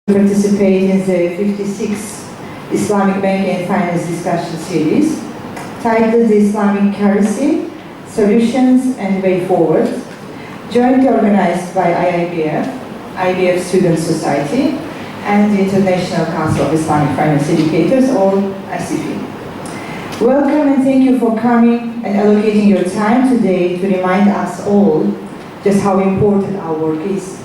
Participate in the 56th Islamic Banking and Finance Discussion Series titled The Islamic Currency, Solutions and Way Forward, jointly organized by IBF Student Society, and the International Council of Islamic Finance Educators, or ICF. Welcome and thank you for coming and allocating your time today to remind us all just how important our work is.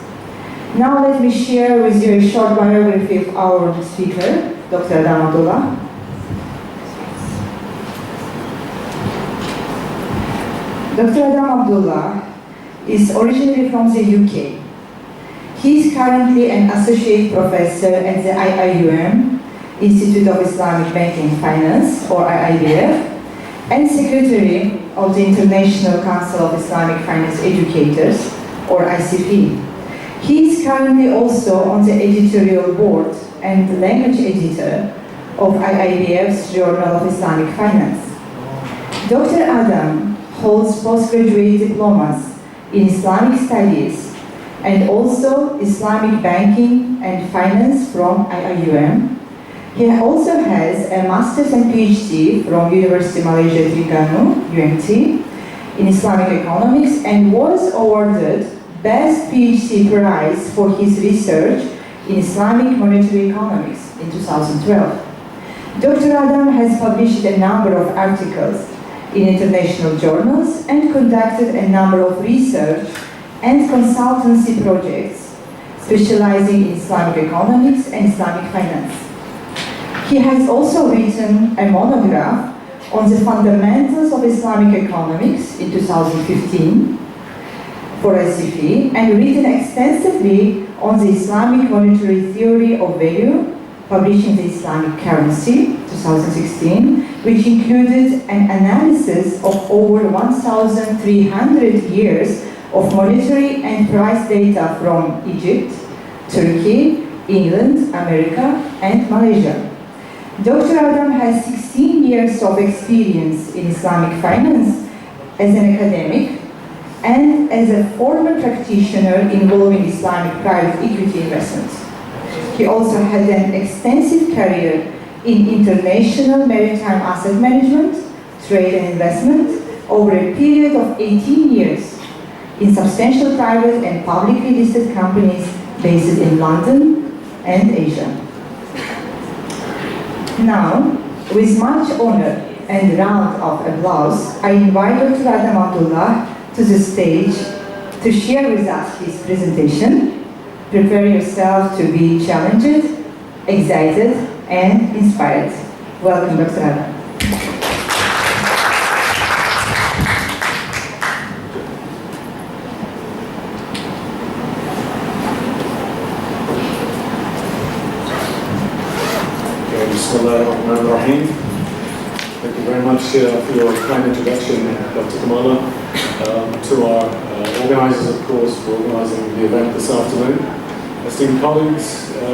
Now let me share with you a short biography of our speaker, Dr. Adam Abdullah. Dr. Adam Abdullah is originally from the UK. He is currently an associate professor at the IIUM, Institute of Islamic Banking and Finance, or IIBF, and secretary of the International Council of Islamic Finance Educators, or ICF. He is currently also on the editorial board and language editor of IIBF's Journal of Islamic Finance. Dr. Adam holds postgraduate diplomas in Islamic Studies and also Islamic Banking and Finance from IIUM. He also has a master's and PhD from University Malaysia Terengganu, UMT, in Islamic Economics, and was awarded Best PhD Prize for his research in Islamic Monetary Economics in 2012. Dr. Adam has published a number of articles in international journals and conducted a number of research and consultancy projects specializing in Islamic economics and Islamic finance. He has also written a monograph on the fundamentals of Islamic economics in 2015 for ICF, and written extensively on the Islamic monetary theory of value, publishing the Islamic currency, 2016, which included an analysis of over 1,300 years of monetary and price data from Egypt, Turkey, England, America, and Malaysia. Dr. Adam has 16 years of experience in Islamic finance as an academic and as a former practitioner involving Islamic private equity investments. He also had an extensive career in international maritime asset management, trade and investment over a period of 18 years in substantial private and publicly listed companies based in London and Asia. Now, with much honor and round of applause, I invite Dr. Adam Abdullah to the stage to share with us his presentation. Prepare yourself to be challenged, excited, and inspired. Welcome, Dr. Adam. Bismillahirrahmanirrahim. Thank you very much for your kind introduction, Dr. Kamala. To our organizers, of course, for organizing the event this afternoon. Esteemed colleagues,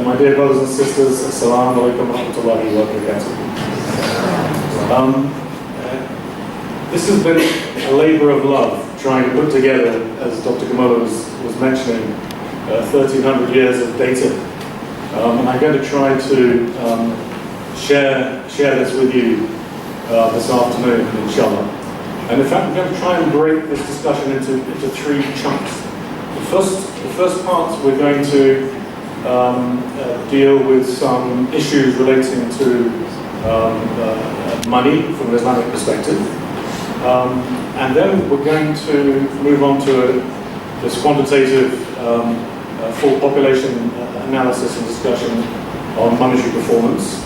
my dear brothers and sisters, Assalamu alaikum wa rahmatullahi wa barakatuh. This has been a labor of love, trying to put together, as Dr. Kamala was mentioning, 1,300 years of data. And I'm going to try to share this with you this afternoon, inshallah. And in fact, I'm going to try and break this discussion into three chunks. The first part, we're going to deal with some issues relating to money from an Islamic perspective. And then we're going to move on to this quantitative full population analysis and discussion on monetary performance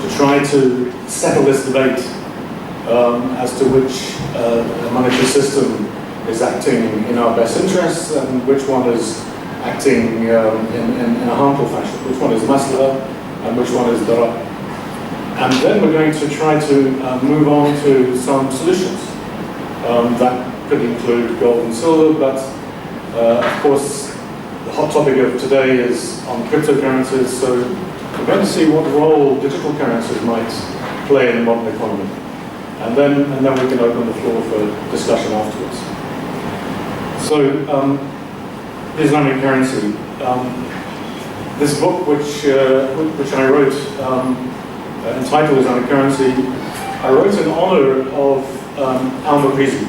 to try to settle this debate as to which monetary system is acting in our best interests and which one is acting in a harmful fashion, which one is maslaha and which one is darar. And then we're going to try to move on to some solutions. That could include gold and silver, but of course the hot topic of today is on cryptocurrencies, so we're going to see what role digital currencies might play in the modern economy. And then we can open the floor for discussion afterwards. So, Islamic currency. This book, which I wrote, entitled Islamic Currency, I wrote in honor of al-Maprizi,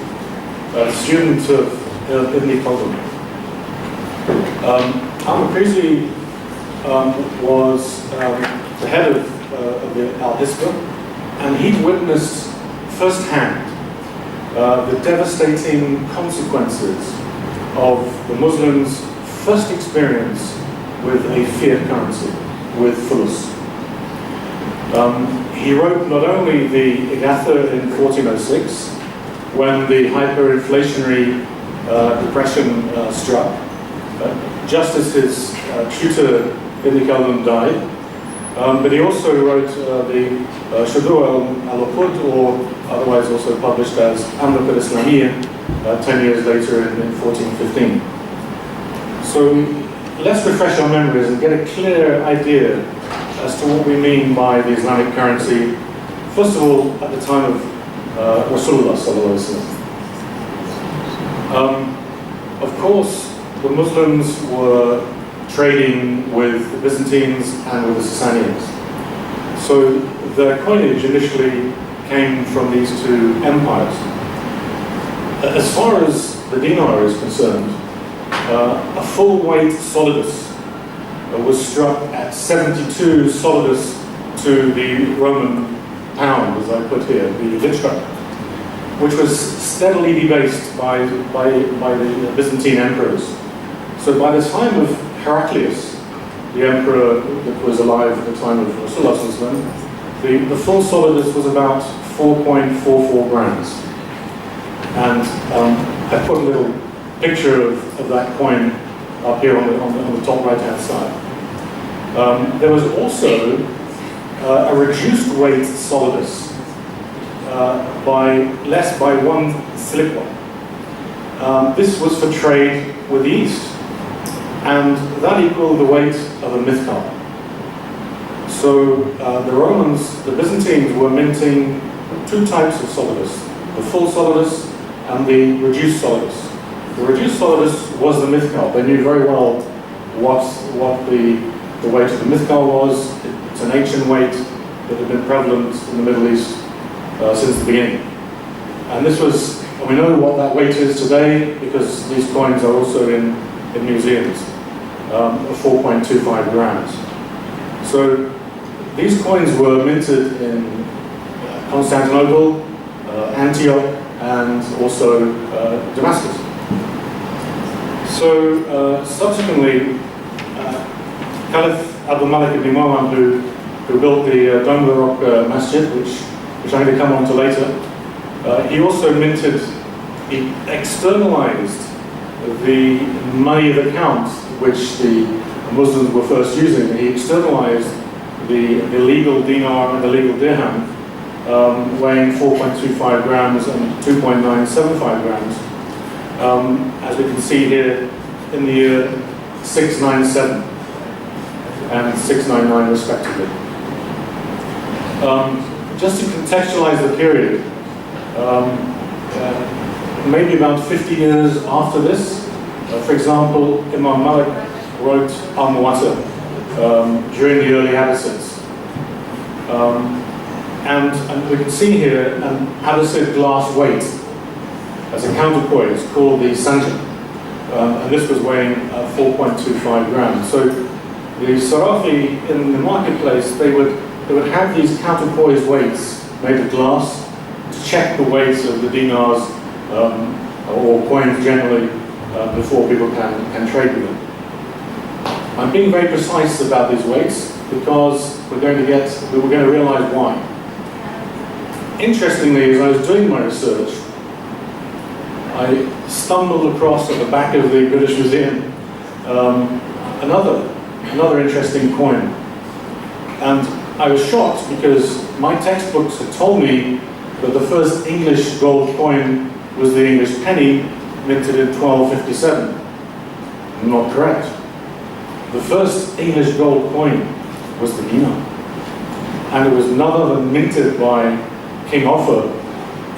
a student of Ibn Khaldun. Al-Maprizi was the head of the Al-Hisba, and he'd witnessed firsthand the devastating consequences of the Muslims' first experience with a fiat currency, with fulus. He wrote not only the Igatha in 1406, when the hyperinflationary depression struck, just as his tutor Ibn Khaldun died, but he also wrote the Shudu al-Uqud, or otherwise also published as Amlak al-Islamiyya 10 years later in 1415. So let's refresh our memories and get a clear idea as to what we mean by the Islamic currency, first of all, at the time of Rasulullah sallallahu alaihi wasallam. Of course, the Muslims were trading with the Byzantines and with the Sasanians. So their coinage initially came from these two empires. As far as the dinar is concerned, a full weight solidus was struck at 72 solidus to the Roman pound, as I put here, the litra, which was steadily debased by the Byzantine emperors. So by the time of Heraclius, the emperor that was alive at the time of Rasulullah, the full solidus was about 4.44 grams. And I put a little picture of that coin up here on the top right-hand side. There was also a reduced weight solidus by one slipwa. This was for trade with the East, and that equaled the weight of a mithqal. So the Romans, the Byzantines, were minting two types of solidus: the full solidus and the reduced solidus. The reduced solidus was the mithqal. They knew very well what the weight of the mithqal was. It's an ancient weight that had been prevalent in the Middle East since the beginning. And this was, and we know what that weight is today because these coins are also in museums, of 4.25 grams. So these coins were minted in Constantinople, Antioch, and also Damascus. So subsequently, Caliph Abdul Malik ibn Marwan, who built the Dome the Rock Masjid, which I'm going to come on to later, he also minted, he externalized the money of account which the Muslims were first using. He externalized the legal dinar and the legal dirham, weighing 4.25 grams and 2.975 grams, as we can see here in the year 697 and 699 respectively. Just to contextualize the period, maybe about 50 years after this, for example, Imam Malik wrote Al-Muwatta during the early Abbasids. And we can see here an Abbasid glass weight as a counterpoise called the Sanjak. And this was weighing 4.25 grams. So the Sarafi in the marketplace, they would have these counterpoise weights made of glass to check the weights of the dinars or coins generally before people can trade with them. I'm being very precise about these weights because we're going to realize why. Interestingly, as I was doing my research, I stumbled across at the back of the British Museum another interesting coin. And I was shocked because my textbooks had told me that the first English gold coin was the English penny, minted in 1257. Not correct. The first English gold coin was the dinar. And it was none other than minted by King Offa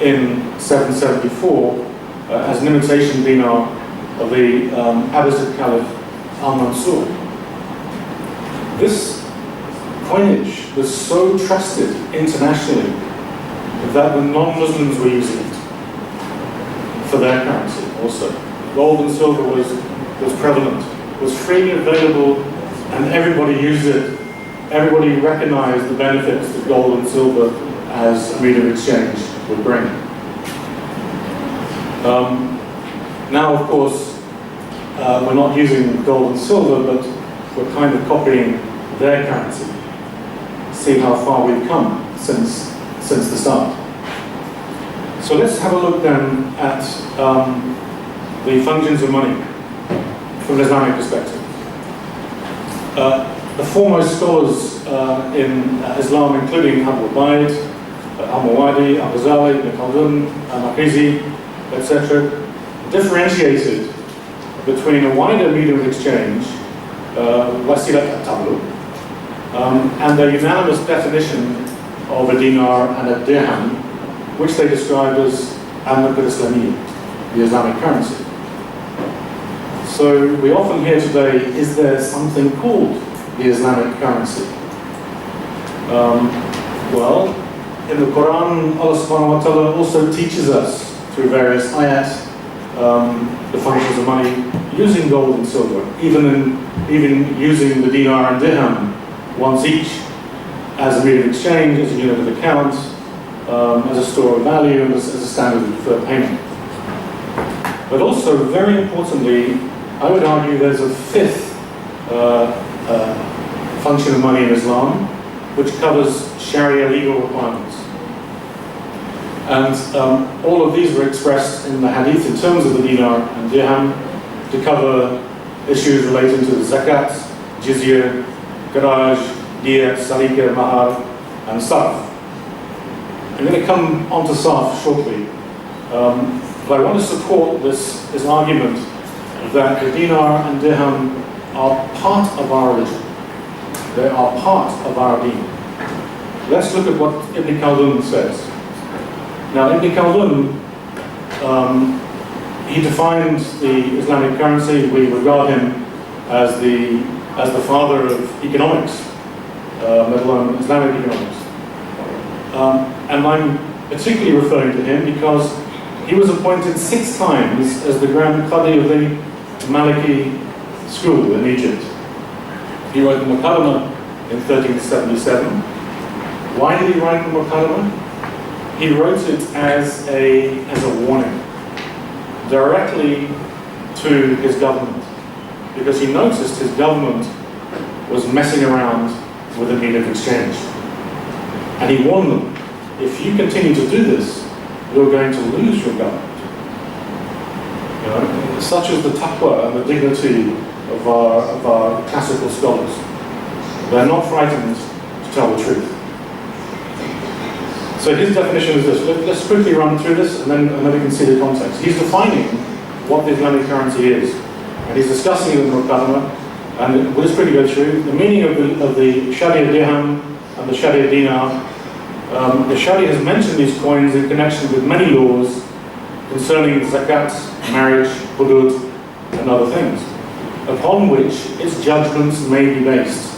in 774 as an imitation dinar of the Abbasid Caliph Al-Mansur. This coinage was so trusted internationally that the non-Muslims were using it for their currency also. Gold and silver was prevalent, was freely available, and everybody used it. Everybody recognized the benefits that gold and silver as a medium of exchange would bring. Now, of course, we're not using gold and silver, but we're kind of copying their currency. See how far we've come since the start. So let's have a look then at the functions of money from an Islamic perspective. The foremost scholars in Islam, including Abu Ubaid, Al-Mawadi, Al-Ghazali, Ibn Khaldun, Al-Maqrizi, etc., differentiated between a wider medium of exchange, wasilat at-tablu, and their unanimous definition of a dinar and a dirham, which they described as al-naqd al-Islamiyya, the Islamic currency. So we often hear today, is there something called the Islamic currency? Well, in the Quran, Allah subhanahu wa ta'ala also teaches us through various ayat the functions of money using gold and silver, even using the dinar and dirham once each as a medium of exchange, as a unit of account, as a store of value, and as a standard for payment. But also, very importantly, I would argue there's a fifth function of money in Islam, which covers Sharia legal requirements. And all of these were expressed in the hadith in terms of the dinar and dirham to cover issues relating to the zakat, jizya, garaj, diyat, salika, mahar, and sarf. I'm going to come on to sarf shortly, but I want to support this argument that the dinar and dirham are part of our religion. They are part of our deen. Let's look at what Ibn Khaldun says. Now, Ibn Khaldun, he defined the Islamic currency. We regard him as the father of economics, let alone Islamic economics. And I'm particularly referring to him because he was appointed 6 times as the Grand Qadi of the Maliki school in Egypt. He wrote the Muqaddimah in 1377. Why did he write the Muqaddimah? He wrote it as a warning, directly to his government, because he noticed his government was messing around with the medium of exchange. And he warned them, if you continue to do this, you're going to lose your government. You know, such is the taqwa and the dignity of our classical scholars. They're not frightened to tell the truth. So his definition is this. Let's quickly run through this, and then we can see the context. He's defining what the Islamic currency is, and he's discussing it in the Muqaddimah. And we'll just quickly go through the meaning of the Sharia dirham and the Sharia dinar. The Sharia has mentioned these coins in connection with many laws concerning zakat, marriage, hudud, and other things, upon which its judgments may be based,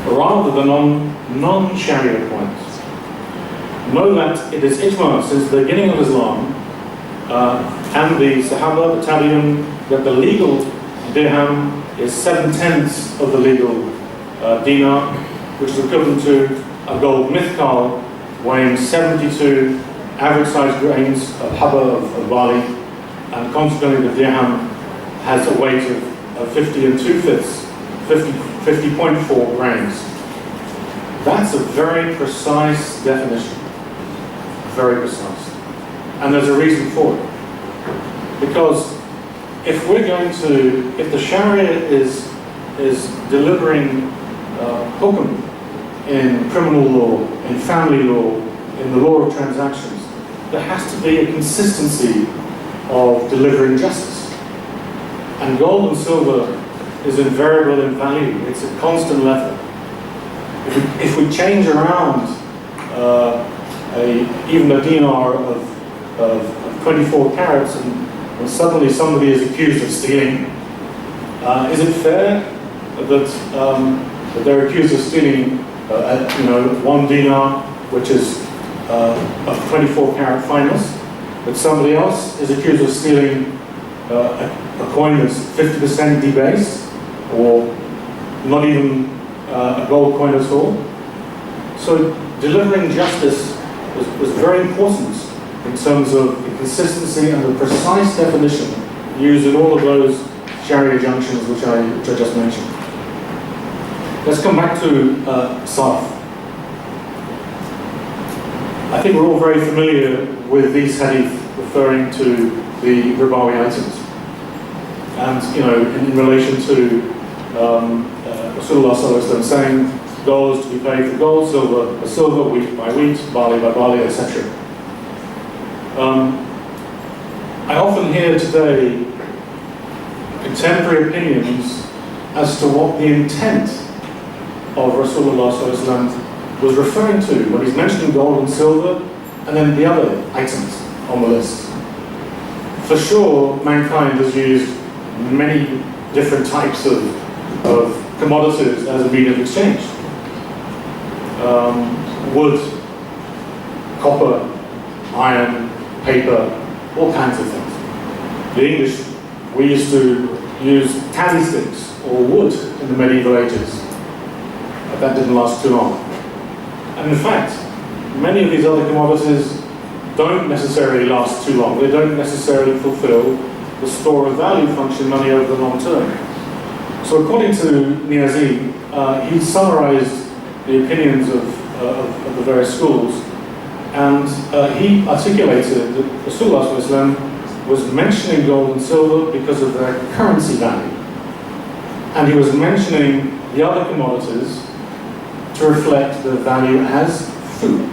rather than on non-Sharia coins. Know that it is ijma since the beginning of Islam and the Sahaba, the Tabi'un, that the legal dirham is 7/10 of the legal dinar, which is equivalent to a gold mithqal weighing 72 average-sized grains of haba of barley, and consequently the dirham has a weight of 50 50.4 grams. That's a very precise definition. Very precise. And there's a reason for it. Because if the Sharia is delivering hukum in criminal law, in family law, in the law of transactions, there has to be a consistency of delivering justice. And gold and silver is invariable in value. It's a constant level. If we change around even a dinar of 24 carats and suddenly somebody is accused of stealing, is it fair that they're accused of stealing, 1 dinar, which is of 24-carat fineness, but somebody else is accused of stealing a coin that's 50% debased, or not even a gold coin at all. So delivering justice was very important in terms of the consistency and the precise definition used in all of those Sharia junctions which I just mentioned. Let's come back to Sarf. I think we're all very familiar with these hadith referring to the ribawi items. And, in relation to Rasulullah ﷺ saying, gold is to be paid for gold, silver for silver, wheat by wheat, barley by barley, etc. I often hear today contemporary opinions as to what the intent of Rasulullah ﷺ was referring to when he's mentioning gold and silver and then the other items on the list. For sure, mankind has used many different types of commodities as a medium of exchange. Wood, copper, iron, paper, all kinds of things. The English, we used to use tally sticks or wood in the medieval ages. But that didn't last too long. And in fact, many of these other commodities don't necessarily last too long. They don't necessarily fulfill the store of value function money over the long term. So according to Niazi, he summarized the opinions of the various schools, and he articulated that Rasulullah ﷺ was mentioning gold and silver because of their currency value, and he was mentioning the other commodities to reflect their value as food.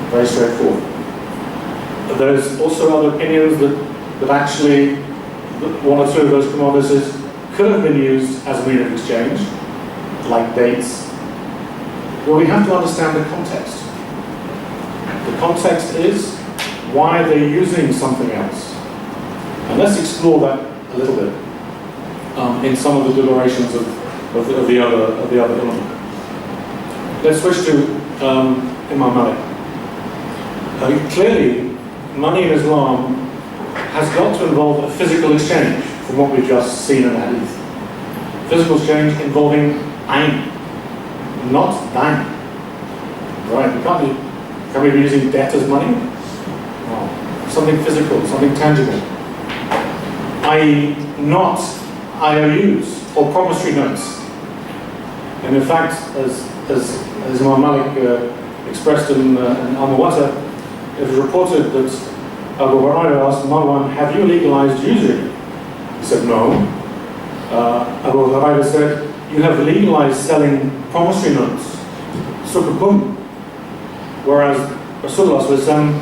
Very straightforward. But there's also other opinions that actually one or two of those commodities could have been used as a medium of exchange, like dates. Well, we have to understand the context. The context is why they're using something else. And let's explore that a little bit in some of the deliberations of the other ulama. Let's switch to Imam Malik. Clearly, money in Islam has got to involve a physical exchange, from what we've just seen in the hadith. Physical exchange involving ayn, not dain. Right? Can we be using debt as money? No. Something physical, something tangible. I.e., not IOUs or promissory notes. And in fact, as Imam Malik expressed in Al-Muwatta, it was reported that Abu Hurairah asked Marwan, "Have you legalized usury?" He said, "No." Abu Hurairah said, "You have legalized selling promissory notes, sukukum, whereas Rasulullah ﷺ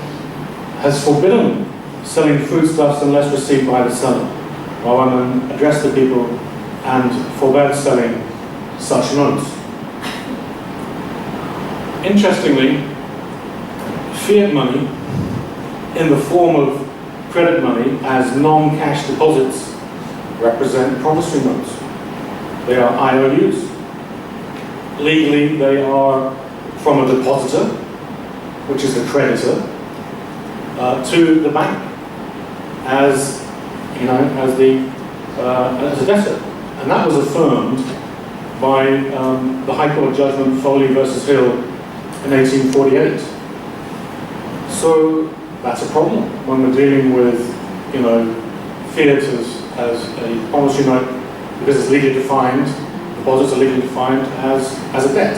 has forbidden selling foodstuffs unless received by the seller." Marwan addressed the people and forbade selling such notes. Interestingly, fiat money in the form of credit money as non-cash deposits represent promissory notes. They are IOUs. Legally, they are from a depositor, which is the creditor, to the bank as a debtor. And that was affirmed by the High Court judgment Foley versus Hill in 1848. So that's a problem when we're dealing with, fiat as a promissory note, because it's legally defined, deposits are legally defined as a debt.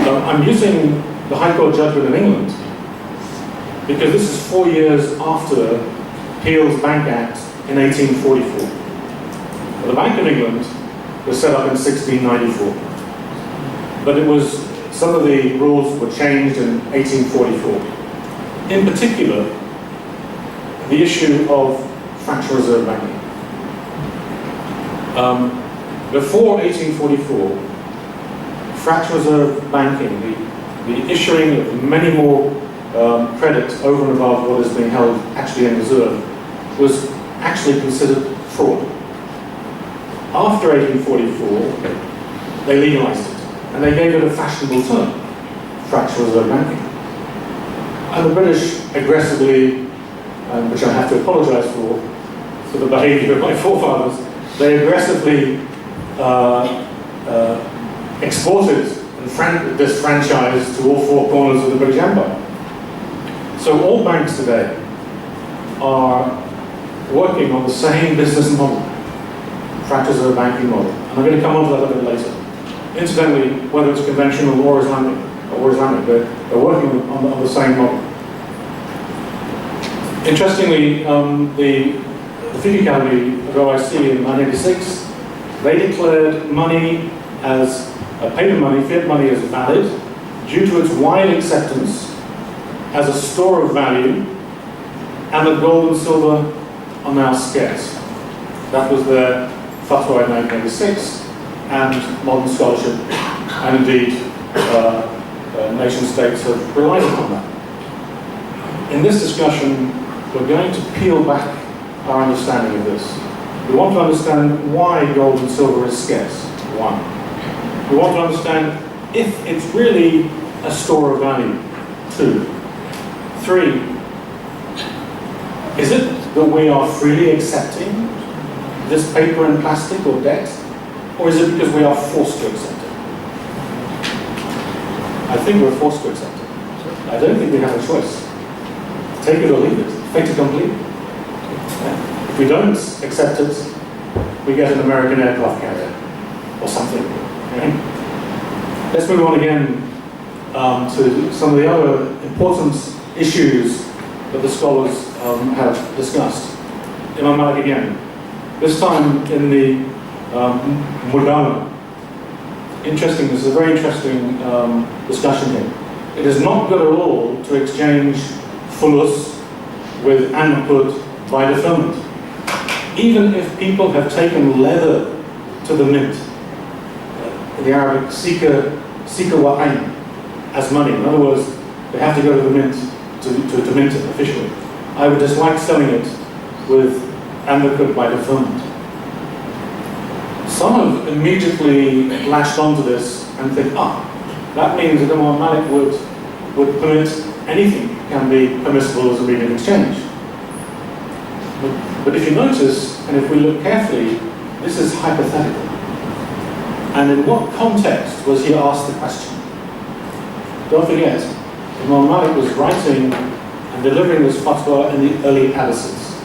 I'm using the High Court judgment in England because this is 4 years after Peel's Bank Act in 1844. The Bank of England was set up in 1694, but some of the rules were changed in 1844. In particular, the issue of fractional reserve banking. Before 1844, fractional reserve banking, the issuing of many more credit over and above what is being held actually in reserve, was actually considered fraud. after 1844, they legalized it. And they gave it a fashionable term, fractional reserve banking. And the British aggressively, which I have to apologize for the behavior of my forefathers, they aggressively exported and disfranchised to all four corners of the British Empire. So all banks today are working on the same business model, fractional reserve banking model. And I'm going to come on to that a bit later. Incidentally, whether it's conventional or Islamic, they're working on the same model. Interestingly, the Fiqh Academy of OIC in 1986, they declared money as paper money, fiat money, as valid due to its wide acceptance as a store of value, and that gold and silver are now scarce. That was their fatwa in 1986, and modern scholarship, and indeed nation states have relied upon that. In this discussion, we're going to peel back our understanding of this. We want to understand why gold and silver is scarce. Why? We want to understand if it's really a store of value. 2. 3. Is it that we are freely accepting this paper and plastic or debt? Or is it because we are forced to accept it? I think we're forced to accept it. I don't think we have a choice. Take it or leave it. Fait accompli. If we don't accept it, we get an American aircraft carrier or something. Okay? Let's move on again to some of the other important issues that the scholars have discussed. Imam Malik again. This time in the Mudana. Interesting, this is a very interesting discussion here. It is not good at all to exchange fulus with anqud by deferment. Even if people have taken leather to the mint, in the Arabic, sika wa'ayn, as money. In other words, they have to go to the mint to mint it officially. I would dislike selling it with anqud by deferment. Some have immediately latched onto this and think, that means that Imam Malik would permit anything can be permissible as a medium of exchange. But if you notice, and if we look carefully, this is hypothetical. And in what context was he asked the question? Don't forget, Imam Malik was writing and delivering this fatwa in the early Abbasids.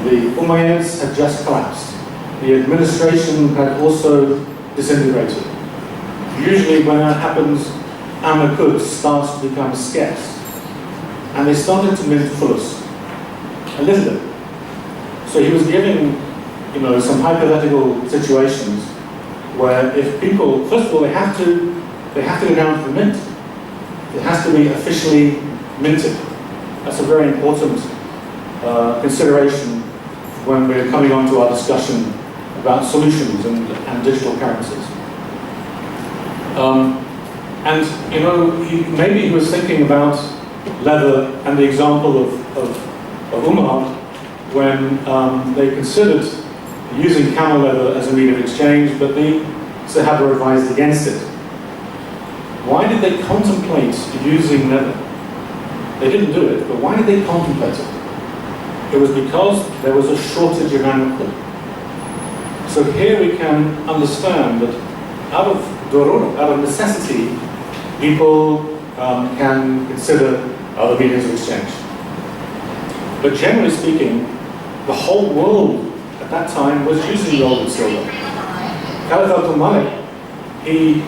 The Umayyads had just collapsed. The administration had also disintegrated. Usually when that happens, anqud starts to become scarce. And they started to mint fulus, a little bit. So he was giving, some hypothetical situations where if people, first of all, they have to go down to the mint. It has to be officially minted. That's a very important consideration when we're coming on to our discussion about solutions and digital currencies. Maybe he was thinking about leather and the example of Umar when they considered using camel leather as a medium of exchange, but the Sahaba advised against it. Why did they contemplate using leather? They didn't do it, but why did they contemplate it? It was because there was a shortage of anqud. So here we can understand that out of darura, out of necessity, people can consider other mediums of exchange. But generally speaking, the whole world at that time was using gold and silver. Khalid al-Malik, he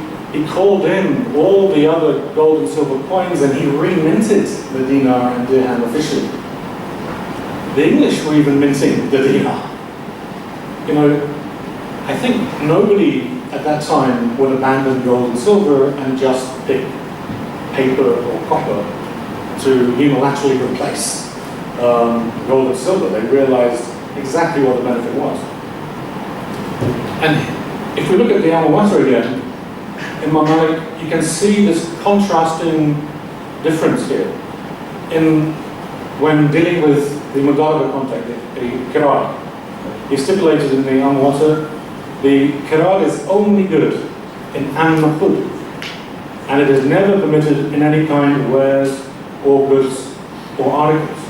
called in all the other gold and silver coins and he reminted the dinar and dirham officially. The English were even minting the dinar. I think nobody at that time would abandon gold and silver and just pick paper or copper to unilaterally replace gold and silver. They realized exactly what the benefit was. And if we look at the Al-Muwatta again, in Imam Malik, you can see this contrasting difference here. When dealing with the Mudaraba context, the Qira'ah, he stipulated in the Al-Muwatta The qirar is only good in an-naqd, and it is never permitted in any kind of wares or goods or articles.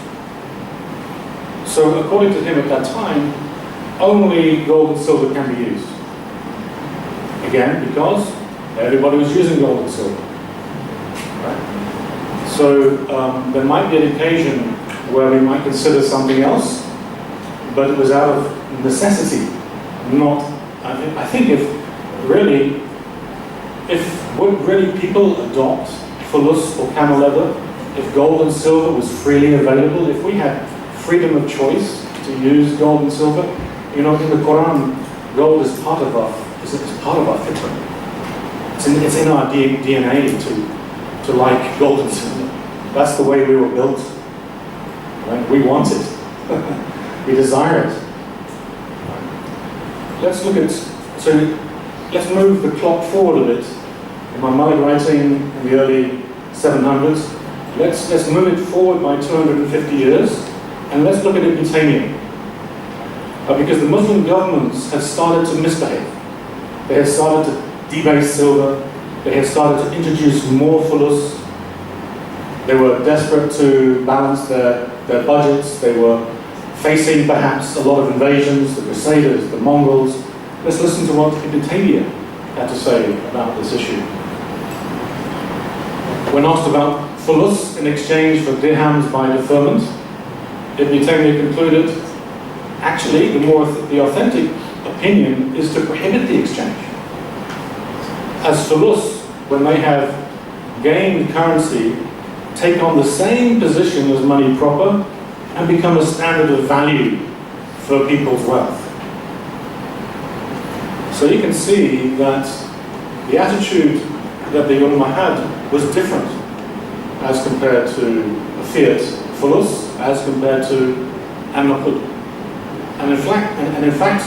So according to him at that time, only gold and silver can be used. Again, because everybody was using gold and silver. Right? So there might be an occasion where we might consider something else, but it was out of necessity, not, I think would really people adopt fulus or camel leather if gold and silver was freely available? If we had freedom of choice to use gold and silver, you know, in the Quran, gold is part of our fitrah. It's in our DNA to like gold and silver. That's the way we were built. Right? We want it. We desire it. Let's let's move the clock forward a bit. Imam Malik writing in the early 700s. Let's move it forward by 250 years, and let's look at Ibn Taymiyyah. Because the Muslim governments have started to misbehave. They have started to debase silver. They have started to introduce more fulus. They were desperate to balance their budgets. They were facing perhaps a lot of invasions, the Crusaders, the Mongols. Let's listen to what Ibn Taymiyyah had to say about this issue. When asked about fulus in exchange for dirhams by deferment, Ibn Taymiyyah concluded, actually, the authentic opinion is to prohibit the exchange. As fulus, when they have gained currency, take on the same position as money proper and become a standard of value for people's wealth. So you can see that the attitude that the Ummah had was different as compared to a fiat fulus, as compared to an-naqd. And in fact,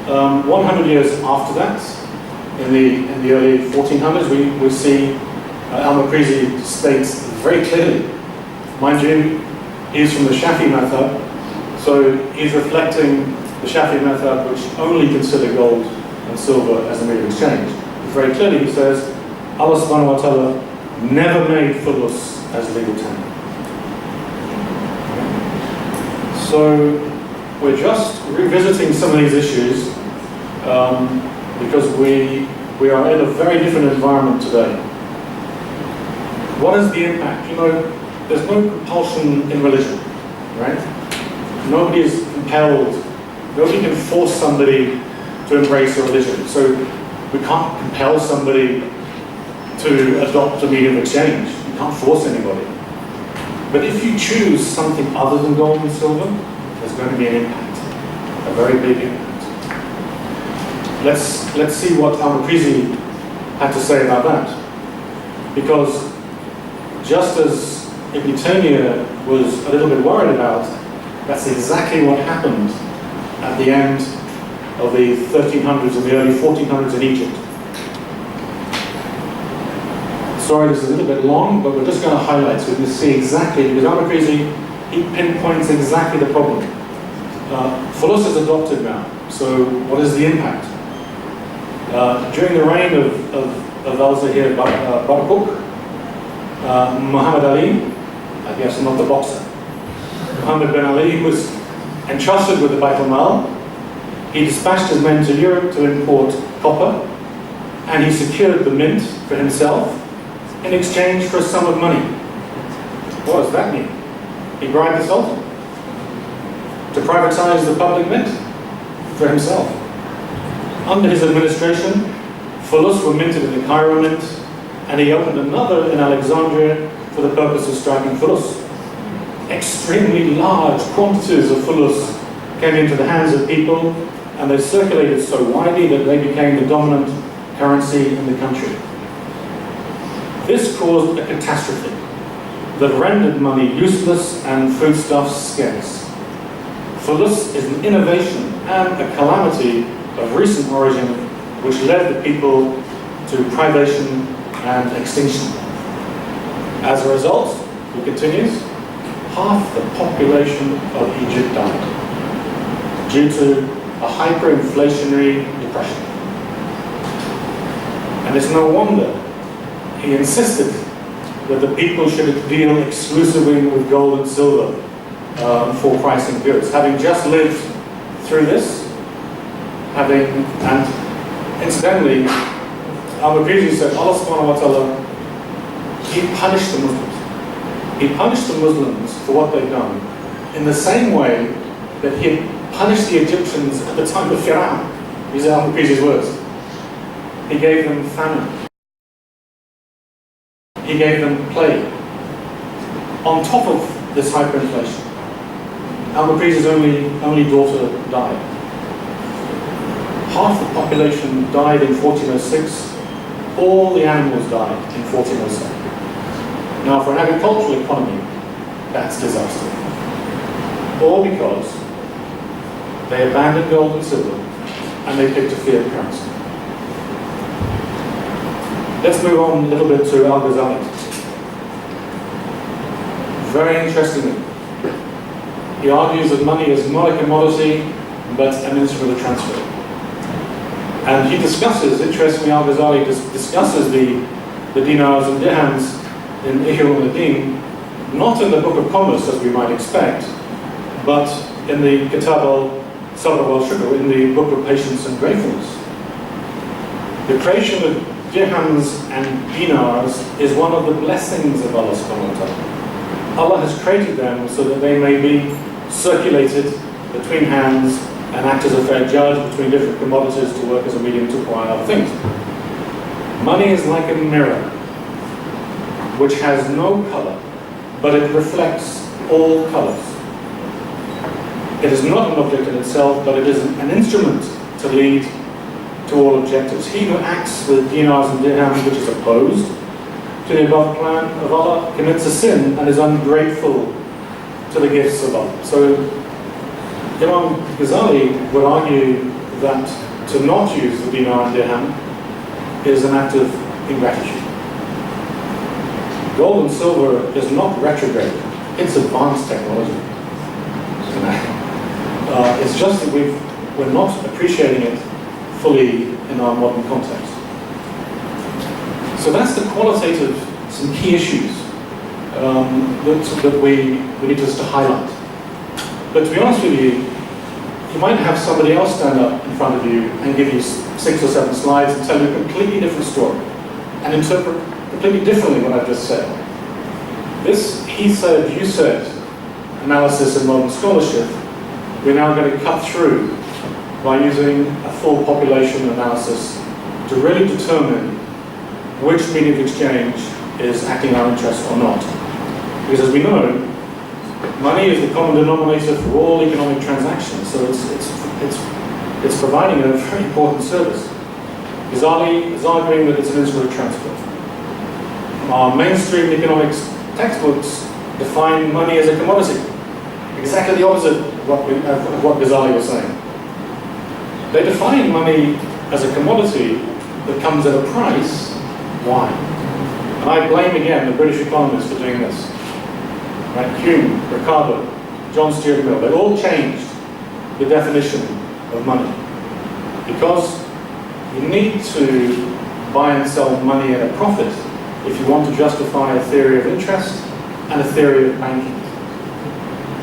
100 years after that, in the early 1400s, we see Al-Makrizi states very clearly, mind you, he's from the Shafi madhab, so he's reflecting the Shafi madhab, which only consider gold and silver as a means of exchange. Very clearly he says, Allah subhanahu wa ta'ala never made fulus as legal tender. So we're just revisiting some of these issues because we are in a very different environment today. What is the impact? You know, there's no compulsion in religion, right? Nobody is compelled, nobody can force somebody to embrace a religion. So we can't compel somebody to adopt a medium of exchange. You can't force anybody. But if you choose something other than gold and silver, there's going to be an impact, a very big impact. Let's see what Al-Makrizi had to say about that. Because just as Ibn Taymiyyah was a little bit worried about, that's exactly what happened at the end of the 1300s and the early 1400s in Egypt. Sorry, this is a little bit long, but we're just going to highlight so we can see exactly, because Al-Makrizi, he pinpoints exactly the problem. Fulus is adopted now, so what is the impact? During the reign of Al-Zahir Barquk, Muhammad Ali, I guess not the boxer, Muhammad bin Ali was entrusted with the Bayt al-Mal. He dispatched his men to Europe to import copper, and he secured the mint for himself in exchange for a sum of money. What does that mean? He bribed the Sultan to privatize the public mint for himself. Under his administration, fulus were minted in the Cairo mint, and he opened another in Alexandria for the purpose of striking fulus. Extremely large quantities of fulus came into the hands of people, and they circulated so widely that they became the dominant currency in the country. This caused a catastrophe that rendered money useless and foodstuffs scarce. Fulus is an innovation and a calamity of recent origin which led the people to privation and extinction. As a result, he continues, half the population of Egypt died due to a hyperinflationary oppression. And it's no wonder he insisted that the people should deal exclusively with gold and silver for pricing goods. Having just lived through this, and incidentally, Al-Makrisi said Allah subhanahu wa ta'ala, he punished the Muslims. He punished the Muslims for what they've done in the same way that he had punished the Egyptians at the time of Fir'aun. These are Al-Makrisi's words. He gave them famine. He gave them plague. On top of this hyperinflation, Al-Makrisi's only daughter died. Half the population died in 1406. All the animals died in 1407. Now, for an agricultural economy, that's disaster. All because they abandoned gold and silver and they picked a fiat currency. Let's move on a little bit to Al-Ghazali. Very interestingly, he argues that money is not a commodity, but an instrument of transfer. And he discusses, interestingly, Al-Ghazali discusses the dinars and dirhams in Ihya al-Din, not in the Book of Commerce as we might expect, but in the Kitab al-Sabr al-Shukr, in the Book of Patience and Gratefulness. The creation of dirhams and dinars is one of the blessings of Allah subhanahu wa ta'ala. Allah has created them so that they may be circulated between hands and act as a fair judge between different commodities to work as a medium to acquire other things. Money is like a mirror which has no color, but it reflects all colors. It is not an object in itself, but it is an instrument to lead to all objectives. He who acts with dinars and dirhams, which is opposed to the above plan of Allah, commits a sin and is ungrateful to the gifts of Allah. So Imam Ghazali would argue that to not use the dinar and dirham is an act of ingratitude. Gold and silver is not retrograde, it's advanced technology. It's just that we're not appreciating it fully in our modern context. So that's the qualitative, some key issues that we need just to highlight. But to be honest with you, you might have somebody else stand up in front of you and give you 6 or 7 slides and tell you a completely different story and interpret completely differently what I've just said. This he said, you said analysis in modern scholarship, we're now going to cut through by using a full population analysis to really determine which medium of exchange is acting in our interest or not. Because as we know, money is the common denominator for all economic transactions, so it's providing a very important service. Ghazali is arguing that it's an instrument of transfer. Our mainstream economics textbooks define money as a commodity. Exactly the opposite of what Ghazali was saying. They define money as a commodity that comes at a price. Why? And I blame again the British economists for doing this. Right? Hume, Ricardo, John Stuart Mill, they all changed the definition of money. Because you need to buy and sell money at a profit if you want to justify a theory of interest and a theory of banking.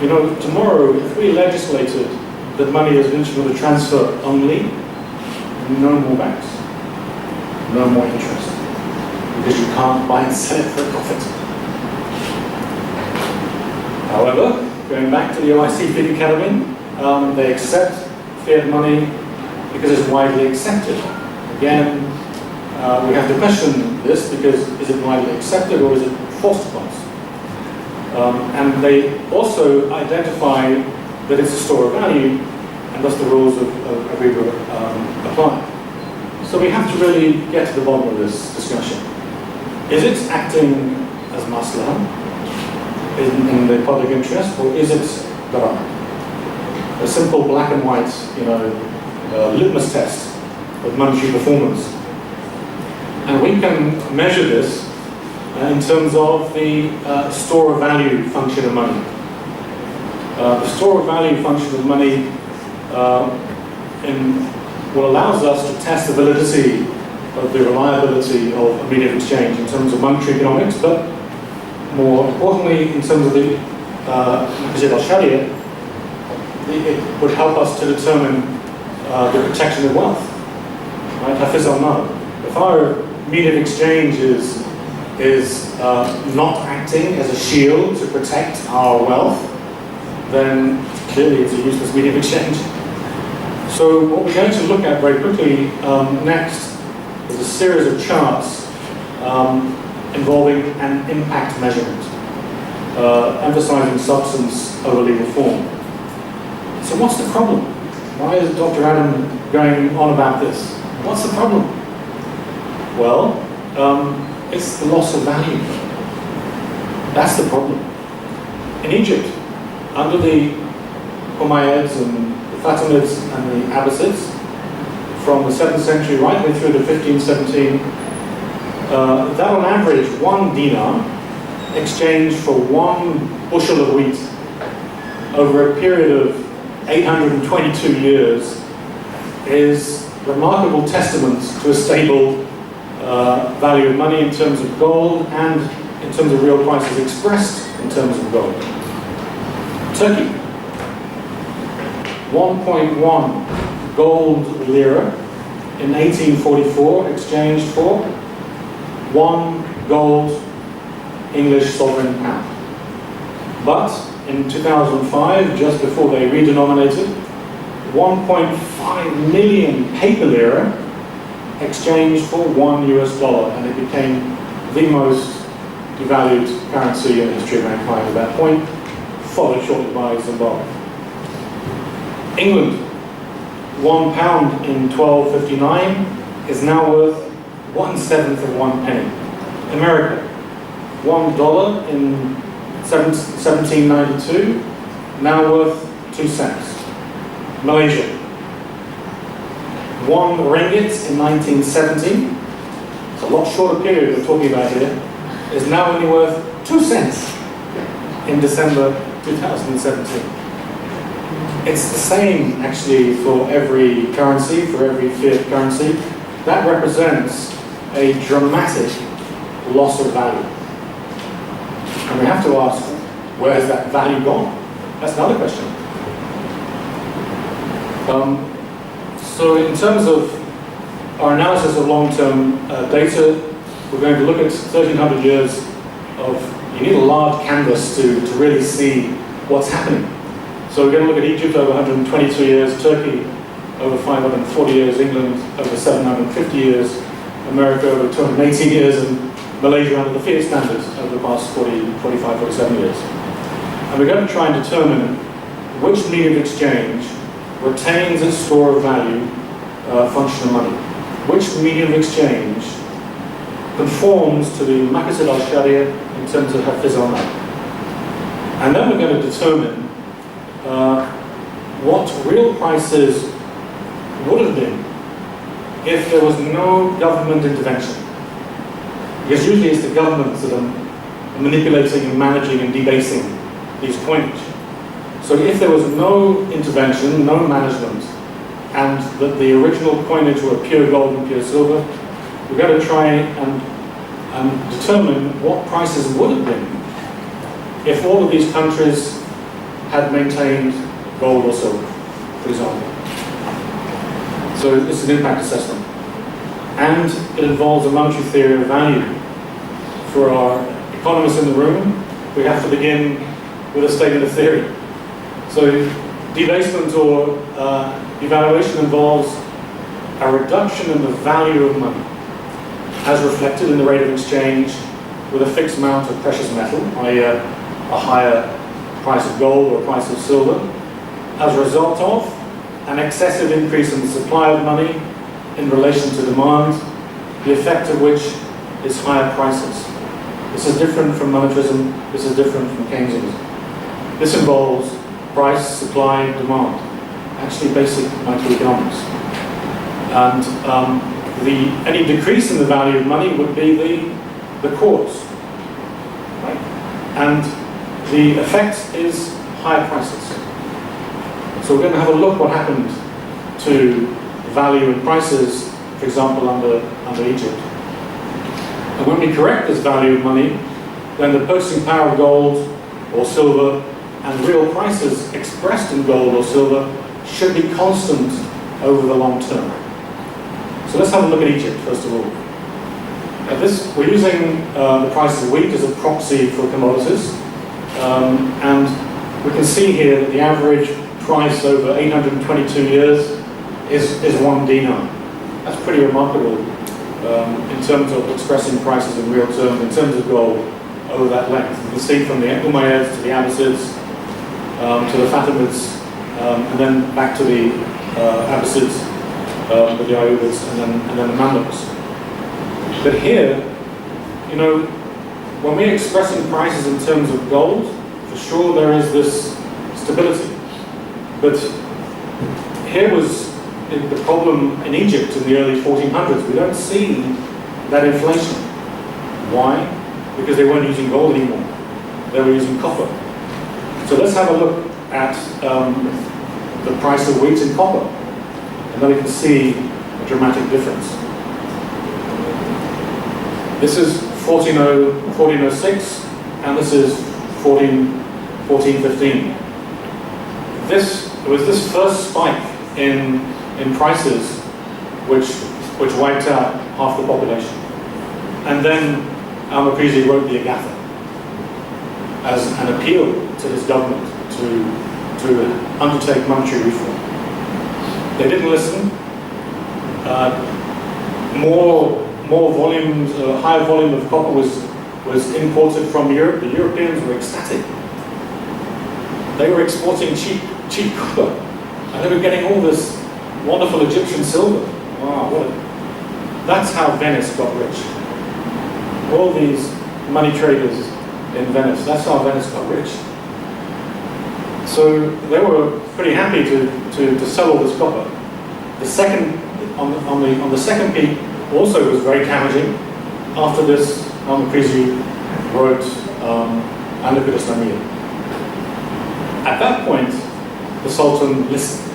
You know, tomorrow, if we legislated that money is an instrument of transfer only, no more banks, no more interest, because you can't buy and sell it for a profit. However, going back to the OIC Fiat Academy, they accept fiat money because it's widely accepted. Again, we have to question this because is it widely accepted or is it forced upon us? And they also identify that it's a store of value and thus the rules of riba apply. So we have to really get to the bottom of this discussion. Is it acting as maslaha in the public interest, or is it darar? A simple black and white, litmus test of monetary performance. And we can measure this in terms of the store of value function of money. The store of value function of money in what allows us to test the validity of the reliability of a medium of exchange in terms of monetary economics, but more importantly, in terms of the Maqasid al-Sharia, it would help us to determine the protection of wealth. Right? Hafiz al-Mal. If our medium of exchange is not acting as a shield to protect our wealth, then clearly it's a useless medium of exchange. So what we're going to look at very quickly next is a series of charts involving an impact measurement, emphasizing substance over legal form. So what's the problem? Why is Dr. Adam going on about this? What's the problem? Well, it's the loss of value. That's the problem. In Egypt, under the Umayyads and the Fatimids and the Abbasids, from the 7th century right the way through to 1517, that on average, 1 dinar exchanged for 1 bushel of wheat over a period of 822 years is remarkable testament to a stable value of money in terms of gold and in terms of real prices expressed in terms of gold. Turkey, 1.1 gold lira in 1844 exchanged for 1 gold English sovereign pound. But in 2005, just before they redenominated, 1.5 million paper lira exchanged for $1 US, and it became the most devalued currency in the history of mankind at that point, followed shortly by Zimbabwe. England, £1 in 1259 is now worth 1/7 of 1 penny. America, $1 in 1792, now worth 2 cents. Malaysia, 1 ringgit in 1970, it's a lot shorter period we're talking about here, is now only worth 2 cents in December 2017. It's the same actually for every currency, for every fiat currency. That represents a dramatic loss of value. And we have to ask, where has that value gone? That's another question. So in terms of our analysis of long-term data, we're going to look at 1,300 years of, you need a large canvas to really see what's happening. So we're going to look at Egypt over 122 years, Turkey over 540 years, England over 750 years, America over 280 years, and Malaysia under the fiat standards over the past 45, 47 years. And we're going to try and determine which medium of exchange retains its store of value, function of money. Which medium of exchange conforms to the Maqasid al-Sharia in terms of Hafiz al-Mal. And then we're going to determine what real prices would have been if there was no government intervention. Because usually it's the governments that are manipulating and managing and debasing these coinage. So if there was no intervention, no management, and that the original coinage were pure gold and pure silver, we're going to try and determine what prices would have been if all of these countries had maintained gold or silver, for example. So this is an impact assessment. And it involves a monetary theory of value. For our economists in the room, we have to begin with a statement of theory. So debasement or devaluation involves a reduction in the value of money as reflected in the rate of exchange with a fixed amount of precious metal, i.e. a higher price of gold or price of silver, as a result of an excessive increase in the supply of money in relation to demand, the effect of which is higher prices. This is different from monetarism, this is different from Keynesianism. This involves price, supply, demand, actually basic microeconomics. And any decrease in the value of money would be the cause, right? And the effect is higher prices. So we're going to have a look what happened to value and prices, for example, under Egypt. And when we correct this value of money, then the purchasing power of gold or silver and real prices expressed in gold or silver should be constant over the long term. So let's have a look at Egypt first of all. We're using the price of wheat as a proxy for commodities, and we can see here that the average price over 822 years is 1 dinar. That's pretty remarkable in terms of expressing prices in real terms, in terms of gold over that length. You can see from the Umayyads to the Abbasids, to the Fatimids, and then back to the Abbasids, with the Ayyubids, and then the Mamluks. But here, you know, when we're expressing prices in terms of gold, for sure there is this stability. But here was the problem in Egypt in the early 1400s. We don't see that inflation. Why? Because they weren't using gold anymore. They were using copper. So let's have a look at the price of wheat and copper, and then we can see a dramatic difference. This is 1406, and this is 1415. There was this first spike in prices which wiped out half the population. And then al-Makrizi wrote the Agatha as an appeal to his government to undertake monetary reform. They didn't listen. More volumes, a higher volume of copper was imported from Europe. The Europeans were ecstatic. They were exporting cheap copper, and they were getting all this wonderful Egyptian silver. Wow, that's how Venice got rich. All these money traders in Venice, that's how Venice got rich. So they were pretty happy to sell all this copper. The second, on the second peak, also was very damaging. After this, al-Makrizi wrote Al-Nukud Islamiyya. At that point, the Sultan listened,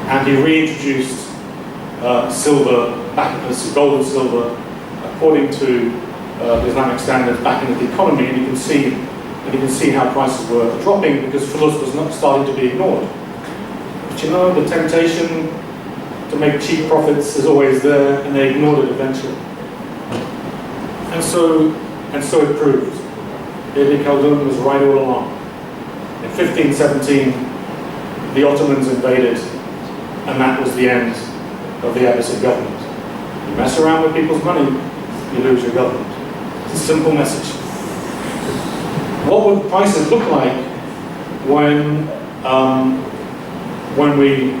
and he reintroduced silver back, gold and silver, according to the Islamic standards, back into the economy. And you can see how prices were dropping because fulus was not starting to be ignored. But you know, the temptation to make cheap profits is always there, and they ignored it eventually. And so it proved. Ibn Khaldun was right all along. In 1517, the Ottomans invaded, and that was the end of the Abbasid government. You mess around with people's money, you lose your government. It's a simple message. What would prices look like when we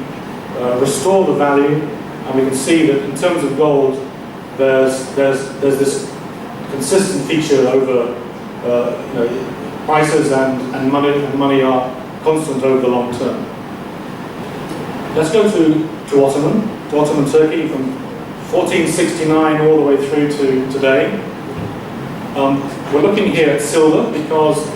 restore the value? And we can see that in terms of gold, there's this consistent feature over prices and money are constant over the long term. Let's go to Ottoman Turkey from 1469 all the way through to today. We're looking here at silver because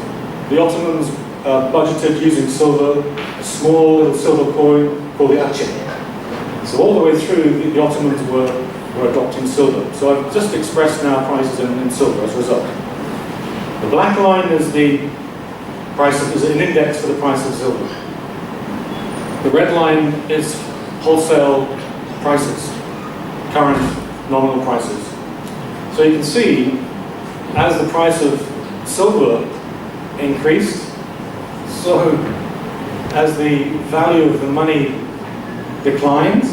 the Ottomans budgeted using silver, a small little silver coin called the Aceh. So all the way through, the Ottomans were adopting silver. So I've just expressed now prices in silver as a result. The black line is is an index for the price of silver. The red line is wholesale prices, current nominal prices. So you can see, as the price of silver increased, so as the value of the money declined,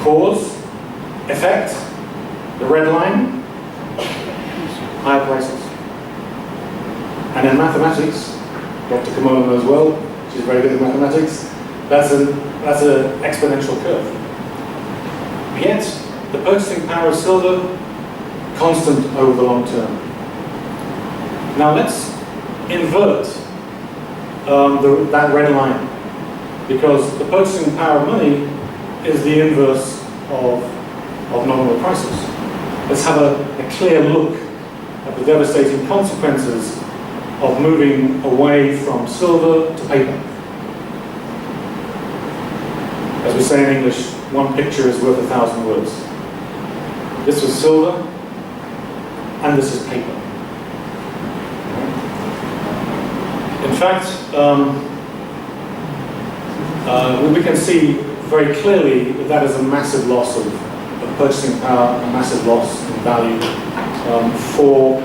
cause, effect, the red line, higher prices. And in mathematics, Dr. Kamola knows well, she's very good at mathematics, that's an exponential curve. Yet, the purchasing power of silver, constant over the long term. Now let's invert that red line, because the purchasing power of money is the inverse of nominal prices. Let's have a clear look at the devastating consequences of moving away from silver to paper. As As we say in English, one picture is worth 1,000 words. This was silver, and this is paper. In fact, we can see very clearly that that is a massive loss of purchasing power, a massive loss in value for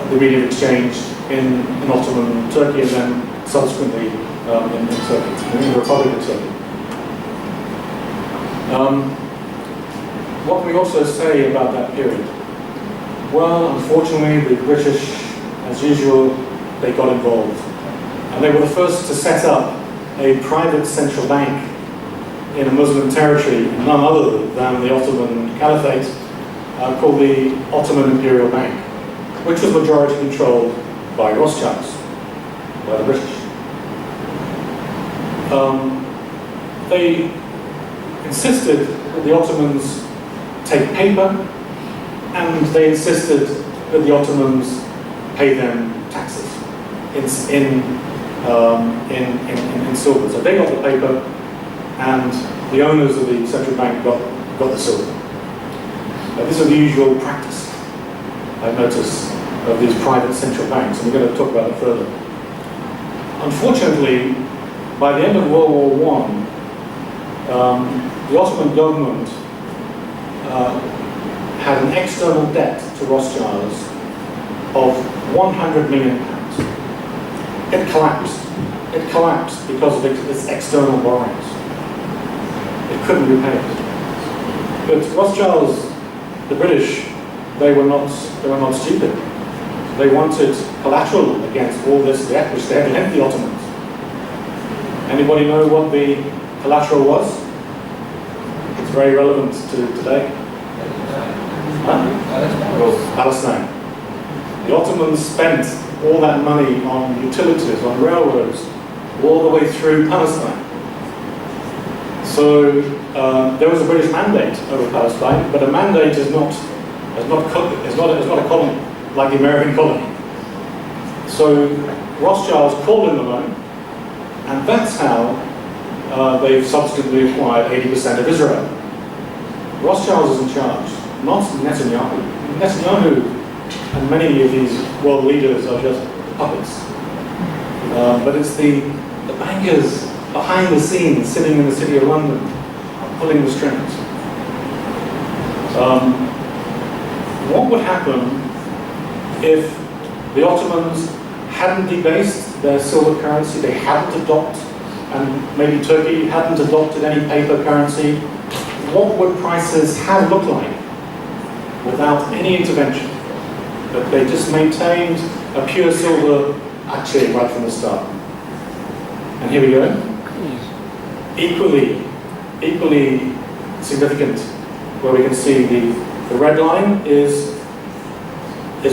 the medium exchange in Ottoman Turkey and then subsequently in Turkey, in the Republic of Turkey. What can we also say about that period? Well, unfortunately, the British, as usual, they got involved. And they were the first to set up a private central bank in a Muslim territory, none other than the Ottoman Caliphate, called the Ottoman Imperial Bank, which was majority controlled by Rothschilds, by the British. They insisted that the Ottomans take paper, and they insisted that the Ottomans pay them taxes in silver. So they got the paper, and the owners of the central bank got the silver. This is the usual practice, I notice, of these private central banks, and we're going to talk about it further. Unfortunately, by the end of World War I, the Ottoman government had an external debt to Rothschilds of £100 million. It collapsed. It collapsed because of its external borrowings. It couldn't repay it. But Rothschilds, the British, they were not stupid. They wanted collateral against all this debt which they had lent the Ottomans. Anybody know what the collateral was? It's very relevant to today. Well, Palestine. The Ottomans spent all that money on utilities, on railroads, all the way through Palestine. So there was a British mandate over Palestine, but a mandate is not a colony like the American colony. So Rothschilds called in the loan, and that's how they've subsequently acquired 80% of Israel. Rothschilds is in charge, not Netanyahu. Netanyahu and many of these world leaders are just puppets. But it's the bankers behind the scenes, sitting in the city of London, pulling the strings. What would happen if the Ottomans hadn't debased their silver currency, they hadn't adopted, and maybe Turkey hadn't adopted any paper currency? What would prices have looked like without any intervention? But they just maintained a pure silver actually right from the start. And here we go. Equally significant, where we can see the red line is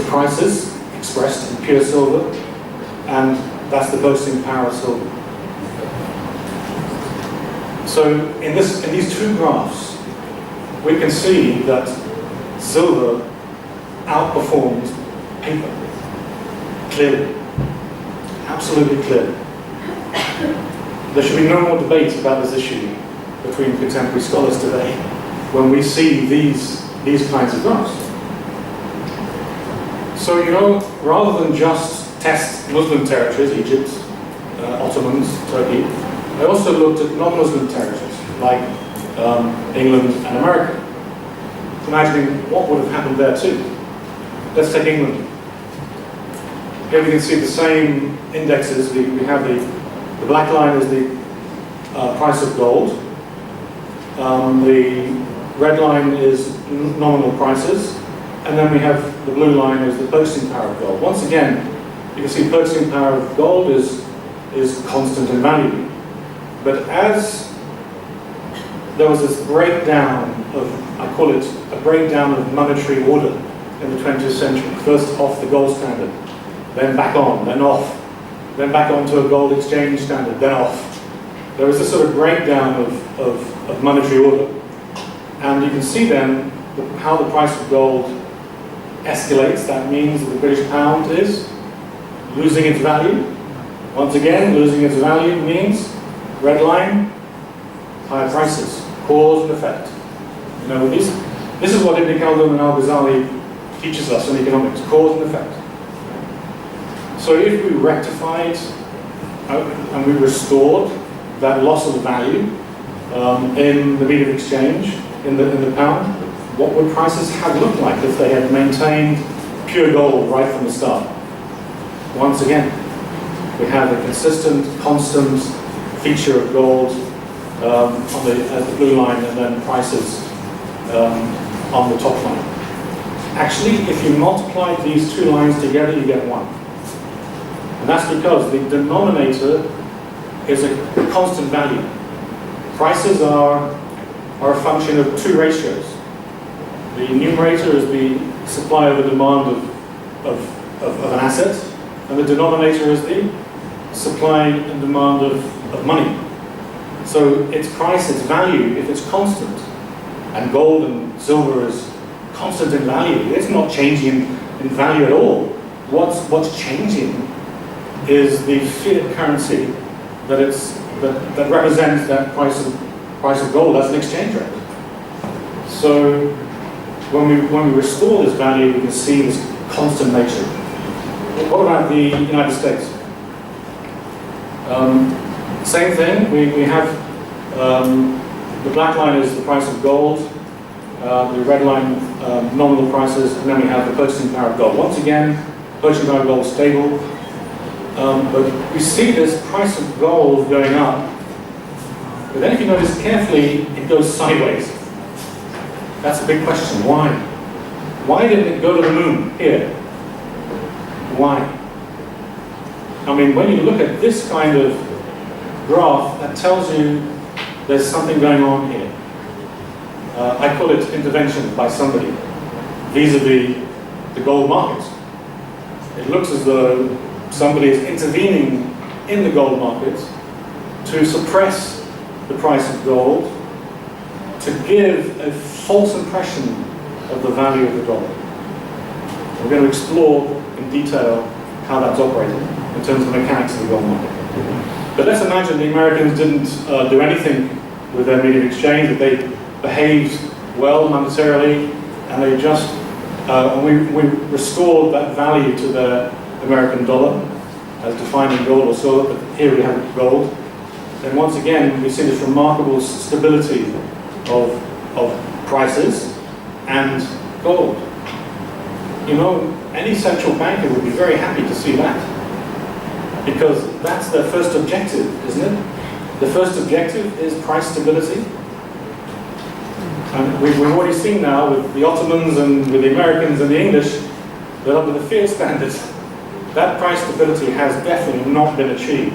prices expressed in pure silver, and that's the purchasing power of silver. So in these two graphs, we can see that silver outperforms paper, clearly, absolutely clear. There should be no more debate about this issue between contemporary scholars today when we see these kinds of graphs. So, rather than just test Muslim territories, Egypt, Ottomans, Turkey, I also looked at non-Muslim territories like England and America, imagining what would have happened there too. Let's take England. Here we can see the same indexes. We have the black line is the price of gold. The red line is nominal prices. And then we have the blue line is the purchasing power of gold. Once again, you can see purchasing power of gold is constant in value. But as there was this breakdown of, I call it a breakdown of monetary order in the 20th century, first off the gold standard, then back on, then off, then back onto a gold exchange standard, then off. There was this sort of breakdown of monetary order. And you can see then how the price of gold escalates. That means that the British pound is losing its value. Once again, losing its value means red line, higher prices. Cause and effect. You know, this is what Ibn Khaldun and Al-Ghazali teaches us in economics, cause and effect. So if we rectified and we restored that loss of value in the medium of exchange, in the pound, what would prices have looked like if they had maintained pure gold right from the start? Once again, we have a consistent, constant feature of gold as the blue line, and then prices on the top line. Actually, if you multiply these two lines together, you get one. And that's because the denominator is a constant value. Prices are a function of two ratios. The numerator is the supply over demand of an asset, and the denominator is the supply and demand of money. So its price, its value, if it's constant, and gold and silver is constant in value, it's not changing in value at all. What's changing is the fiat currency that represents that price of gold as an exchange rate. So when we restore this value, we can see this constant nature. What about the United States? Same thing. We have the black line is the price of gold, the red line nominal prices, and then we have the purchasing power of gold. Once again, purchasing power of gold is stable, but we see this price of gold going up. But then if you notice carefully, it goes sideways. That's a big question. Why? Why didn't it go to the moon here? Why? I mean, when you look at this kind of graph, that tells you there's something going on here. I call it intervention by somebody vis-a-vis the gold market. It looks as though somebody is intervening in the gold market to suppress the price of gold, to give a false impression of the value of the dollar. We're going to explore in detail how that's operating in terms of the mechanics of the gold market. But let's imagine the Americans didn't do anything with their medium of exchange, that they behaved well monetarily, and they just, we restored that value to their American dollar as defined in gold or silver, but here we have gold. And once again, we see this remarkable stability of prices and gold. You know, any central banker would be very happy to see that, because that's their first objective, isn't it? The first objective is price stability. And we've already seen now with the Ottomans and with the Americans and the English that under the fiat standards, that price stability has definitely not been achieved.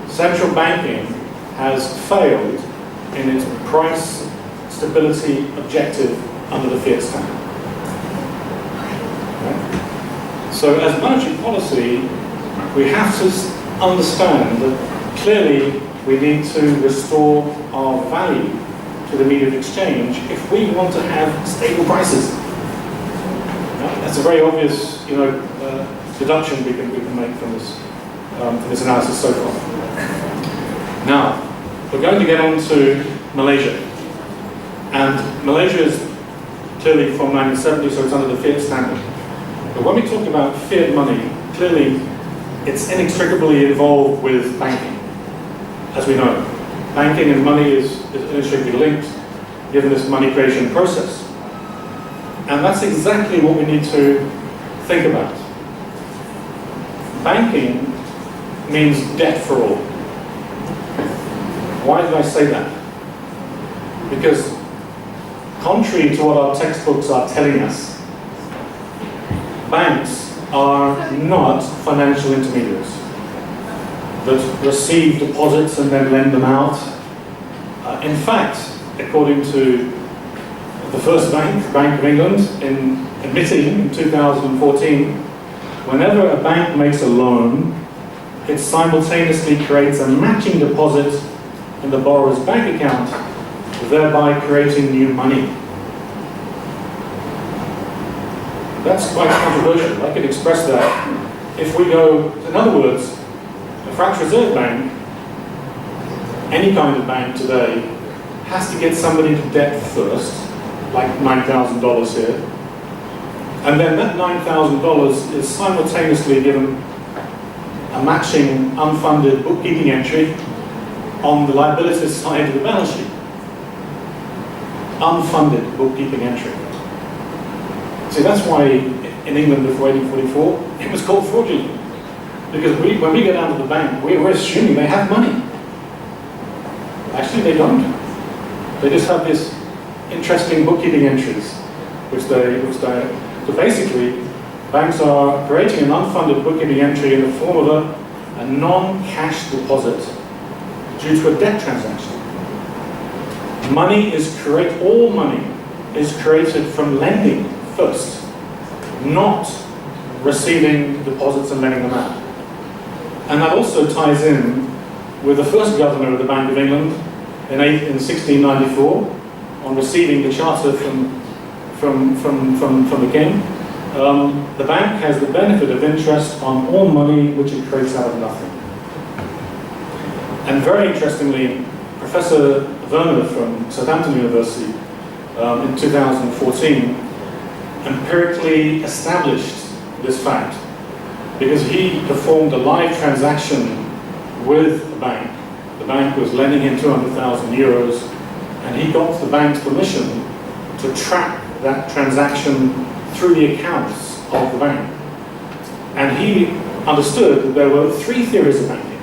Central banking has failed in its price stability objective under the fiat standard. Right? So as monetary policy, we have to understand that clearly we need to restore our value to the medium of exchange if we want to have stable prices. That's a very obvious, deduction we can make from this analysis so far. Now, we're going to get on to Malaysia. And Malaysia is clearly from 1970, so it's under the fiat standard. But when we talk about fiat money, clearly it's inextricably involved with banking, as we know. Banking and money is inextricably linked, given this money creation process. And that's exactly what we need to think about. Banking means debt for all. Why did I say that? Because contrary to what our textbooks are telling us, banks are not financial intermediaries that receive deposits and then lend them out. In fact, according to the first bank, the Bank of England, in admitting in 2014, whenever a bank makes a loan, it simultaneously creates a matching deposit in the borrower's bank account, thereby creating new money. That's quite controversial. I could express that if we go, in other words, the French Reserve Bank, any kind of bank today, has to get somebody to debt first, like $9,000 here, and then that $9,000 is simultaneously given a matching unfunded bookkeeping entry on the liabilities side of the balance sheet. Unfunded bookkeeping entry. See, that's why in England before 1844, it was called fraudulent. Because when we go down to the bank, we're assuming they have money. Actually, they don't. They just have this interesting bookkeeping entries, so basically, banks are creating an unfunded bookkeeping entry in the form of a non-cash deposit due to a debt transaction. All money is created from lending first, not receiving deposits and lending them out. And that also ties in with the first governor of the Bank of England in 1694, on receiving the charter from the king. The bank has the benefit of interest on all money which it creates out of nothing. And very interestingly, Professor Werner from Southampton University in 2014 empirically established this fact because he performed a live transaction with the bank. The bank was lending him 200,000 euros, and he got the bank's permission to track that transaction through the accounts of the bank. And he understood that there were three theories of banking.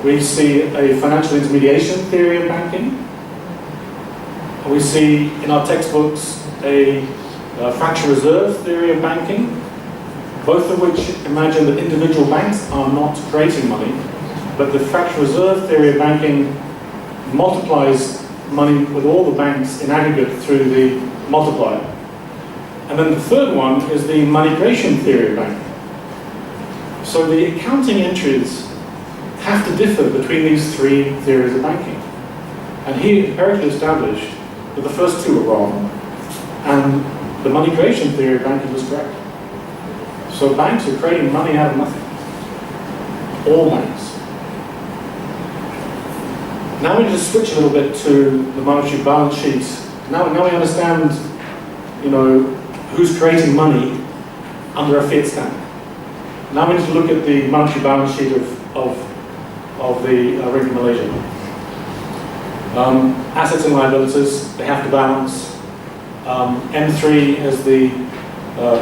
We see a financial intermediation theory of banking. We see in our textbooks a fractional reserve theory of banking, both of which imagine that individual banks are not creating money, but the fractional reserve theory of banking multiplies money with all the banks in aggregate through the multiplier. And then the third one is the money creation theory of banking. So the accounting entries have to differ between these three theories of banking. And he empirically established that the first two were wrong, and the money creation theory of banking was correct. So banks are creating money out of nothing. All banks. Now we just switch a little bit to the monetary balance sheet. Now we understand, who's creating money under a fiat stamp. Now we need to look at the monetary balance sheet of the Ring of Malaysia. Assets and liabilities, they have to balance. M3 is the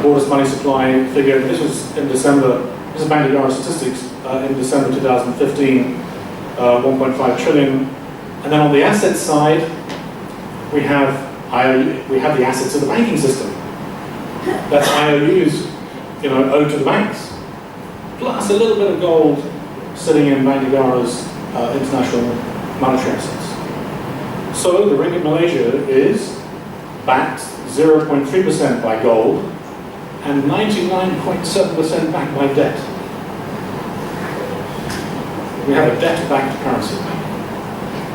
Borders money supply figure. This was in December, this is Bank of Ghana statistics, in December 2015. 1.5 trillion, and then on the asset side, we have the assets of the banking system. That's IOUs, owed to the banks, plus a little bit of gold sitting in Bank of Ghana's international monetary assets. So the Ringgit Malaysia is backed 0.3% by gold and 99.7% backed by debt. We have a debt-backed currency.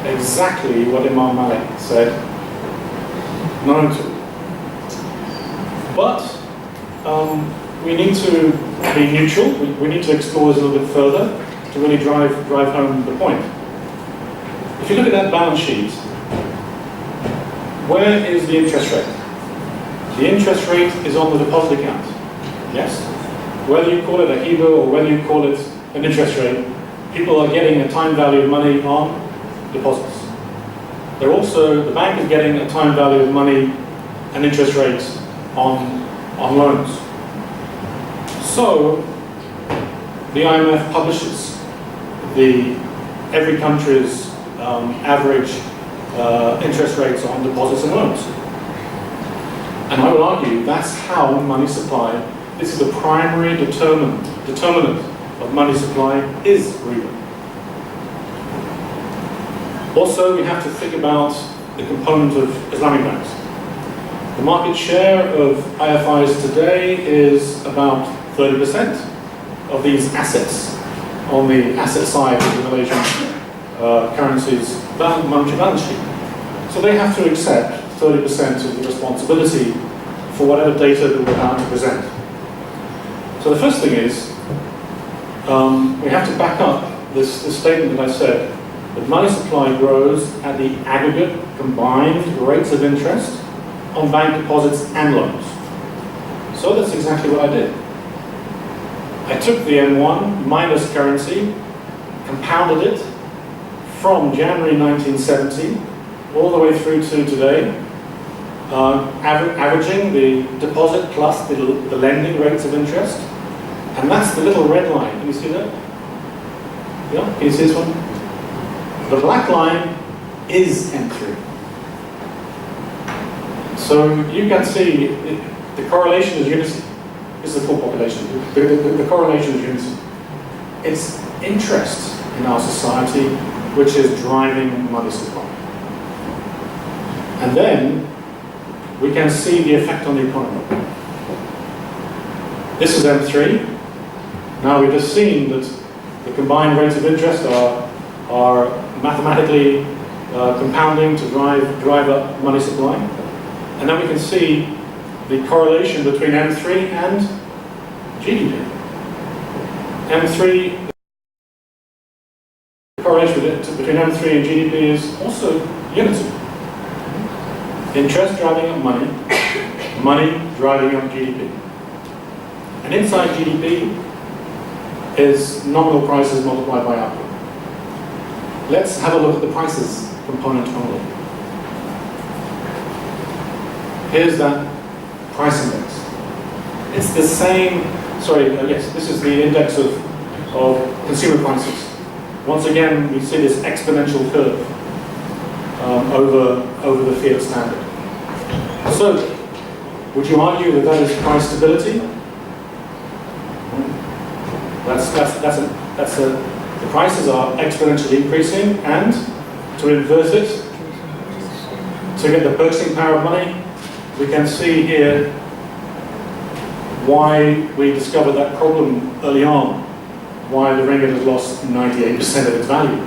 Exactly what Imam Malik said, no to. But we need to be neutral. We need to explore this a little bit further to really drive home the point. If you look at that balance sheet, where is the interest rate? The interest rate is on the deposit account. Yes? Whether you call it a HIBA or whether you call it an interest rate, people are getting a time value of money on deposits. The bank is getting a time value of money and interest rates on loans. So, the IMF publishes every country's average interest rates on deposits and loans. And I would argue that's how money supply, this is the primary determinant of money supply is riba. Also, we have to think about the component of Islamic banks. The market share of IFIs today is about 30% of these assets on the asset side of the Malaysian currency's monetary balance sheet. So they have to accept 30% of the responsibility for whatever data that we're about to present. So the first thing is, we have to back up this statement that I said, the money supply grows at the aggregate combined rates of interest on bank deposits and loans. So that's exactly what I did. I took the M1 minus currency, compounded it from January 1970 all the way through to today, averaging the deposit plus the lending rates of interest. And that's the little red line. Can you see that? Yeah, can you see this one? The black line is M3. So you can see the correlation is unison. This is the full population. The correlation is unison. It's interest in our society which is driving money supply. And then we can see the effect on the economy. This is M3. Now we've just seen that the combined rates of interest are mathematically compounding to drive up money supply. And then we can see the correlation between M3 and GDP. M3, the correlation between M3 and GDP is also unison. Interest driving up money, money driving up GDP. And inside GDP is nominal prices multiplied by output. Let's have a look at the prices component only. Here's that price index. It's the same, yes, this is the index of consumer prices. Once again, we see this exponential curve over the fiat standard. So, would you argue that that is price stability? The prices are exponentially increasing, and to inverse it, to get the purchasing power of money, we can see here why we discovered that problem early on, why the ringgit has lost 98% of its value.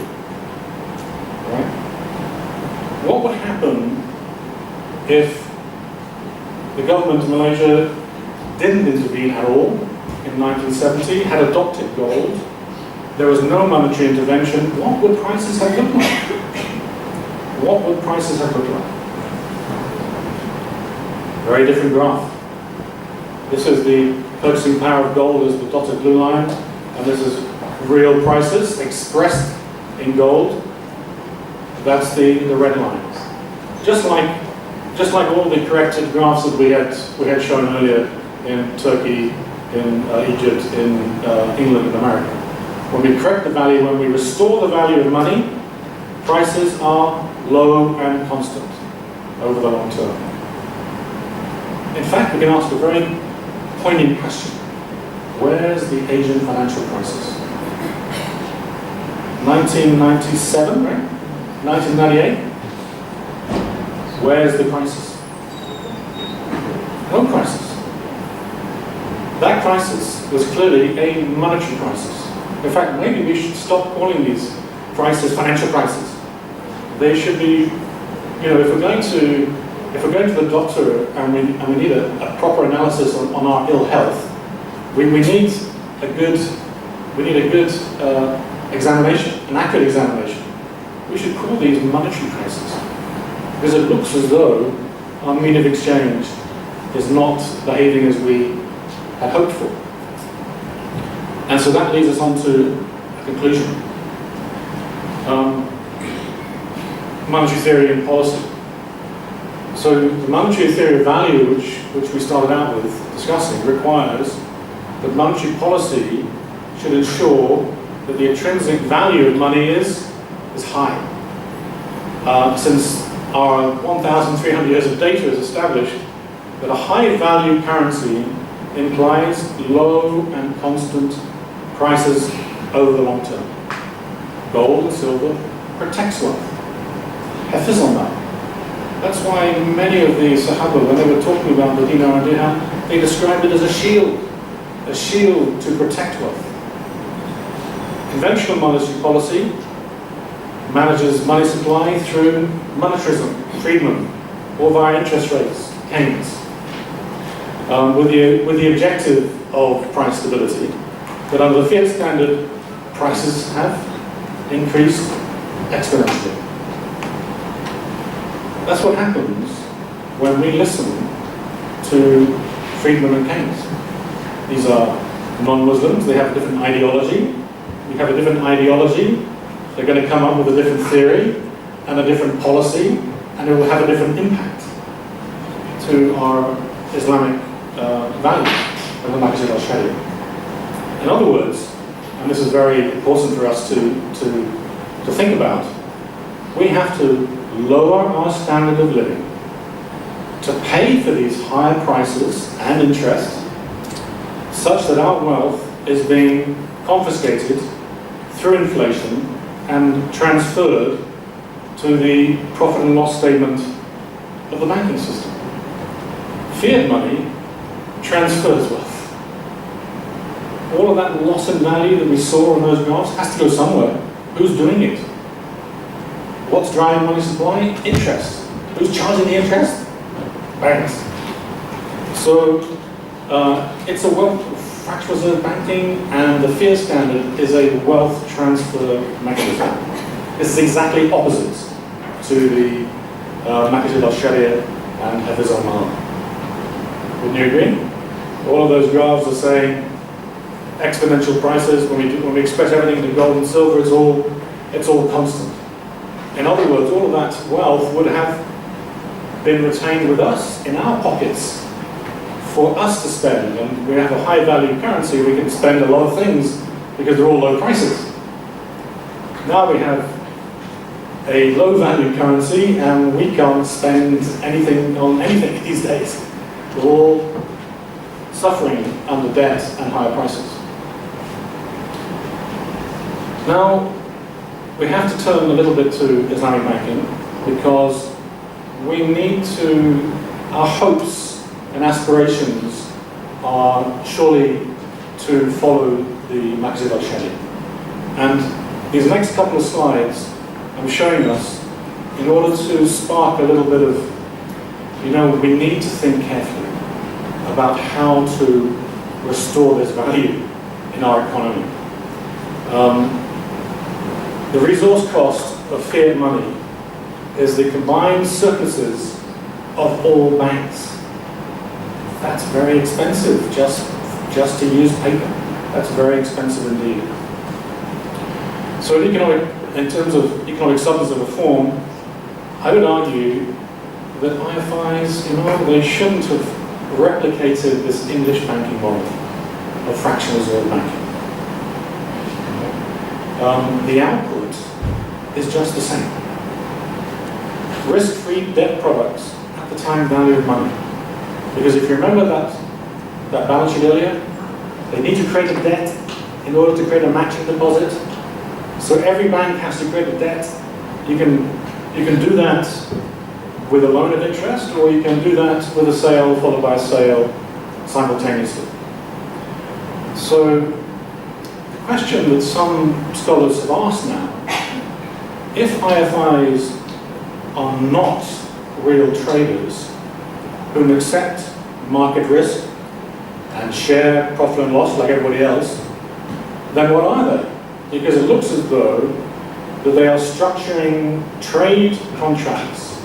Right? What would happen if the government of Malaysia didn't intervene at all in 1970, had adopted gold, there was no monetary intervention? What would prices have looked like? What would prices have looked like? Very different graph. This is the purchasing power of gold as the dotted blue line, and this is real prices expressed in gold. That's the red lines. Just like all the corrected graphs that we had shown earlier in Turkey, in Egypt, in England and America. When we correct the value, when we restore the value of money, prices are low and constant over the long term. In fact, we can ask a very poignant question. Where's the Asian financial crisis? 1997, right? 1998? Where's the crisis? No crisis. That crisis was clearly a monetary crisis. In fact, maybe we should stop calling these crises financial crises. They should be, if we're going to the doctor and we need a proper analysis on our ill health, we need a good examination, an accurate examination. We should call these monetary crises, because it looks as though our mean of exchange is not behaving as we had hoped for. And so that leads us on to a conclusion. Monetary theory and policy. So the monetary theory of value, which we started out with discussing, requires that monetary policy should ensure that the intrinsic value of money is high. Since our 1,300 years of data has established that a high value currency implies low and constant prices over the long term. Gold and silver protects wealth. Hafiz on that. That's why many of the Sahaba, when they were talking about the dinar and dirham, they described it as a shield to protect wealth. Conventional monetary policy manages money supply through monetarism, Friedman, or via interest rates, Keynes, with the objective of price stability. But under the fiat standard, prices have increased exponentially. That's what happens when we listen to Friedman and Keynes. These are non-Muslims, they have a different ideology. We have a different ideology, they're going to come up with a different theory and a different policy, and it will have a different impact to our Islamic values and the Maqasid al-Sharia. In other words, and this is very important for us to think about, we have to lower our standard of living to pay for these higher prices and interest such that our wealth is being confiscated through inflation and transferred to the profit and loss statement of the banking system. Fiat money transfers wealth. All of that loss in value that we saw on those graphs has to go somewhere. Who's doing it? What's driving money supply? Interest. Who's charging the interest? Banks. So it's a wealth fractional reserve banking, and the fiat standard is a wealth transfer mechanism. This is exactly opposite to the Maqasid al-Sharia and Hafiz al-Mal. Wouldn't you agree? All of those graphs are saying exponential prices. When we express everything into gold and silver, it's all constant. In other words, all of that wealth would have been retained with us in our pockets for us to spend. And we have a high value currency, we can spend a lot of things because they're all low prices. Now we have a low value currency and we can't spend anything on anything these days. We're all suffering under debt and higher prices. Now, we have to turn a little bit to Islamic banking because we need to, our hopes and aspirations are surely to follow the Maqasid al-Sharia. And these next couple of slides I'm showing us in order to spark a little bit of, we need to think carefully about how to restore this value in our economy. The resource cost of fiat money is the combined surpluses of all banks. That's very expensive, just to use paper. That's very expensive indeed. So in terms of economic substance of reform, I would argue that IFIs, they shouldn't have replicated this English banking model of fractional reserve banking. The output is just the same. Risk-free debt products at the time value of money. Because if you remember that balance sheet earlier, they need to create a debt in order to create a matching deposit. So every bank has to create a debt. You can do that with a loan at interest, or you can do that with a sale followed by a sale simultaneously. So the question that some scholars have asked now, if IFIs are not real traders who accept market risk and share profit and loss like everybody else, then what are they? Because it looks as though that they are structuring trade contracts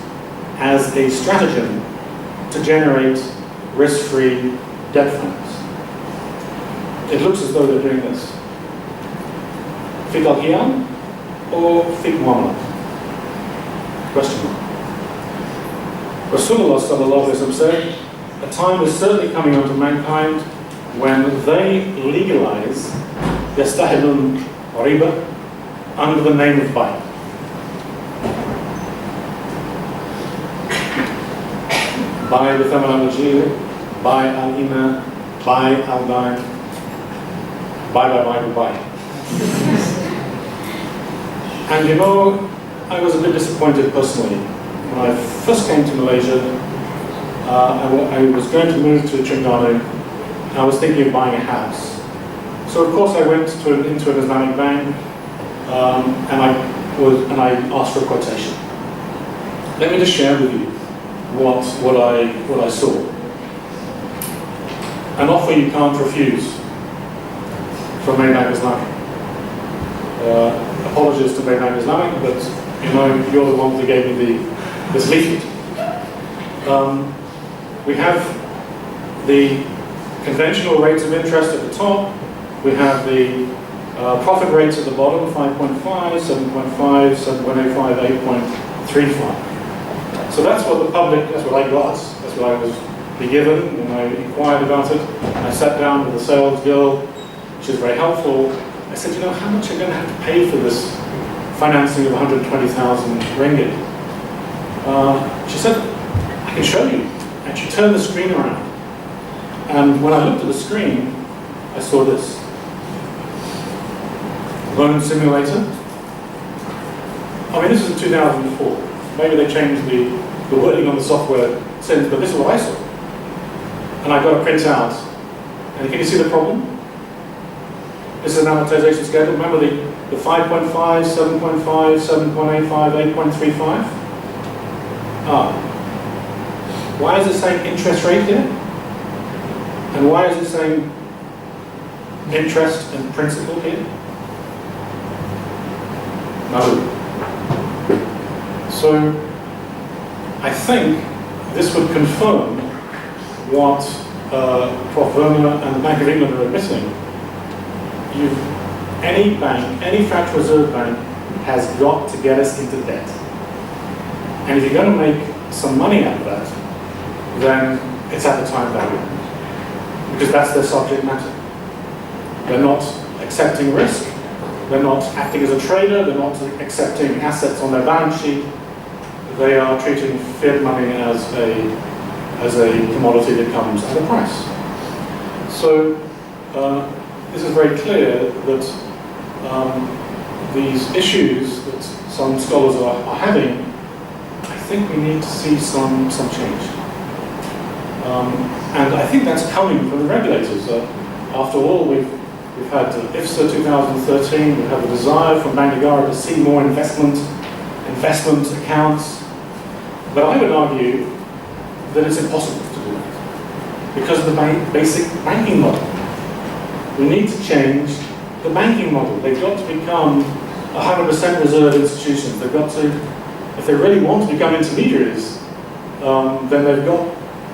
as a stratagem to generate risk-free debt funds. It looks as though they're doing this. Fiqh al-Qiyam or Fiqh Muamalat? Question mark. Rasulullah sallallahu alaihi wasallam said, a time is certainly coming onto mankind when they legalize yastahilun riba under the name of buy. Buy the thaman al-najir, buy al-ina, buy al-dain, buy. And I was a bit disappointed personally. When I first came to Malaysia, I was going to move to Terengganu, and I was thinking of buying a house. So of course I went into an Islamic bank, and I asked for a quotation. Let me just share with you what I saw. An offer you can't refuse from Maybank Islamic. Apologies to Maybank Islamic, but You know, you're the ones that gave me this leaflet. We have the conventional rates of interest at the top. We have the profit rates at the bottom, 5.5, 7.5, 7.85, 8.35. So that's what the public, that's what I got. That's what I was given when I inquired about it. I sat down with the sales girl. She was very helpful. I said, you know, how much are you going to have to pay for this financing of 120,000 ringgit? She said, I can show you. And she turned the screen around. And when I looked at the screen, I saw this. Loan simulator. I mean, this is in 2004. Maybe they changed the wording on the software since, but this is what I saw. And I got a printout. And can you see the problem? This is an amortization schedule. Remember the 5.5, 7.5, 7.85, 8.35? Why is it saying interest rate here? And why is it saying interest and principal here? No. So I think this would confirm what Prof. Verma and the Bank of England are admitting. Any bank, any fractional reserve bank has got to get us into debt. And if you're going to make some money out of that, then it's at the time value. Because that's their subject matter. They're not accepting risk. They're not acting as a trader. They're not accepting assets on their balance sheet. They are treating fiat money as a commodity that comes at a price. So this is very clear that these issues that some scholars are having, I think we need to see some change. And I think that's coming from the regulators. After all, we've had IFSA 2013, we have a desire from Bank Negara to see more investment accounts. But I would argue that it's impossible to do that because of the basic banking model. We need to change the banking model. They've got to become 100% reserve institutions. They've got to, if they really want to become intermediaries, then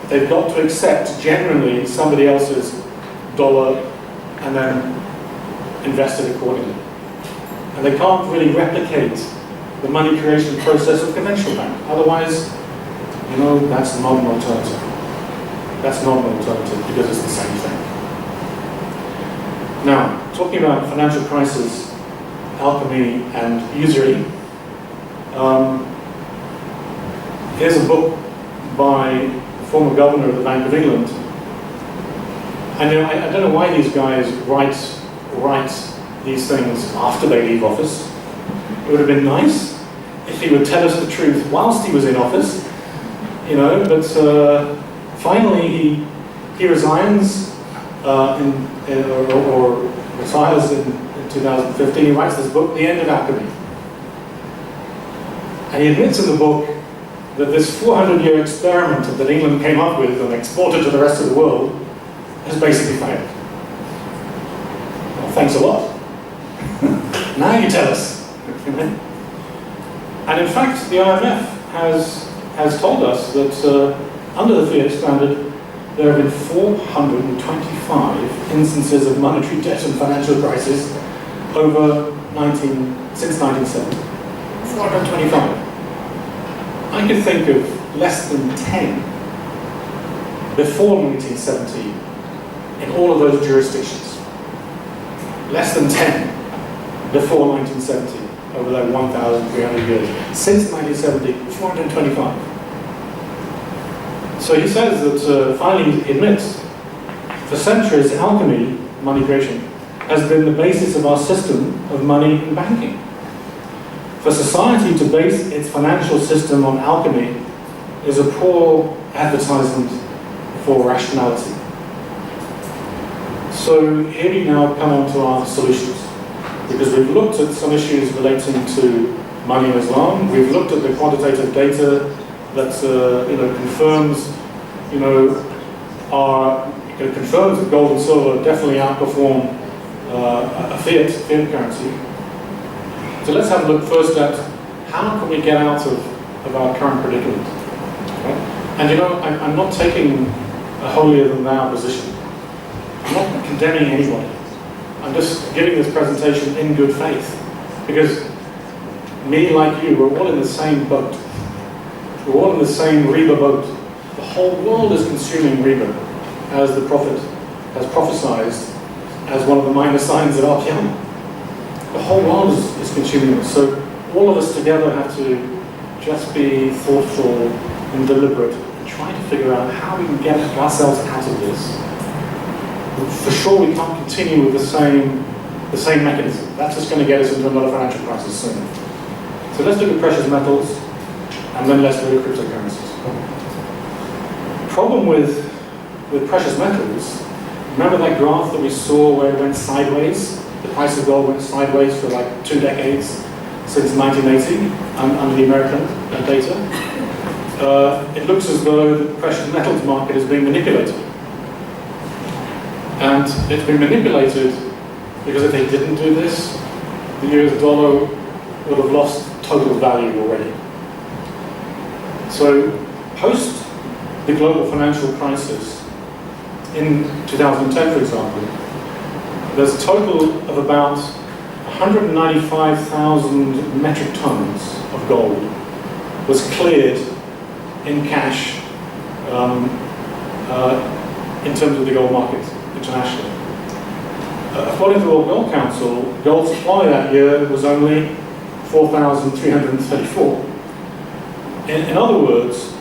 they've got to accept generally somebody else's dollar and then invest it accordingly. And they can't really replicate the money creation process of conventional bank. Otherwise, you know, that's not an alternative. That's not an alternative because it's the same thing. Now, talking about financial crisis, alchemy, and usury, here's a book by the former governor of the Bank of England. And you know, I don't know why these guys write these things after they leave office. It would have been nice if he would tell us the truth whilst he was in office, you know, but finally he resigns or retires in 2015. He writes this book, The End of Alchemy. And he admits in the book that this 400-year experiment that England came up with and exported to the rest of the world has basically failed. Well, thanks a lot. Now you tell us. And in fact, the IMF has told us that under the fiat standard, there have been 425 instances of monetary debt and financial crisis since 1970. 425. I could think of less than 10 before 1970 in all of those jurisdictions. Less than 10 before 1970 over that 1,300 years. Since 1970, 425. So he says that, finally he admits, for centuries alchemy, money creation, has been the basis of our system of money and banking. For society to base its financial system on alchemy is a poor advertisement for rationality. So here we now come on to our solutions. Because we've looked at some issues relating to money in Islam, we've looked at the quantitative data that confirms, confirms that gold and silver definitely outperform a fiat currency. So let's have a look first at how can we get out of our current predicament? Okay? And you know, I'm not taking a holier-than-thou position. I'm not condemning anybody. I'm just giving this presentation in good faith, because me, like you, we're all in the same boat. We're all in the same riba boat. The whole world is consuming riba, as the Prophet has prophesied as one of the minor signs of our Qiyamah. The whole world is consuming it. So all of us together have to just be thoughtful and deliberate and try to figure out how we can get ourselves out of this. For sure we can't continue with the same mechanism. That's just going to get us into another financial crisis soon. So let's look at precious metals, and then let's look at cryptocurrencies. Problem with precious metals, remember that graph that we saw where it went sideways? The price of gold went sideways for like 2 decades, since 1980, under the American data. It looks as though the precious metals market is being manipulated. And it's been manipulated because if they didn't do this, the US dollar would have lost total value already. So, post the global financial crisis, in 2010 for example, there's a total of about 195,000 metric tons of gold was cleared in cash in terms of the gold market internationally. According to the World Gold Council, gold supply that year was only 4,334. In other words,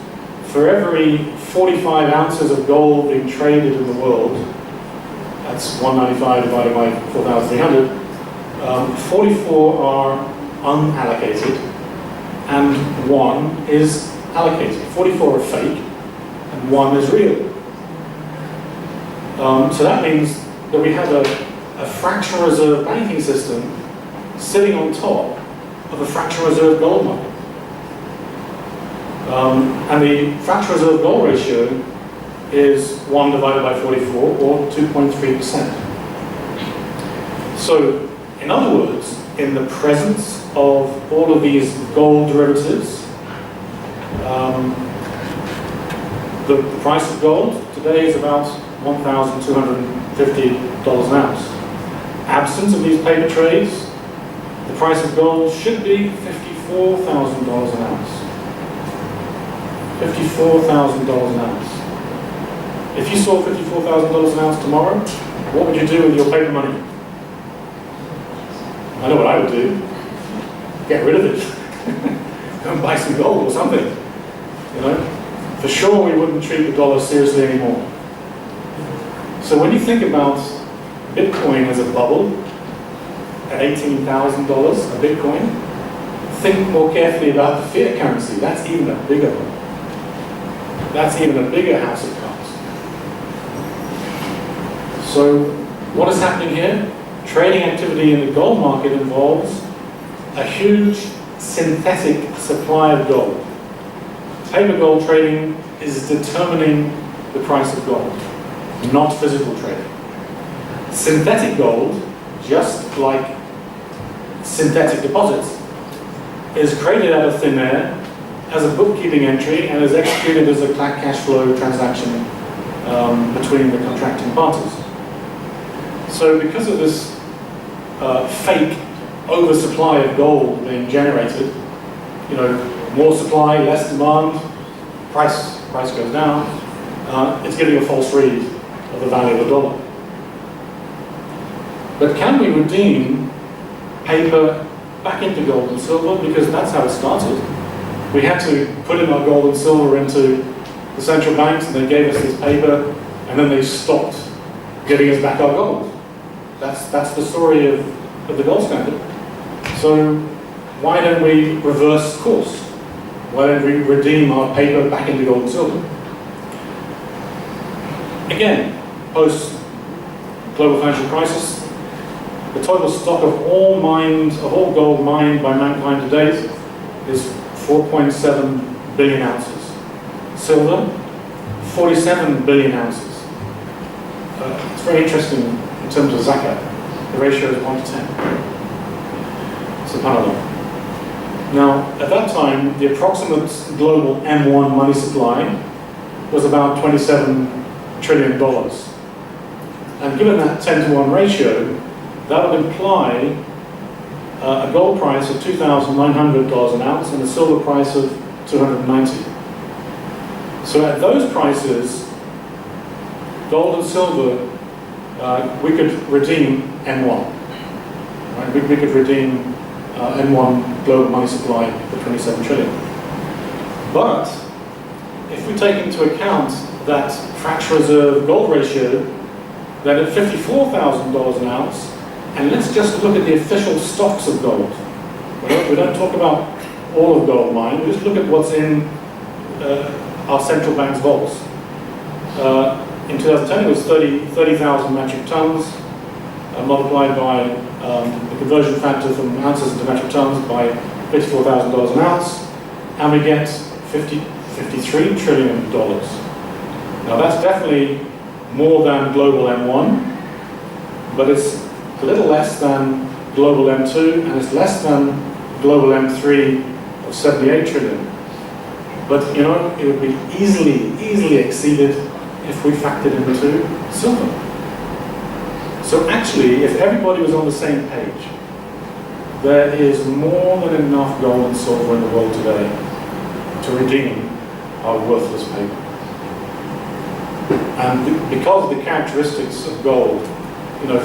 for every 45 ounces of gold being traded in the world, that's 195 divided by 4,300, 44 are unallocated and 1 is allocated. 44 are fake and 1 is real. So that means that we have a fractional reserve banking system sitting on top of a fractional reserve gold market. And the fractional reserve gold ratio is 1 divided by 44, or 2.3%. So, in other words, in the presence of all of these gold derivatives, the price of gold today is about $1,250 an ounce. Absence of these paper trades, the price of gold should be $54,000 an ounce. $54,000 an ounce. If you saw $54,000 an ounce tomorrow, what would you do with your paper money? I know what I would do. Get rid of it. Go and buy some gold or something. You know? For sure we wouldn't treat the dollar seriously anymore. So when you think about Bitcoin as a bubble at $18,000 a Bitcoin, think more carefully about the fiat currency. That's even a bigger one. That's even a bigger house of cards. So what is happening here? Trading activity in the gold market involves a huge synthetic supply of gold. Paper gold trading is determining the price of gold, not physical trading. Synthetic gold, just like synthetic deposits, is created out of thin air as a bookkeeping entry and is executed as a cash flow transaction between the contracting parties. So because of this fake oversupply of gold being generated, you know, more supply, less demand, price goes down, it's giving a false read of the value of the dollar. But can we redeem paper back into gold and silver? Because that's how it started. We had to put in our gold and silver into the central banks, and they gave us this paper, and then they stopped giving us back our gold. That's the story of the gold standard. So why don't we reverse course? Why don't we redeem our paper back into gold and silver? Again, post global financial crisis, the total stock of all gold mined by mankind to date is 4.7 billion ounces. Silver, 47 billion ounces. It's very interesting in terms of zakat. The ratio is 1 to 10. SubhanAllah. Now, at that time, the approximate global M1 money supply was about $27 trillion. And given that 10-to-1 ratio, that would imply a gold price of $2,900 an ounce and a silver price of $290. So at those prices, gold and silver, we could redeem M1. Right? We could redeem M1 global money supply for 27 trillion. But if we take into account that fractional reserve gold ratio, then at $54,000 an ounce, and let's just look at the official stocks of gold. We don't talk about all of gold mine, we just look at what's in our central bank's vaults. In 2010 it was 30,000 metric tons, multiplied by the conversion factor from ounces into metric tons by $54,000 an ounce, and we get $53 trillion. Now that's definitely more than global M1, but it's a little less than global M2, and it's less than global M3 of 78 trillion. But you know, it would be easily exceeded if we factored into silver. So actually, if everybody was on the same page, there is more than enough gold and silver in the world today to redeem our worthless paper. And because of the characteristics of gold, you know,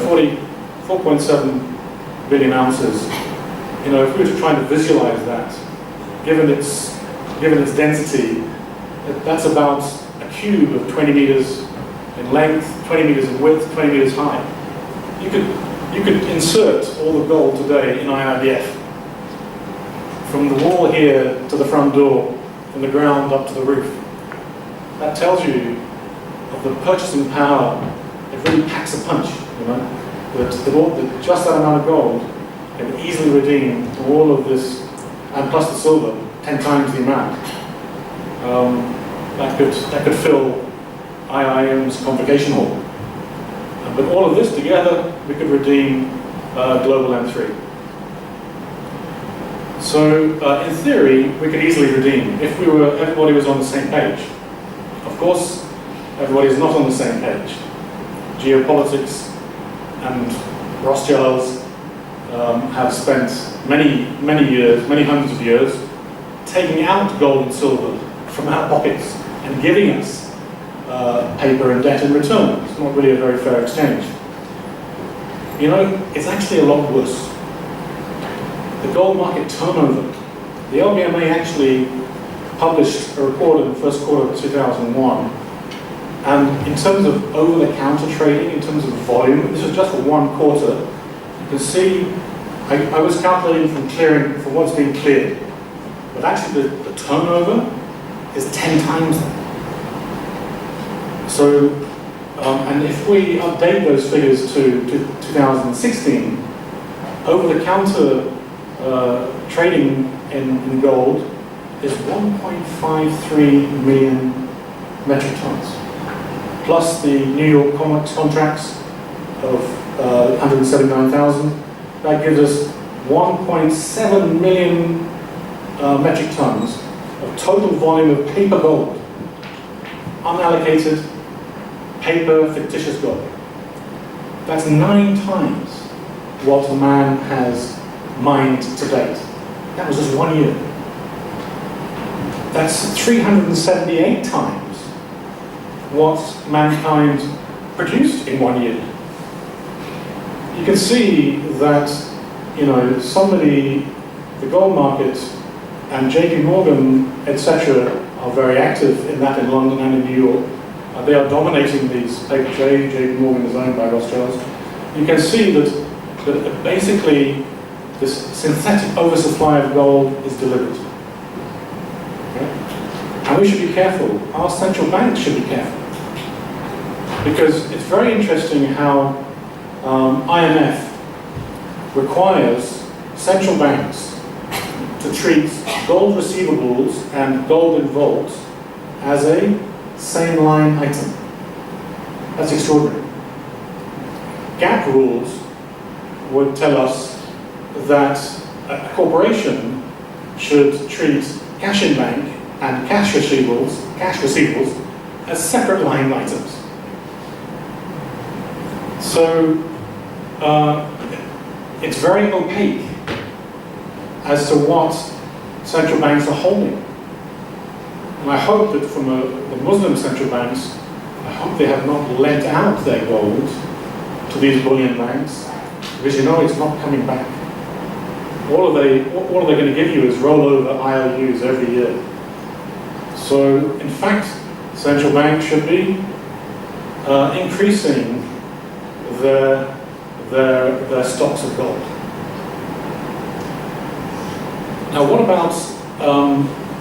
4.7 billion ounces, you know, if we were to try to visualize that, given its density, that's about a cube of 20 meters in length, 20 meters in width, 20 meters high. You could insert all the gold today in IIBF, from the wall here to the front door, from the ground up to the roof. That tells you of the purchasing power. It really packs a punch, you know, that just that amount of gold can easily redeem all of this, and plus the silver, 10 times the amount. That could fill IIM's convocation hall. But all of this together, we could redeem global M3. So in theory, we could easily redeem if everybody was on the same page. Of course, everybody is not on the same page. Geopolitics and Rothschilds have spent many years, many hundreds of years, taking out gold and silver from our pockets and giving us paper and debt in return. It's not really a very fair exchange. You know, it's actually a lot worse. The gold market turnover. The LBMA actually published a report in the first quarter of 2001, and in terms of over-the-counter trading, in terms of volume, this is just for one quarter. You can see, I was calculating from what's been cleared, but actually the turnover is 10 times that. So, and if we update those figures to 2016, over-the-counter trading in gold is 1.53 million metric tons, plus the New York COMEX contracts of 179,000. That gives us 1.7 million metric tons of total volume of paper gold, unallocated paper fictitious gold. That's 9 times what man has mined to date. That was just 1 year. That's 378 times what mankind produced in 1 year. You can see that, you know, the gold market and JP Morgan, etc., are very active in that in London and in New York. They are dominating these paper trade. JP Morgan is owned by Rothschilds. You can see that basically this synthetic oversupply of gold is delivered. Okay? And we should be careful. Our central banks should be careful. Because it's very interesting how IMF requires central banks to treat gold receivables and gold in vaults as a same line item. That's extraordinary. GAAP rules would tell us that a corporation should treat cash in bank and cash receivables as separate line items. So it's very opaque as to what central banks are holding. And I hope that from the Muslim central banks, I hope they have not lent out their gold to these bullion banks, because you know it's not coming back. All they're going to give you is rollover IOUs every year. So, in fact, central banks should be increasing their stocks of gold. Now, what about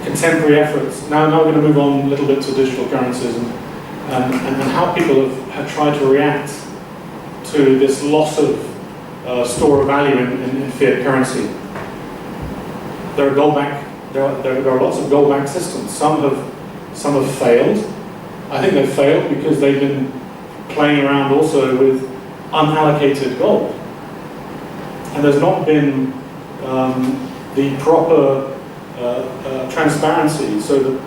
contemporary efforts? Now we're going to move on a little bit to digital currencies and how people have tried to react to this loss of store of value in fiat currency. There are lots of gold-backed systems. Some have failed. I think they've failed because they've been playing around also with unallocated gold, and there's not been the proper transparency. So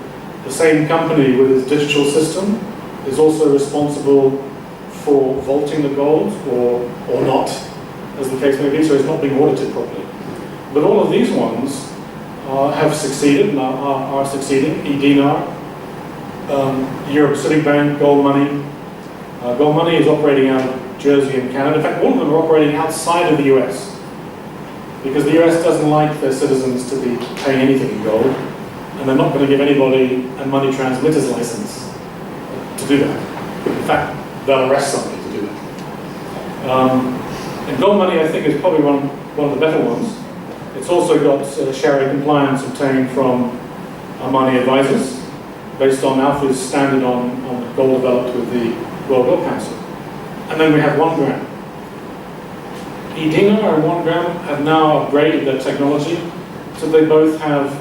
the same company with its digital system is also responsible for vaulting the gold or not, as the case may be. So it's not being audited properly. But all of these ones have succeeded and are succeeding. eDinar, Euro Pacific Bank, Gold Money. Gold Money is operating out of Jersey and Canada. In fact, all of them are operating outside of the US, because the US doesn't like their citizens to be paying anything in gold, and they're not going to give anybody a money transmitter's license to do that. In fact, they'll arrest somebody to do that. And Gold Money, I think, is probably one of the better ones. It's also got Sharia compliance obtained from Armani Advisors, based on Alpha's standard on gold developed with the World Gold Council. And then we have 1 gram. eDinar and 1 gram have now upgraded their technology, so they both have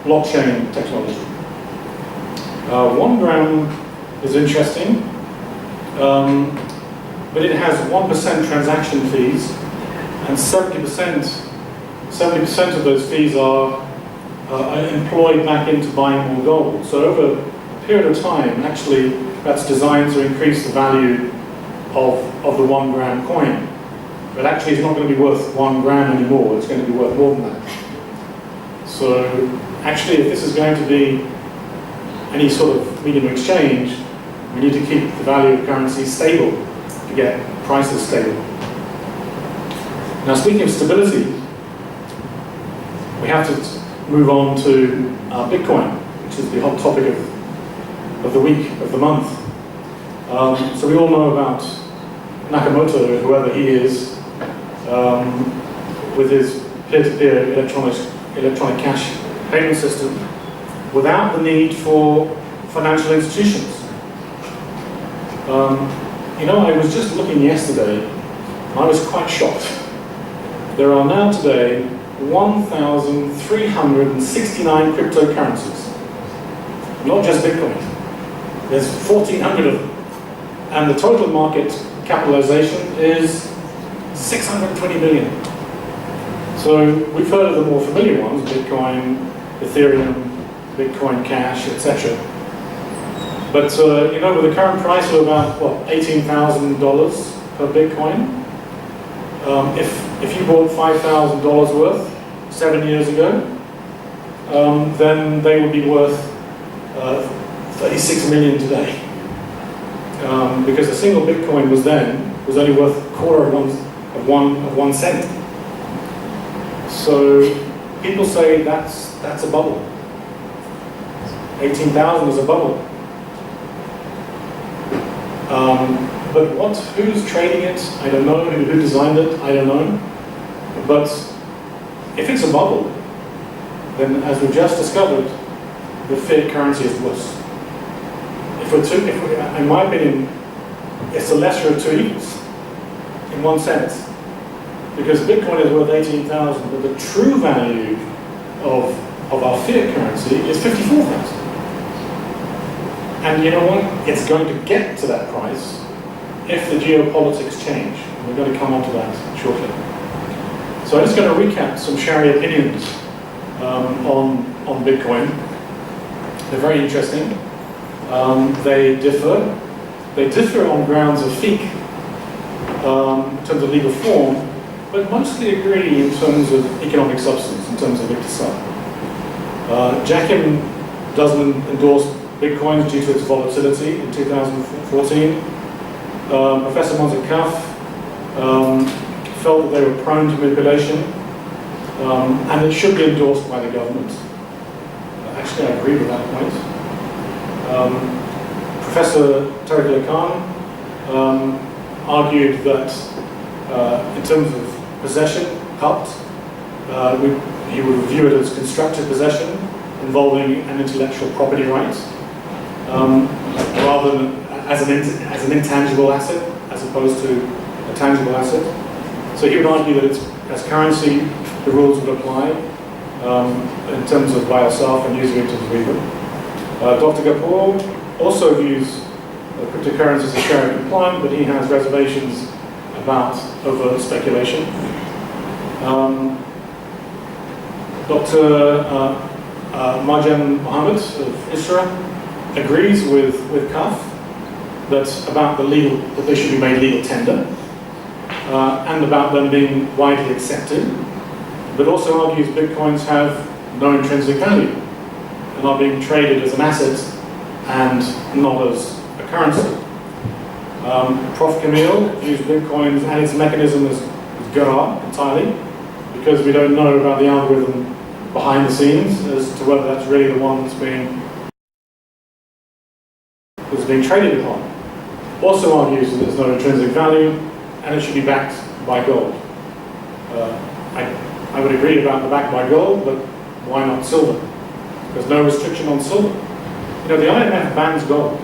blockchain technology. 1 gram is interesting, but it has 1% transaction fees, and 70% of those fees are employed back into buying more gold. So over a period of time, actually, that's designed to increase the value of the 1 gram coin. But actually it's not going to be worth 1 gram anymore, it's going to be worth more than that. So actually, if this is going to be any sort of medium of exchange, we need to keep the value of currency stable to get prices stable. Now, speaking of stability, we have to move on to Bitcoin, which is the hot topic of the week, of the month. So we all know about Nakamoto, whoever he is, with his peer-to-peer electronic cash payment system, without the need for financial institutions. You know, I was just looking yesterday, and I was quite shocked. There are now today 1,369 cryptocurrencies, not just Bitcoin. There's 1,400 of them, and the total market capitalization is 620 billion. So we've heard of the more familiar ones: Bitcoin, Ethereum, Bitcoin Cash, etc. But you know, with the current price of about what, $18,000 per Bitcoin, if you bought $5,000 worth 7 years ago, then they would be worth 36 million today, because a single Bitcoin was only worth a quarter of one cent. So people say that's a bubble. 18,000 is a bubble. But who's trading it? I don't know. Who designed it? I don't know. But if it's a bubble, then, as we've just discovered, the fiat currency is worse. In my opinion, it's the lesser of two evils, in one sense. Because Bitcoin is worth 18,000, but the true value of our fiat currency is 54,000. And you know what? It's going to get to that price if the geopolitics change. We're going to come on to that shortly. So I'm just going to recap some Sharia opinions on Bitcoin. They're very interesting. They differ. They differ on grounds of fiqh, in terms of legal form, but mostly agree in terms of economic substance, in terms of iqtisad. Jackim doesn't endorse Bitcoins due to its volatility in 2014. Professor Monzakaf felt that they were prone to manipulation, and it should be endorsed by the government. Actually, I agree with that point. Professor Tariq Khan argued that in terms of possession, qabt, he would view it as constructive possession involving an intellectual property right, rather than as an intangible asset as opposed to a tangible asset. So he would argue that it's, as currency, the rules would apply in terms of by itself and using it as riba. Dr. Kapoor also views cryptocurrencies as Sharia compliant, but he has reservations about overt speculation. Dr. Marjan Mohammed of ISRA agrees with CAF that they should be made legal tender, and about them being widely accepted, but also argues bitcoins have no intrinsic value and are being traded as an asset and not as a currency. Prof. Camille views bitcoins and its mechanism as garar entirely, because we don't know about the algorithm behind the scenes as to whether that's really the one that's being traded upon. Also argues that there's no intrinsic value and it should be backed by gold. I would agree about the backed by gold, but why not silver? There's no restriction on silver. You know, the IMF bans gold,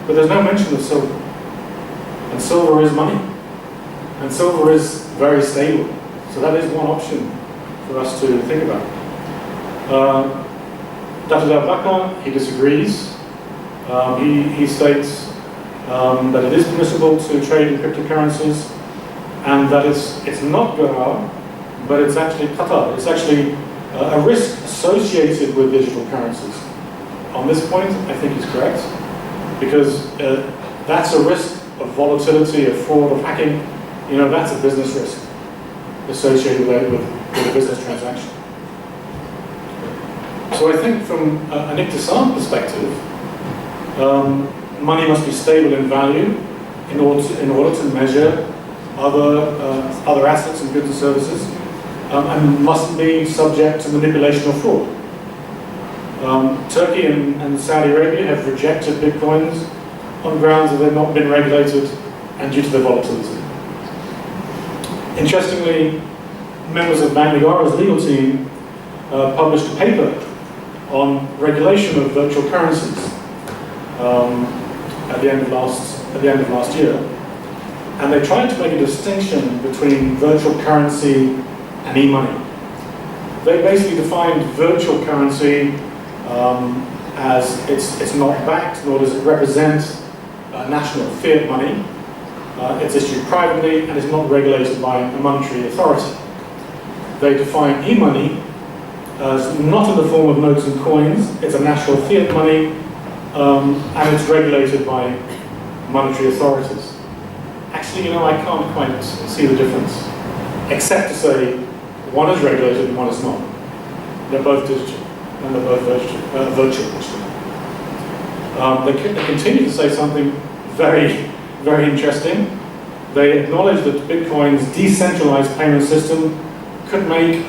but there's no mention of silver. And silver is money. And silver is very stable. So that is one option for us to think about. Dr. Bakar, he disagrees. He states that it is permissible to trade in cryptocurrencies, and that it's not garar, but it's actually qatar. It's actually a risk associated with digital currencies. On this point, I think he's correct, because that's a risk of volatility, of fraud, of hacking. You know, that's a business risk associated with a business transaction. So I think from an iqtisad perspective, money must be stable in value in order to measure other assets and goods and services, and mustn't be subject to manipulation or fraud. Turkey and Saudi Arabia have rejected bitcoins on grounds that they've not been regulated and due to their volatility. Interestingly, members of Bandagara's legal team published a paper on regulation of virtual currencies at the end of last year, and they tried to make a distinction between virtual currency and e-money. They basically defined virtual currency as it's not backed, nor does it represent national fiat money. It's issued privately and is not regulated by a monetary authority. They define e-money as not in the form of notes and coins. It's a national fiat money, and it's regulated by monetary authorities. Actually, you know, I can't quite see the difference, except to say one is regulated and one is not. They're both digital, and they're both virtual. They continue to say something very, very interesting. They acknowledge that Bitcoin's decentralized payment system could make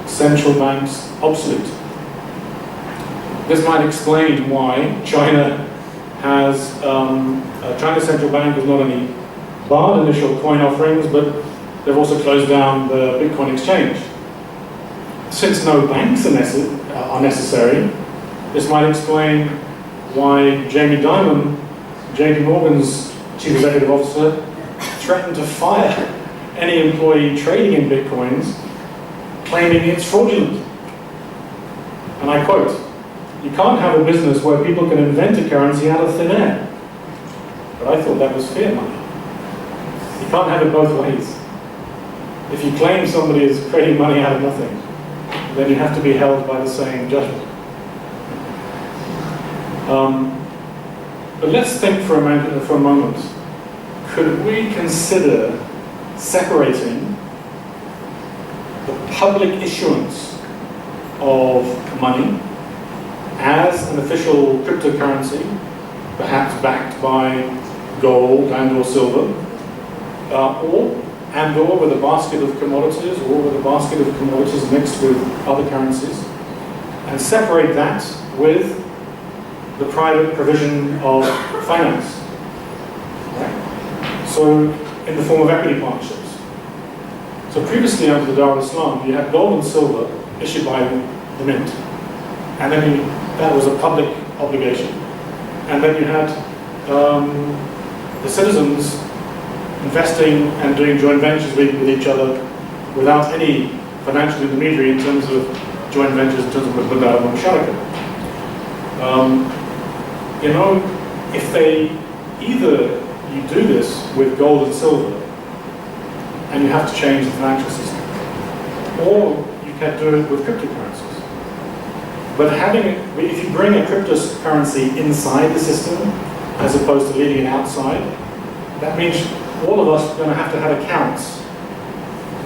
central banks obsolete. This might explain why China has, China's central bank has not only barred initial coin offerings, but they've also closed down the Bitcoin exchange. Since no banks are necessary, this might explain why Jamie Dimon, JP Morgan's chief executive officer, threatened to fire any employee trading in Bitcoins, claiming it's fraudulent. And I quote, "You can't have a business where people can invent a currency out of thin air." But I thought that was fiat money. You can't have it both ways. If you claim somebody is creating money out of nothing, then you have to be held by the same judgment. But let's think for a moment. Could we consider separating the public issuance of money as an official cryptocurrency, perhaps backed by gold and or silver, or with a basket of commodities, or with a basket of commodities mixed with other currencies, and separate that with the private provision of finance, right? So in the form of equity partnerships. So previously under the Dar al-Islam, you had gold and silver issued by the mint, and then that was a public obligation. And then you had the citizens investing and doing joint ventures with each other without any financial intermediary in terms of joint ventures, in terms of Mudaraba Musharaka. If either you do this with gold and silver and you have to change the financial system, or you can do it with cryptocurrencies. But if you bring a cryptocurrency inside the system as opposed to leaving it outside, that means all of us are going to have accounts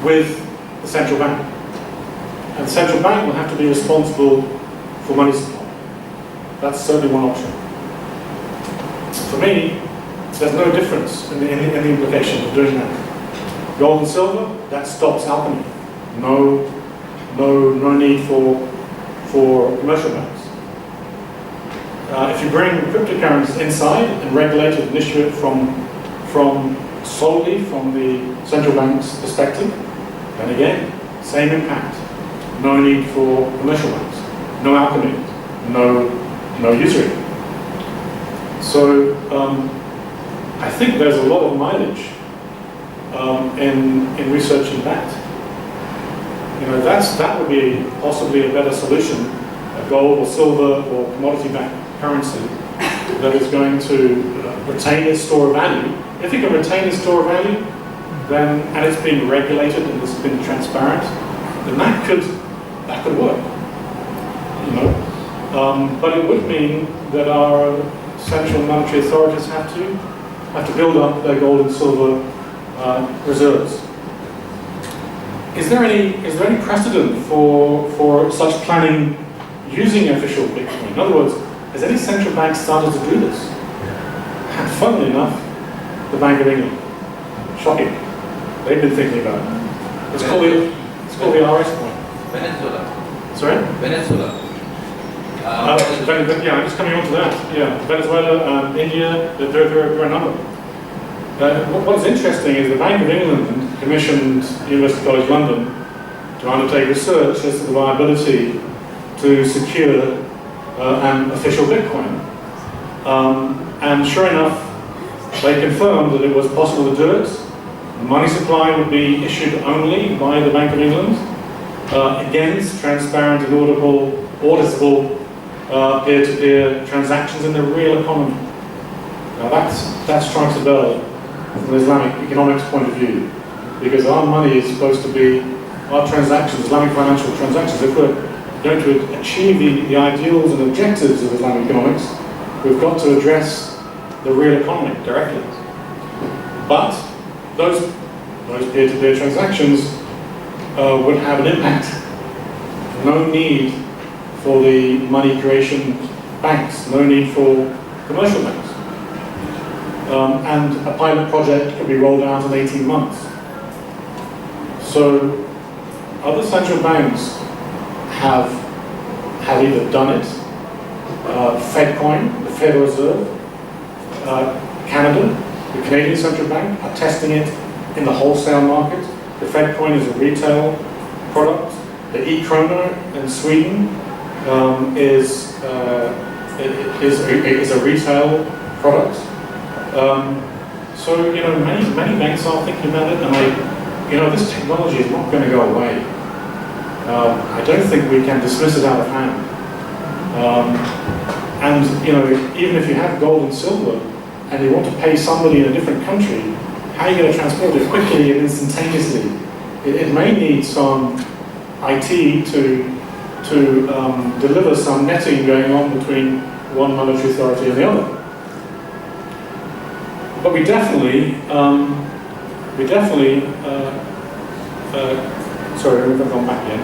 with the central bank. And the central bank will have to be responsible for money supply. That's certainly one option. For me, there's no difference in the implication of doing that. Gold and silver, that stops alchemy. No need for commercial banks. If you bring cryptocurrencies inside and regulate it and issue it solely from the central bank's perspective, then again, same impact. No need for commercial banks. No alchemy. No usury. So I think there's a lot of mileage in researching that. That would be possibly a better solution, a gold or silver or commodity-backed currency that is going to retain its store of value. If it can retain its store of value, then, and it's been regulated and it's been transparent, then that could work. But it would mean that our central monetary authorities have to build up their gold and silver reserves. Is there any precedent for such planning using official Bitcoin? In other words, has any central bank started to do this? And funnily enough, the Bank of England. Shocking. They've been thinking about it. It's called the RS coin. Venezuela. Sorry? Venezuela. I'm just coming on to that. Yeah, Venezuela, India, there are a number. What's interesting is the Bank of England commissioned University College London to undertake research as to the viability to secure an official Bitcoin. And sure enough, they confirmed that it was possible to do it. Money supply would be issued only by the Bank of England against transparent and auditable peer-to-peer transactions in the real economy. Now that strikes a bell from the Islamic economics point of view, because our money is supposed to be, our transactions, Islamic financial transactions, if we're going to achieve the ideals and objectives of Islamic economics, we've got to address the real economy directly. But those peer-to-peer transactions would have an impact. No need for the money creation banks, no need for commercial banks. And a pilot project could be rolled out in 18 months. So other central banks have either done it, FedCoin, the Federal Reserve, Canada, the Canadian Central Bank are testing it in the wholesale market. The FedCoin is a retail product. The e-krona in Sweden is a retail product. So many banks are thinking about it, and this technology is not going to go away. I don't think we can dismiss it out of hand. And even if you have gold and silver, and you want to pay somebody in a different country, how are you going to transport it quickly and instantaneously? It may need some IT to to deliver some netting going on between one monetary authority and the other. But we definitely, sorry, we've gone back again.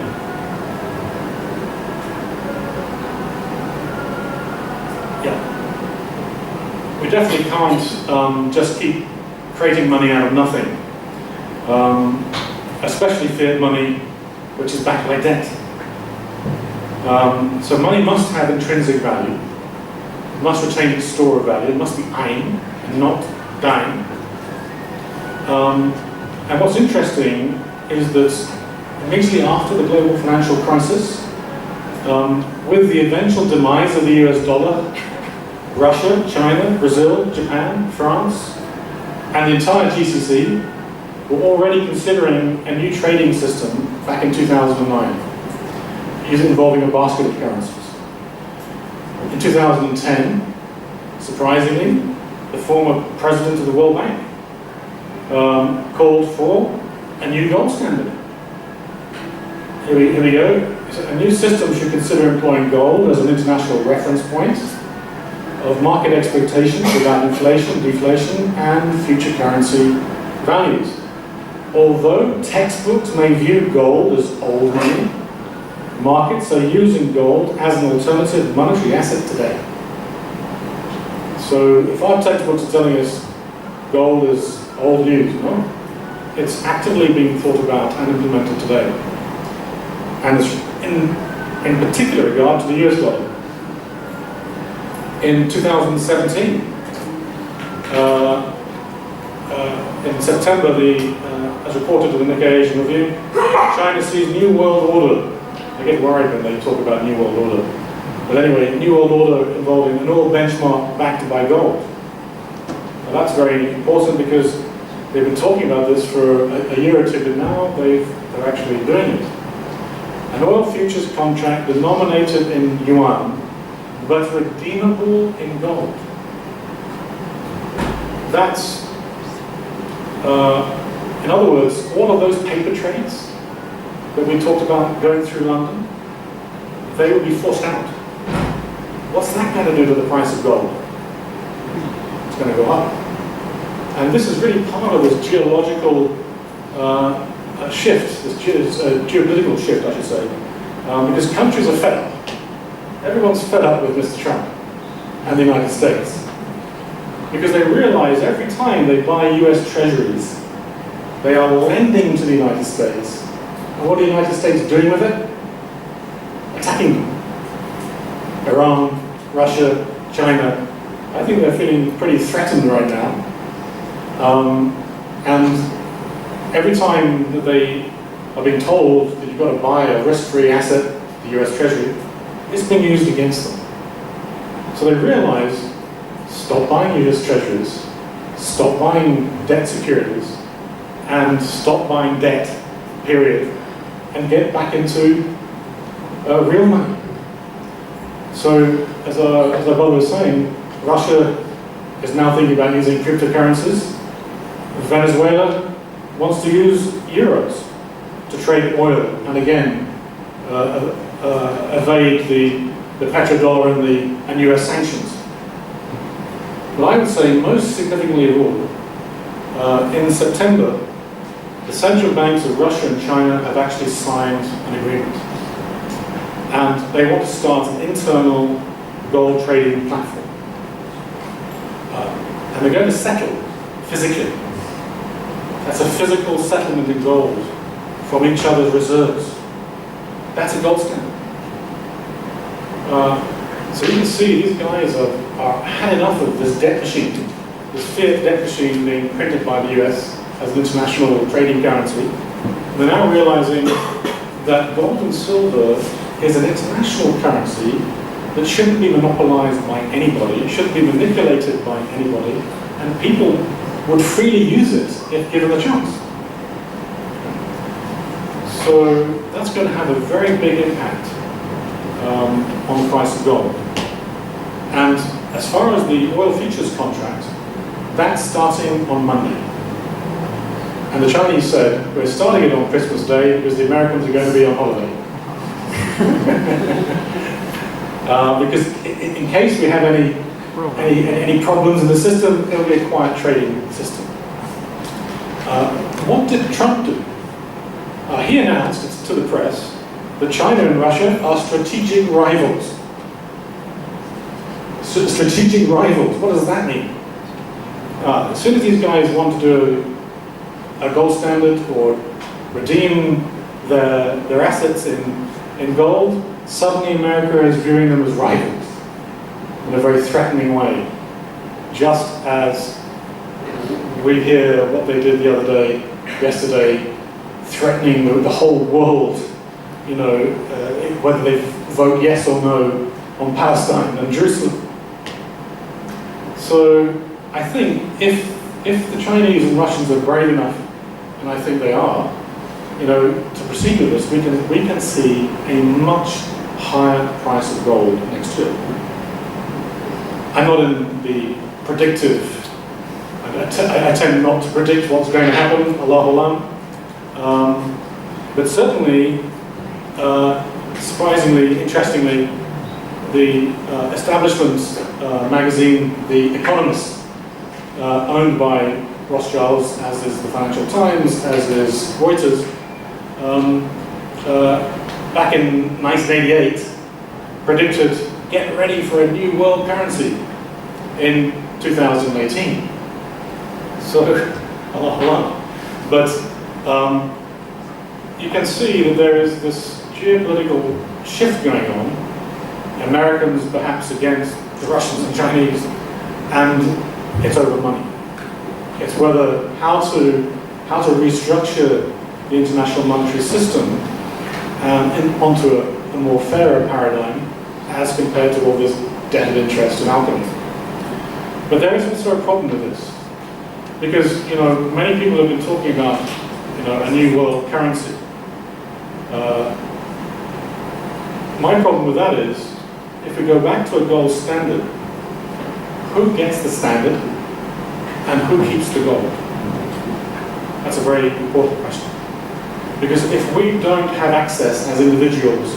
Yeah. We definitely can't just keep creating money out of nothing, especially fiat money, which is backed by debt. So money must have intrinsic value, it must retain its store of value, it must be ein and not dein. And what's interesting is that immediately after the global financial crisis, with the eventual demise of the US dollar, Russia, China, Brazil, Japan, France, and the entire GCC were already considering a new trading system back in 2009, involving a basket of currencies. In 2010, surprisingly, the former president of the World Bank called for a new gold standard. Here we go. A new system should consider employing gold as an international reference point of market expectations about inflation, deflation, and future currency values. Although textbooks may view gold as old money, markets are using gold as an alternative monetary asset today. So if our textbooks are telling us gold is old news, no? It's actively being thought about and implemented today. And it's in particular regard to the US dollar. In 2017, in September, as reported in the Nikkei Asian Review, China sees new world order. I get worried when they talk about new world order. But anyway, new world order involving an oil benchmark backed by gold. Now that's very important because they've been talking about this for a year or two, but now they're actually doing it. An oil futures contract denominated in yuan, but redeemable in gold. That's, in other words, all of those paper trades that we talked about going through London, they will be forced out. What's that going to do to the price of gold? It's going to go up. And this is really part of this geological shift, this geopolitical shift, I should say, because countries are fed up. Everyone's fed up with Mr. Trump and the United States because they realize every time they buy US treasuries, they are lending to the United States. And what are the United States doing with it? Attacking them. Iran, Russia, China. I think they're feeling pretty threatened right now. And every time that they are being told that you've got to buy a risk-free asset, the US Treasury, it's being used against them. So they realize, stop buying US Treasuries, stop buying debt securities, and stop buying debt, period, and get back into real money. So, as our brother was saying, Russia is now thinking about using cryptocurrencies. Venezuela wants to use euros to trade oil, and again, evade the petrodollar and US sanctions. But I would say most significantly of all, in September, the central banks of Russia and China have actually signed an agreement. And they want to start an internal gold trading platform. And they're going to settle physically. That's a physical settlement in gold from each other's reserves. That's a gold standard. So you can see these guys are had enough of this debt machine, this fiat debt machine being printed by the US as an international trading currency. They're now realizing that gold and silver is an international currency that shouldn't be monopolized by anybody, shouldn't be manipulated by anybody, and people would freely use it if given the chance. So that's going to have a very big impact on the price of gold. And as far as the oil futures contract, that's starting on Monday. And the Chinese said, we're starting it on Christmas Day because the Americans are going to be on holiday. Because in case we have any problems in the system, it'll be a quiet trading system. What did Trump do? He announced to the press that China and Russia are strategic rivals. Strategic rivals, what does that mean? As soon as these guys want to do a gold standard or redeem their assets in gold, suddenly America is viewing them as rivals in a very threatening way. Just as we hear what they did yesterday, threatening the whole world, whether they vote yes or no on Palestine and Jerusalem. So I think if the Chinese and Russians are brave enough, and I think they are, to proceed with this, we can see a much higher price of gold next year. I'm not in the predictive. I tend not to predict what's going to happen. Allahu Alam. But certainly, surprisingly, interestingly, the establishment magazine, The Economist, owned by Rothschilds, as is the Financial Times, as is Reuters, back in 1988, predicted, get ready for a new world currency in 2018. So, Allah. But you can see that there is this geopolitical shift going on. Americans perhaps against the Russians and Chinese, and it's over money. It's how to restructure the international monetary system onto a more fairer paradigm as compared to all this debt interest and alchemy. But there is also a problem with this, because many people have been talking about a new world currency. My problem with that is, if we go back to a gold standard, who gets the standard and who keeps the gold? That's a very important question. Because if we don't have access as individuals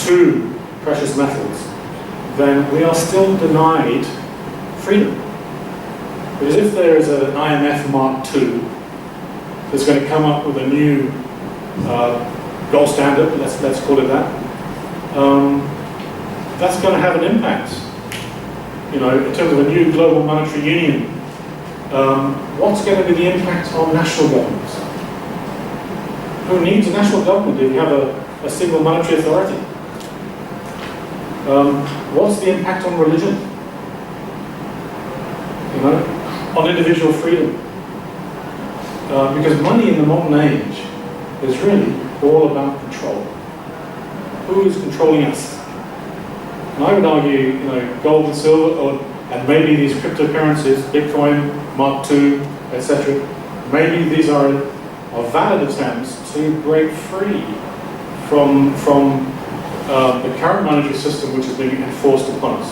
to precious metals, then we are still denied freedom. Because if there is an IMF Mark II that's going to come up with a new gold standard, let's call it that, that's going to have an impact. In terms of a new global monetary union, what's going to be the impact on national governments? Who needs a national government if you have a single monetary authority? What's the impact on religion? On individual freedom? Because money in the modern age is really all about control. Who is controlling us? And I would argue, gold and silver, and maybe these cryptocurrencies, Bitcoin, Mark II, etc. Maybe these are valid attempts to break free from the current monetary system which is being enforced upon us.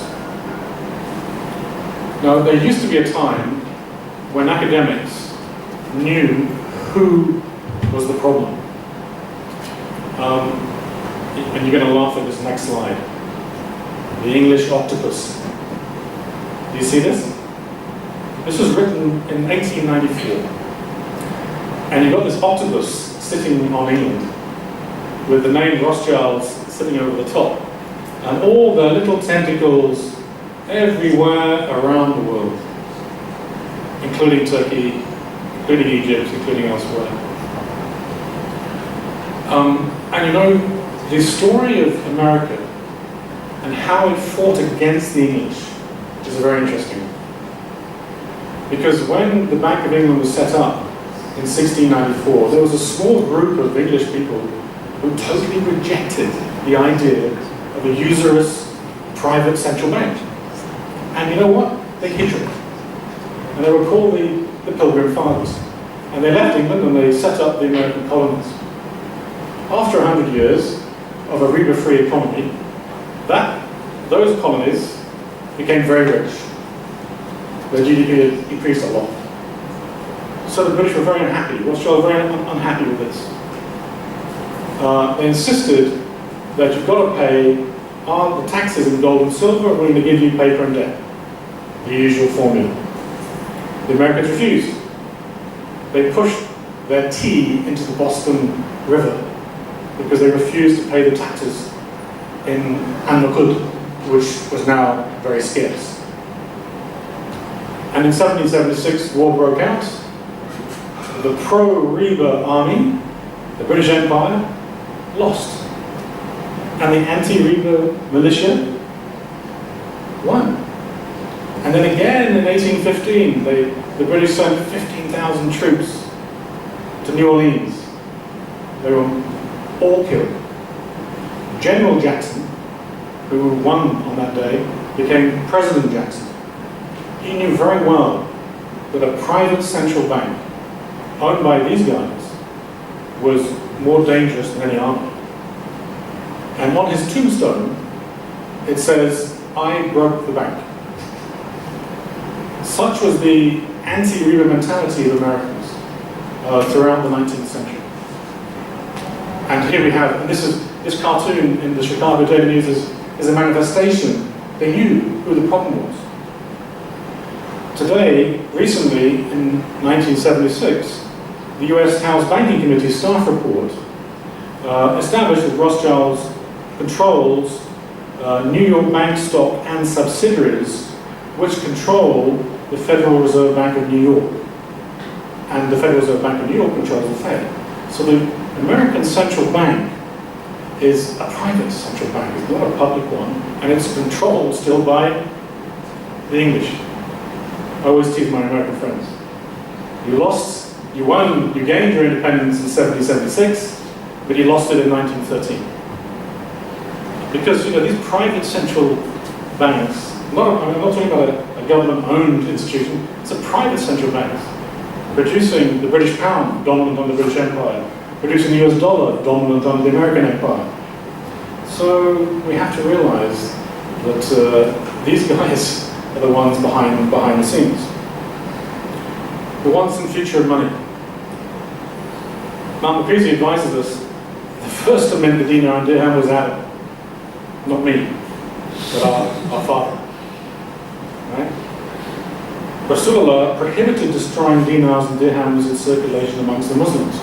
Now, there used to be a time when academics knew who was the problem. And you're going to laugh at this next slide. The English octopus. Do you see this? This was written in 1894. And you've got this octopus sitting on England with the name Rothschilds sitting over the top. And all the little tentacles everywhere around the world, including Turkey, including Egypt, including elsewhere. And the story of America and how it fought against the English is very interesting. Because when the Bank of England was set up in 1694, there was a small group of English people who totally rejected the idea of a usurious private central bank. And you know what? They hid it. And they were called the Pilgrim Fathers. And they left England and they set up the American colonies. After 100 years of a riba-free economy, those colonies became very rich. Their GDP had increased a lot. So the British were very unhappy. Rothschild were very unhappy with this. They insisted that you've got to pay the taxes in gold and silver, and we're going to give you paper and debt. The usual formula. The Americans refused. They pushed their tea into the Boston River because they refused to pay the taxes in Anmakud, which was now very scarce. And in 1776, war broke out. The pro-Reba army, the British Empire, lost. And the anti-Reba militia won. And then again in 1815, the British sent 15,000 troops to New Orleans. They were all killed. General Jackson, who won on that day, became President Jackson. He knew very well that a private central bank owned by these guys was more dangerous than any army. And on his tombstone, it says, "I broke the bank." Such was the anti-Reba mentality of Americans throughout the 19th century. And here we have, and this cartoon in the Chicago Daily News is a manifestation. They knew who the problem was. Today, recently, in 1976, the US House Banking Committee staff report established that Rothschild's controls New York bank stock and subsidiaries which control the Federal Reserve Bank of New York. And the Federal Reserve Bank of New York controls the Fed. So the American central bank is a private central bank, it's not a public one, and it's controlled still by the English. I always tease my American friends. You won, you gained your independence in 1776, but you lost it in 1913. Because these private central banks, I'm not talking about a government-owned institution, it's a private central bank producing the British pound, dominant on the British Empire, producing the US dollar, dominant on the American Empire. So we have to realize that these guys are the ones behind the scenes. The once and future of money. Mount Macready advises us, the first to mint the dinar and dirham was Adam. Not me, but our father. Right? Rasulullah prohibited destroying dinars and dirhams in circulation amongst the Muslims.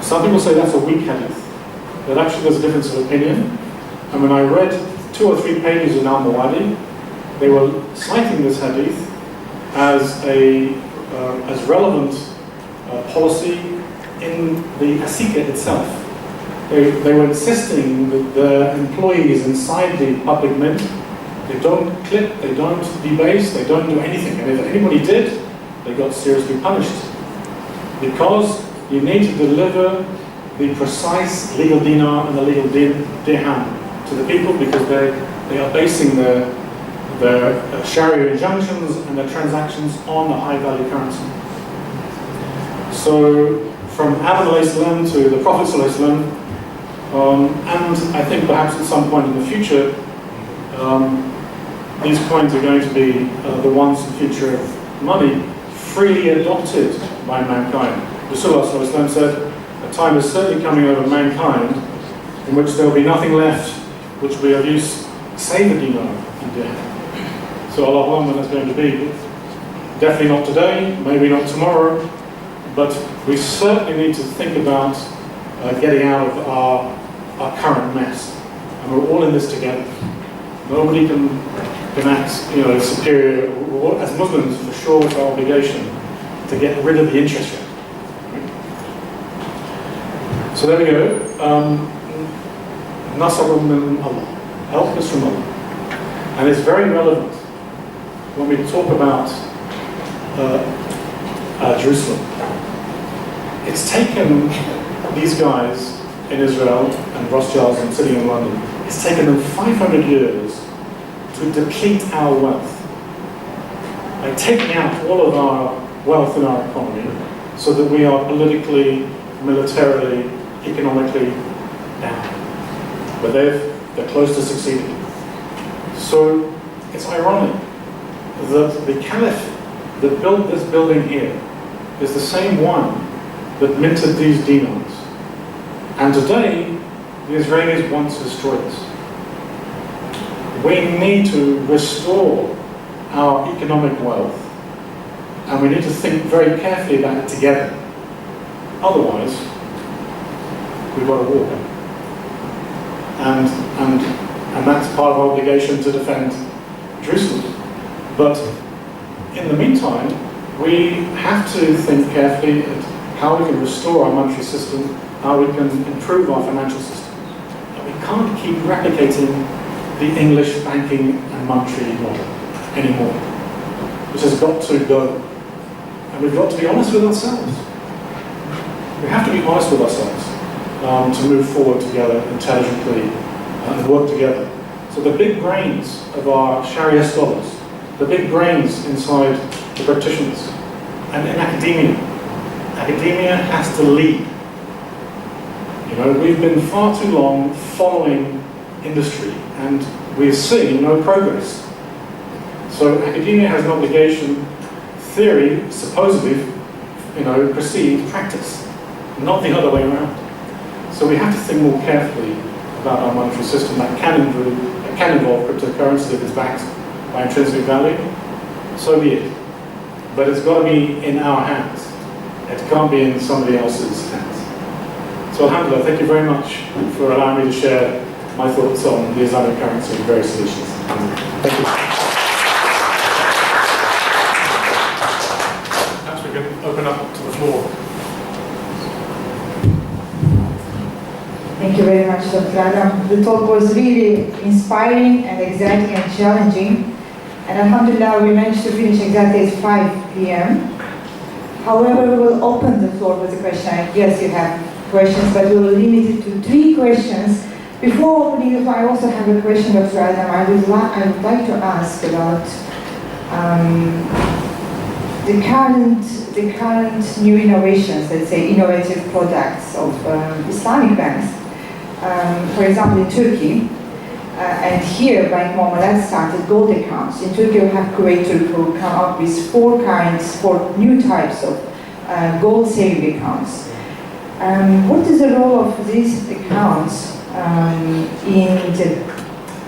Some people say that's a weak hadith. That actually there's a difference of opinion. And when I read 2 or 3 pages in Al-Mawadi, they were citing this hadith as relevant policy in the Asika itself. They were insisting that the employees inside the public mint, they don't clip, they don't debase, they don't do anything. And if anybody did, they got seriously punished. Because you need to deliver the precise legal dinar and the legal dirham to the people, because they are basing their Sharia injunctions and their transactions on a high-value currency. So from Adam alayhi salam to the Prophet sallallahu alaihi wasallam, and I think perhaps at some point in the future, these coins are going to be the once and future of money, freely adopted by mankind. Rasulullah sallallahu alaihi wasallam said, a time is certainly coming over mankind in which there will be nothing left which we have used save a dinar and dirham. So Allah, when that's going to be. Definitely not today, maybe not tomorrow, but we certainly need to think about getting out of our current mess. And we're all in this together. Nobody can act superior. As Muslims, for sure, it's our obligation to get rid of the interest rate. So there we go. Nasrun min Allah. Help us from Allah. And it's very relevant when we talk about Jerusalem. It's taken these guys in Israel and Rothschilds and sitting in London, it's taken them 500 years to deplete our wealth. By taking out all of our wealth in our economy so that we are politically, militarily, economically down. But they're close to succeeding. So it's ironic that the caliph that built this building here is the same one that minted these dinars. And today, the Israelis want to destroy us. We need to restore our economic wealth, and we need to think very carefully about it together. Otherwise, we've got a war. And that's part of our obligation to defend Jerusalem. But in the meantime, we have to think carefully at how we can restore our monetary system, how we can improve our financial system. And we can't keep replicating the English banking and monetary model anymore. This has got to go. And we've got to be honest with ourselves. We have to be honest with ourselves to move forward together intelligently and work together. So the big brains of our Sharia scholars, the big brains inside the practitioners, and in academia has to lead. You know, we've been far too long following industry, and we're seeing no progress. So academia has an obligation. Theory supposedly, you know, precedes practice, not the other way around. So we have to think more carefully about our monetary system. That can involve cryptocurrency if it's backed by intrinsic value. So be it. But it's got to be in our hands. It can't be in somebody else's hands. So alhamdulillah, thank you very much for allowing me to share my thoughts on the Islamic currency and various solutions. Thank you. Perhaps we can open up to the floor. Thank you very much, Dr. Adam. The talk was really inspiring and exciting and challenging. And alhamdulillah, we managed to finish exactly at 5 p.m. However, we will open the floor with a question. I guess you have questions, but we will limit it to 3 questions. Before opening the floor, I also have a question, Dr. Adam. I would like to ask about the current new innovations, let's say innovative products of Islamic banks. For example, in Turkey, and here Bank Muamalat started gold accounts. In Turkey, we have curators who come up with 4 new types of gold saving accounts. What is the role of these accounts in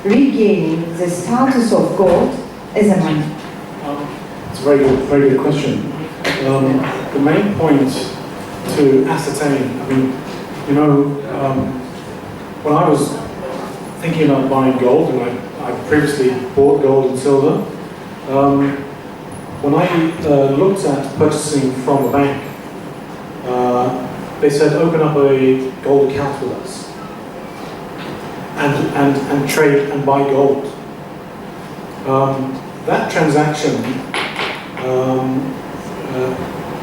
regaining the status of gold as a money? It's a very good question. The main point to ascertain, I mean, you know, when I was thinking about buying gold, and I previously bought gold and silver, when I looked at purchasing from a bank, they said open up a gold account with us and trade and buy gold. That transaction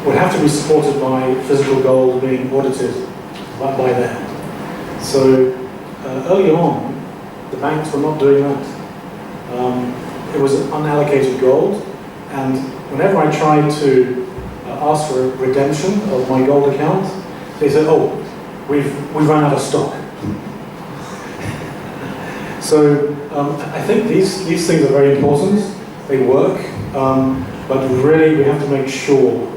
would have to be supported by physical gold being audited by them. So early on, the banks were not doing that. It was unallocated gold, and whenever I tried to ask for a redemption of my gold account, they said, "Oh, we've run out of stock." So I think these things are very important. They work, but really we have to make sure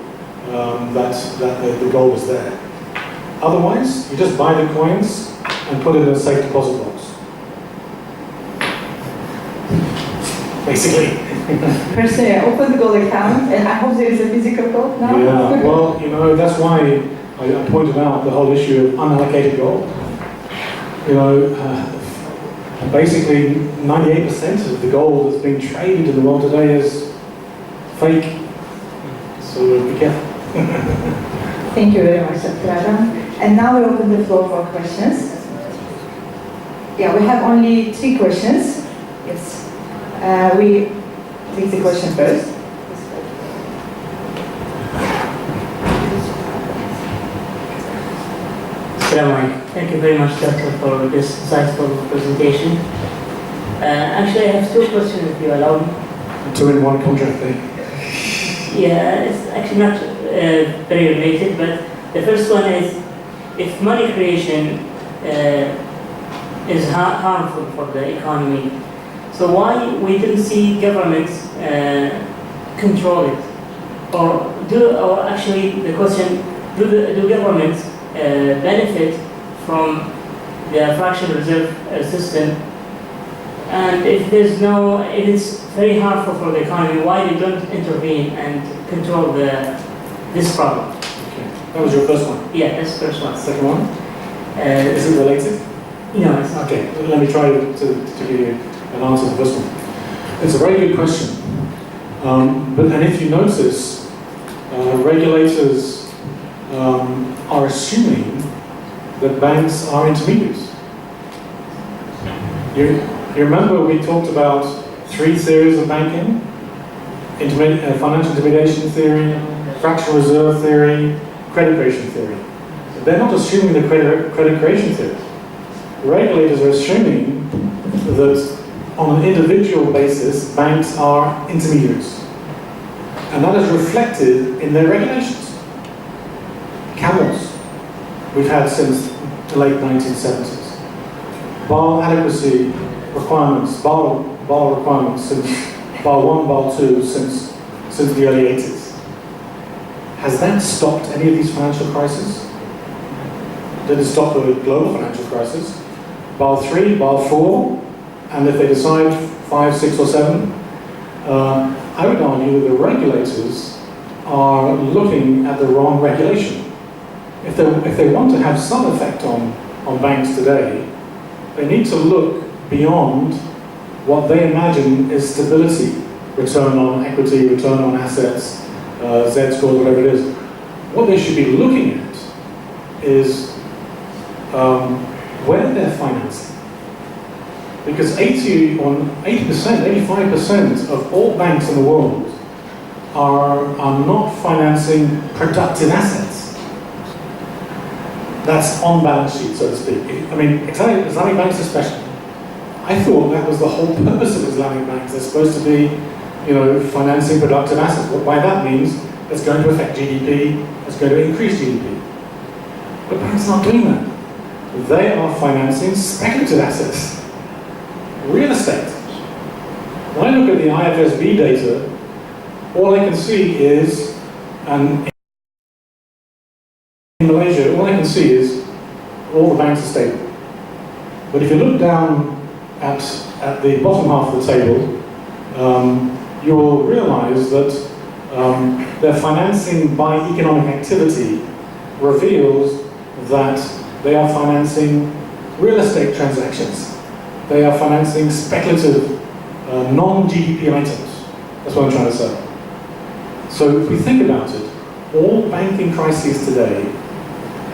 that the gold is there. Otherwise, you just buy the coins and put it in a safe deposit box. Basically. Personally, I opened the gold account, and I hope there is a physical gold now. Yeah, well, you know, that's why I pointed out the whole issue of unallocated gold. You know, basically 98% of the gold that's being traded in the world today is fake. So be careful. Thank you very much, Dr. Adam. And now we open the floor for questions. Yeah, we have only 3 questions. Yes. We take the question first. Assalamu alaikum. Thank you very much, Doctor, for this insightful presentation. Actually, I have 2 questions, if you allow me. 2 in 1 contract thing. Yeah, it's actually not very related, but the first one is, if money creation is harmful for the economy, so why we didn't see governments control it? Or actually the question, do governments benefit from the fractional reserve system. And if it's very harmful for the economy, why they don't intervene and control this problem? Okay. That was your first one. Yeah, that's the first one. Second one? Is it related? No, it's not. Okay, let me try to give you an answer to the first one. It's a very good question. And if you notice, regulators are assuming that banks are intermediaries. You remember we talked about 3 theories of banking? Financial intermediation theory, fractional reserve theory, credit creation theory. They're not assuming the credit creation theory. Regulators are assuming that on an individual basis, banks are intermediaries. And that is reflected in their regulations. CAMELS, we've had since the late 1970s. Basel adequacy requirements, Basel requirements since Basel 1, Basel 2, since the early 80s. Has that stopped any of these financial crises? Did it stop the global financial crisis? Basel 3, Basel 4, and if they decide 5, 6, or 7, I would argue that the regulators are looking at the wrong regulation. If they want to have some effect on banks today, they need to look beyond what they imagine is stability, return on equity, return on assets, Z-scores, whatever it is. What they should be looking at is where they're financing. Because 80%, 85% of all banks in the world are not financing productive assets. That's on balance sheet, so to speak. I mean, Islamic banks especially. I thought that was the whole purpose of Islamic banks. They're supposed to be, financing productive assets. What by that means, it's going to affect GDP, it's going to increase GDP. But banks aren't doing that. They are financing speculative assets. Real estate. When I look at the IFSB data, all I can see is, and in Malaysia, all I can see is all the banks are stable. But if you look down at the bottom half of the table, you will realize that their financing by economic activity reveals that they are financing real estate transactions. They are financing speculative, non-GDP items. That's what I'm trying to say. So if we think about it, all banking crises today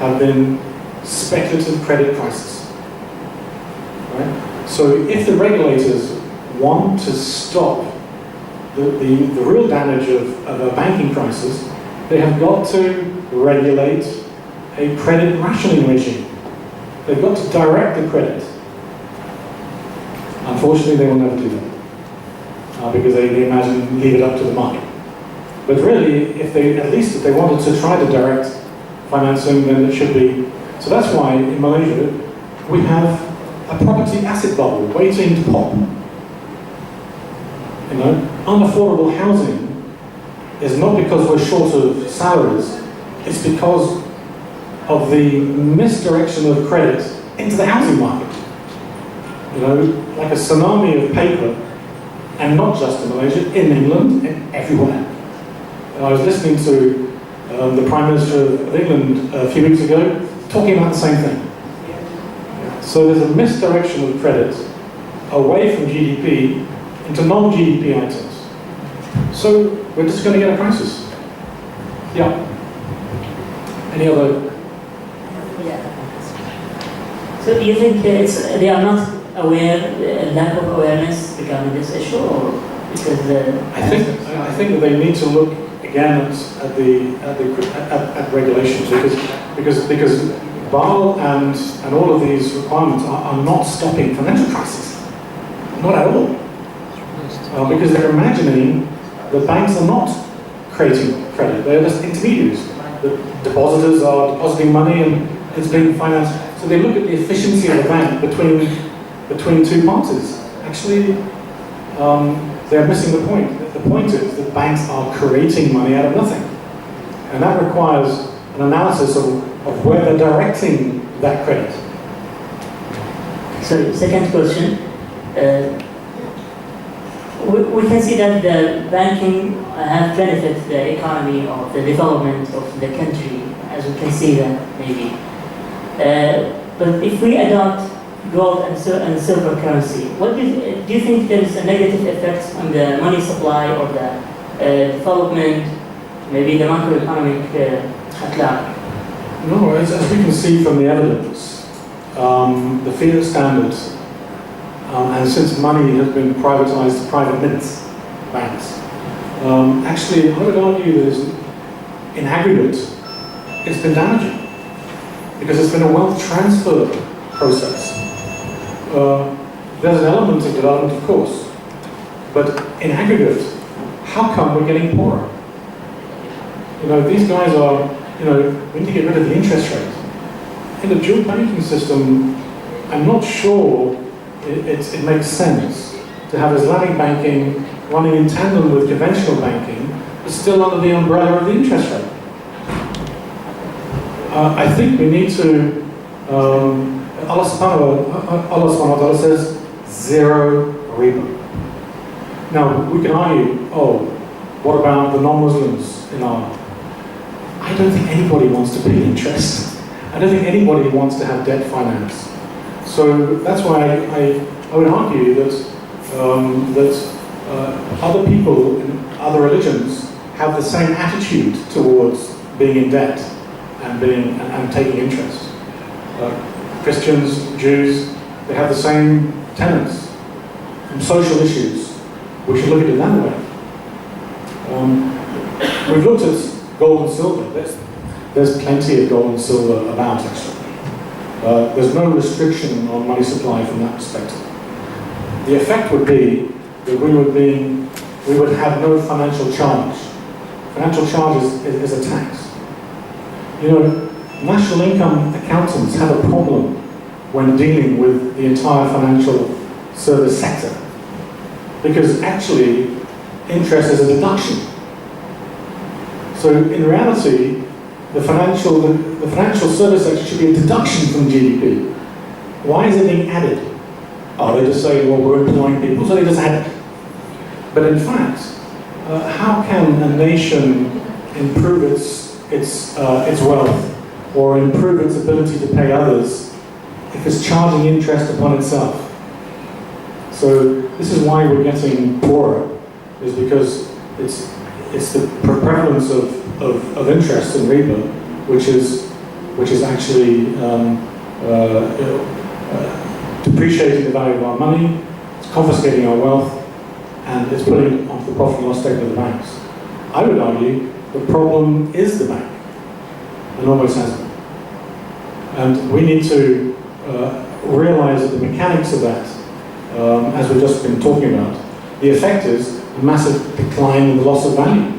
have been speculative credit crises. Right? So if the regulators want to stop the real damage of a banking crisis, they have got to regulate a credit rationing regime. They've got to direct the credit. Unfortunately, they will never do that because they imagine leave it up to the market. But really, at least if they wanted to try to direct financing, then it should be. So that's why in Malaysia we have a property asset bubble waiting to pop. Unaffordable housing is not because we're short of salaries; it's because of the misdirection of credit into the housing market. Like a tsunami of paper, and not just in Malaysia, in England, and everywhere. And I was listening to the Prime Minister of England a few weeks ago talking about the same thing. So there's a misdirection of credit away from GDP into non-GDP items. So we're just going to get a crisis. Yeah. Any other? Yeah. So do you think they are not aware, lack of awareness regarding this issue, or because I think that they need to look again at regulations because Basel and all of these requirements are not stopping financial crises, not at all, because they're imagining that banks are not creating credit; they're just intermediaries. The depositors are depositing money and it's being financed. So they look at the efficiency of the bank between two parties. Actually, they're missing the point. The point is that banks are creating money out of nothing. And that requires an analysis of where they're directing that credit. So, second question. We can see that the banking have benefited the economy or the development of the country, as we can see that maybe. But if we adopt gold and silver currency, what do you think there is a negative effect on the money supply or the development, maybe the macroeconomic at large? No, as we can see from the evidence, the fiat standards, and since money has been privatized to private mints, banks, actually I would argue that in aggregate it's been damaging because it's been a wealth transfer process. There's an element of development, of course, but in aggregate, how come we're getting poorer? You know, these guys are, you know, we need to get rid of the interest rate. In the dual banking system, I'm not sure it makes sense to have Islamic banking running in tandem with conventional banking, but still under the umbrella of the interest rate. I think we need to, Allah subhanahu wa ta'ala says, zero riba. Now, we can argue, oh, what about the non-Muslims in our... I don't think anybody wants to pay interest. I don't think anybody wants to have debt finance. So that's why I would argue that other people in other religions have the same attitude towards being in debt and taking interest. Christians, Jews, they have the same tenets and social issues. We should look at it that way. We've looked at gold and silver. There's plenty of gold and silver about, actually. There's no restriction on money supply from that perspective. The effect would be that we would have no financial charge. Financial charge is a tax. You know, national income accountants have a problem when dealing with the entire financial service sector, because actually interest is a deduction. So in reality, the financial service sector should be a deduction from GDP. Why is it being added? Oh, they just say, well, we're employing people, so they just add it. But in fact, how can a nation improve its wealth or improve its ability to pay others if it's charging interest upon itself? So this is why we're getting poorer, is because it's the prevalence of interest in riba, which is actually depreciating the value of our money, it's confiscating our wealth, and it's putting it onto the profit and loss statement of the banks. I would argue the problem is the bank, and always has been. And we need to realize that the mechanics of that, as we've just been talking about, the effect is a massive decline in the loss of value.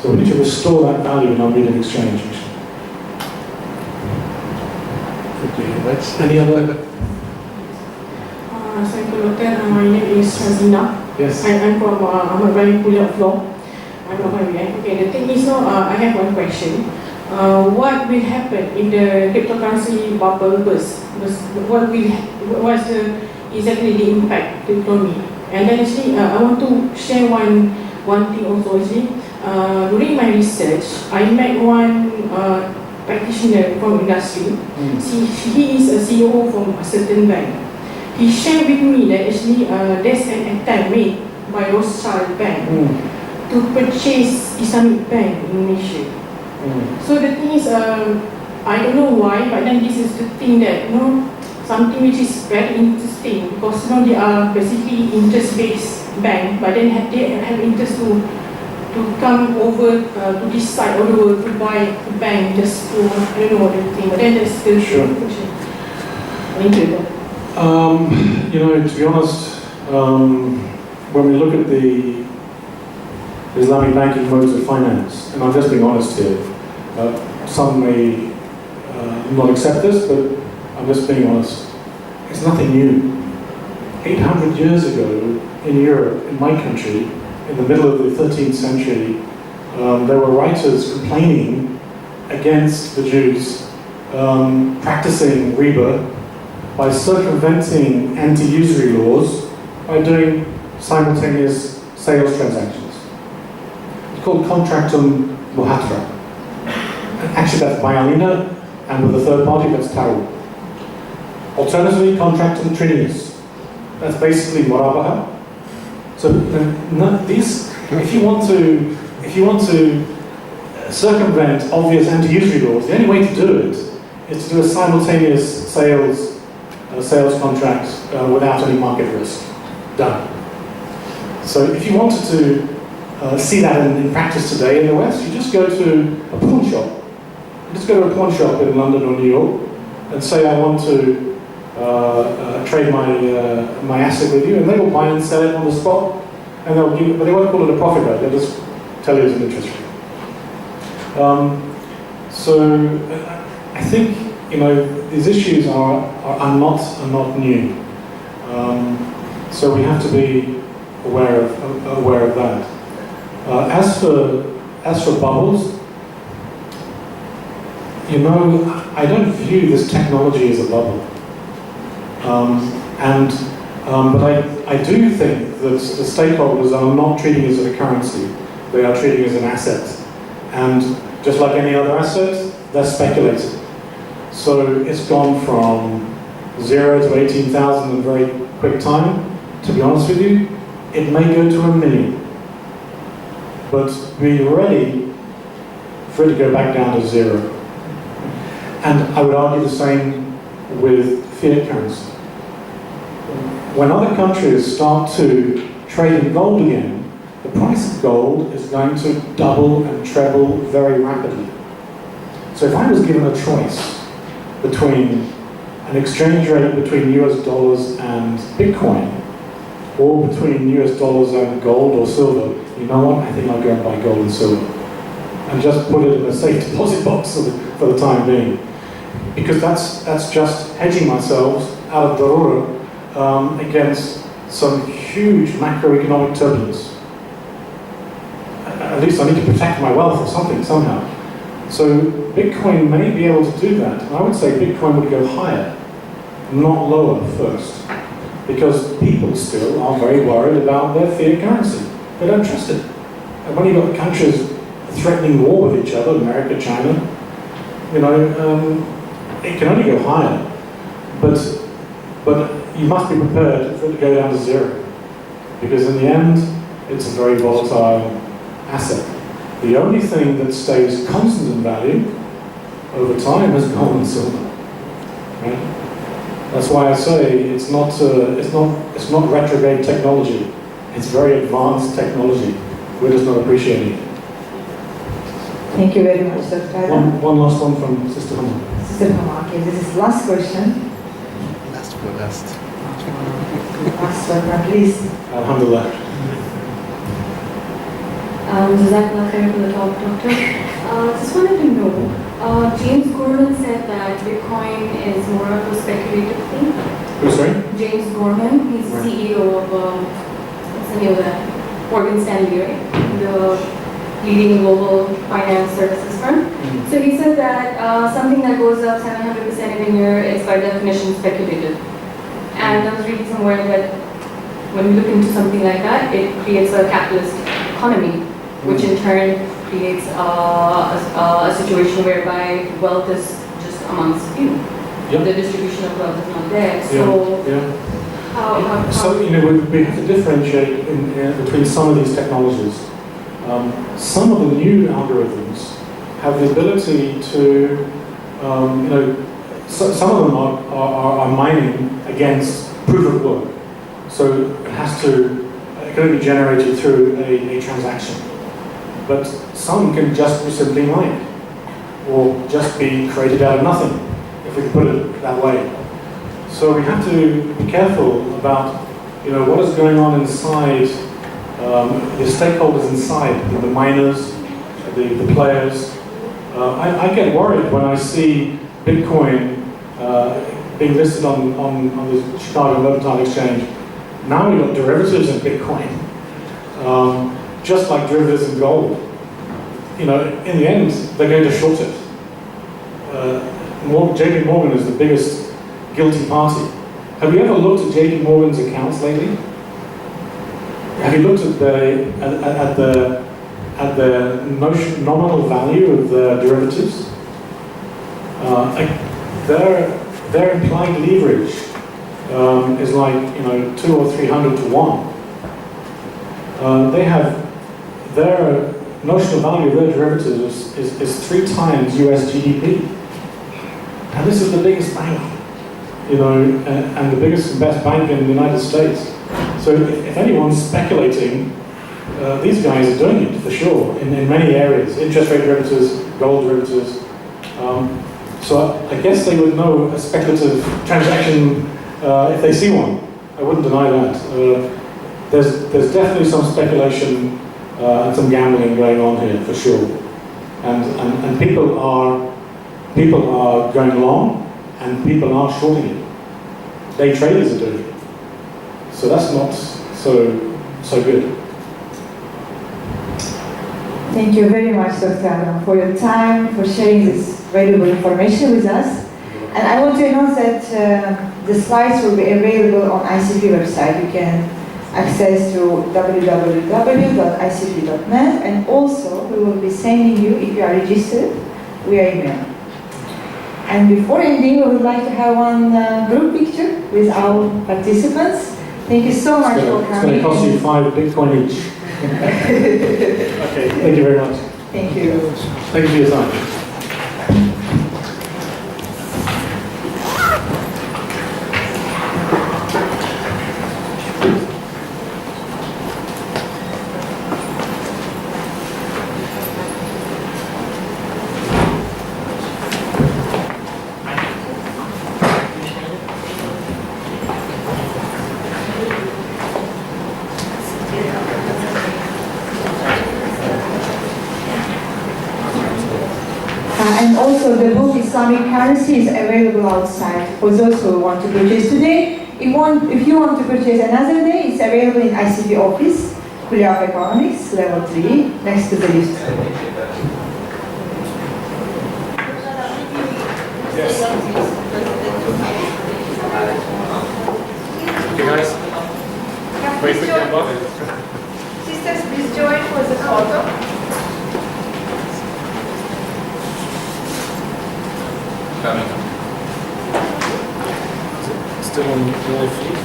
So we need to restore that value in our medium exchange. Any other? My name is Hazina. Yes. I'm from Ahmad Ibrahim College of Law. I'm not okay. The thing is, I have one question. What will happen if the cryptocurrency bubble bursts? What's exactly the impact to the economy? And then actually, I want to share one thing also. Actually, during my research, I met one practitioner from industry. He is a CEO from a certain bank. He shared with me that actually there's an attempt made by Rothschild Bank to purchase Islamic Bank in Indonesia. So the thing is, I don't know why, but then this is the thing that, you know, something which is very interesting, because, you know, they are basically interest-based bank, but then they have interest to come over to this side all the world to buy the bank just to, I don't know what they think, but then that's still Sure. Thank you. You know, to be honest, when we look at the Islamic banking modes of finance, and I'm just being honest here, some may not accept this, but I'm just being honest. It's nothing new. 800 years ago in Europe, in my country, in the middle of the 13th century, there were writers complaining against the Jews practicing riba by circumventing anti-usury laws by doing simultaneous sales transactions. It's called contractum muhatra. Actually, that's bialina, and with a third party, that's taru. Alternatively, contractum trinius. That's basically murabaha. So if you want to circumvent obvious anti-usury laws, the only way to do it is to do a simultaneous sales contract without any market risk. Done. So if you wanted to see that in practice today in the West, you just go to a pawn shop. You just go to a pawn shop in London or New York and say, I want to trade my asset with you, and they will buy and sell it on the spot, and they'll give, but they won't call it a profit rate. They'll just tell you it's an interest rate. So I think these issues are not new. So we have to be aware of that. As for bubbles, I don't view this technology as a bubble. But I do think that the stakeholders are not treating it as a currency. They are treating it as an asset. And just like any other asset, they're speculating. So it's gone from 0 to 18,000 in a very quick time. To be honest with you, it may go to 1 million. But be ready for it to go back down to 0. And I would argue the same with fiat currency. When other countries start to trade in gold again, the price of gold is going to double and treble very rapidly. So if I was given a choice between an exchange rate between US dollars and Bitcoin, or between US dollars and gold or silver, you know what? I think I'll go and buy gold and silver. And just put it in a safe deposit box for the time being. Because that's just hedging myself out of darura against some huge macroeconomic turbulence. At least I need to protect my wealth or something, somehow. So Bitcoin may be able to do that. And I would say Bitcoin would go higher, not lower first. Because people still are very worried about their fiat currency. They don't trust it. And when you've got countries threatening war with each other, America, China, it can only go higher. But you must be prepared for it to go down to 0. Because in the end, it's a very volatile asset. The only thing that stays constant in value over time is gold and silver. Right? That's why I say it's not retrograde technology. It's very advanced technology. We're just not appreciating it. Thank you very much, Dr. Adam. One last one from Sister Hama. Sister Hama, okay, this is last question. Last. Last but not least. Alhamdulillah. Jazakallah khair for the talk, Doctor. Just wanted to know, James Gorman said that Bitcoin is more of a speculative thing. Who, sorry? James Gorman, he's the CEO of, what's the name of that? Morgan Stanley, right? The leading global finance services firm. Mm-hmm. So he said that something that goes up 700% in a year is by definition speculative. And I was reading somewhere that when we look into something like that, it creates a capitalist economy, which in turn creates a situation whereby wealth is just amongst few. Yep. The distribution of wealth is not there. So, how so we have to differentiate between some of these technologies. Some of the new algorithms have the ability to, some of them are mining against proof of work. So it can only be generated through a transaction. But some can just be simply mined, or just be created out of nothing, if we can put it that way. So we have to be careful about, what is going on inside, the stakeholders inside, the miners, the players. I get worried when I see Bitcoin being listed on the Chicago Mercantile Exchange. Now we've got derivatives in Bitcoin, just like derivatives in gold. In the end, they're going to short it. JP Morgan is the biggest guilty party. Have you ever looked at JP Morgan's accounts lately? Have you looked at the nominal value of the derivatives? Their implied leverage is like 200 or 300 to 1. They have their notional value of their derivatives is 3 times US GDP, and this is the biggest bank, and the biggest and best bank in the United States. So if anyone's speculating, these guys are doing it for sure in many areas: interest rate derivatives, gold derivatives. So I guess they would know a speculative transaction if they see one. I wouldn't deny that. There's definitely some speculation and some gambling going on here for sure, and people are going long, and people are shorting it. Day traders are doing it. So that's not so good. Thank you very much, Dr. Adam, for your time, for sharing this valuable information with us. And I want to announce that the slides will be available on ICP website. You can access to www.icp.net, and also we will be sending you, if you are registered, via email. And before ending, we would like to have one group picture with our participants. Thank you so much for coming. It's going to cost you 5 Bitcoin each. Okay, thank you very much. Thank you. Thank you for your time. And also the book Islamic Currency is available outside for those who want to purchase today. If you want to purchase another day, it's available in ICP office, College of Economics, level 3, next to the lift. Yes. Okay, guys. Wait for camera. Sisters, please join for the photo. Still on live feed?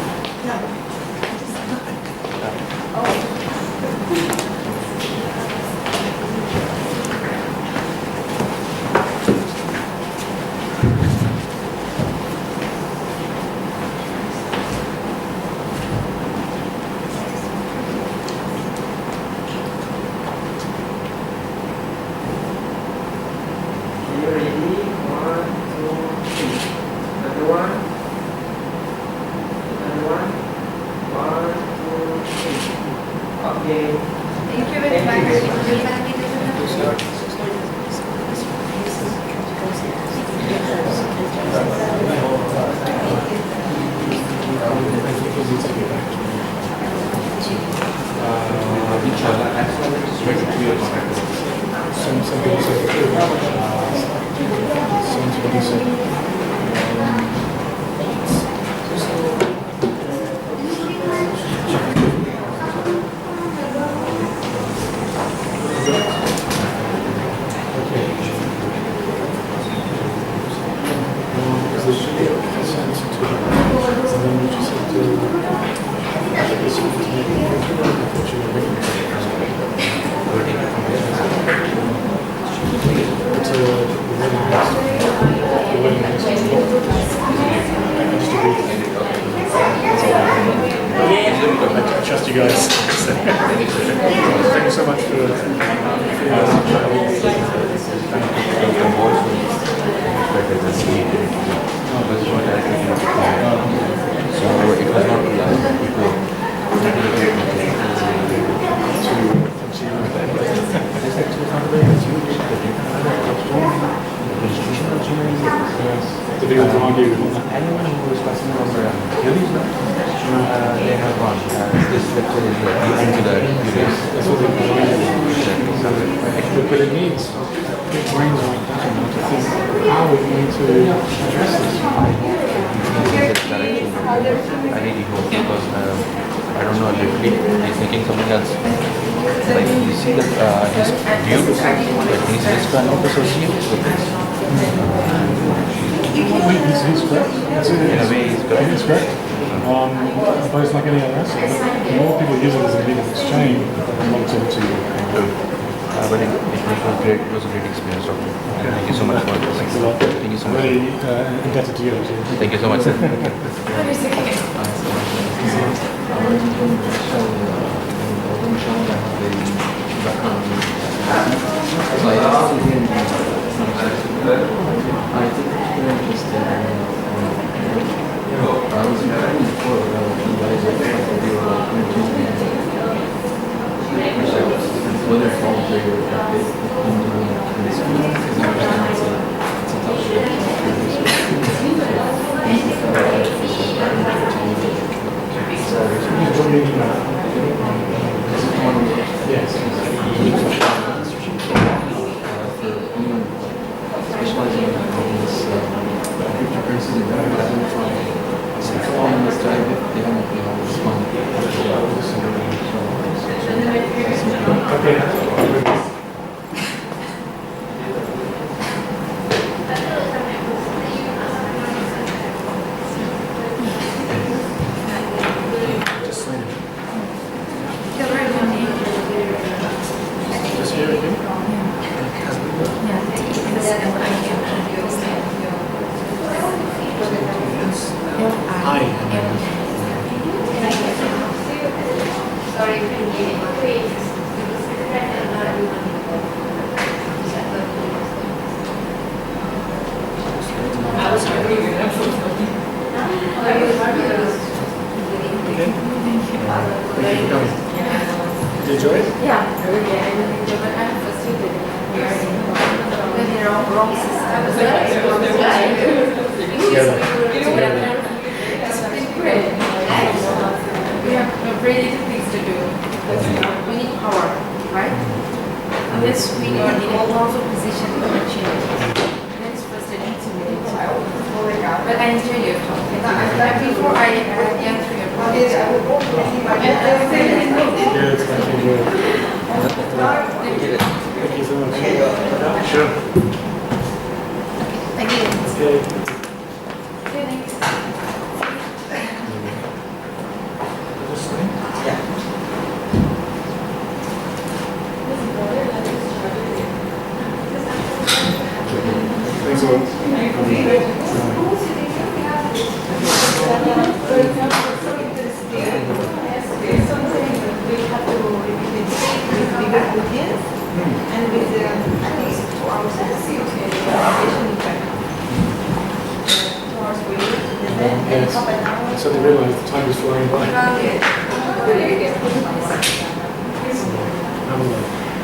I trust you guys. Thank you so much for So it was not difficult to argue. anyone who is passing over they have gone. This lecture is the end to the That's what they designed. But it needs big brains like that. to think how we're going to address this. I really hope because I don't know, lately he's thinking something else. Like you see that his view, that he's cannot associate with this. Wait, he's correct. In a way, he's correct. He's correct. But it's like any other asset. The more people use it as a medium of exchange, the longevity will go. But it was great. It was a great experience, Doctor. Thank you so much for this. Thanks a lot. Thank you so I'm much. really indebted to you, actually. Thank you so much, sir.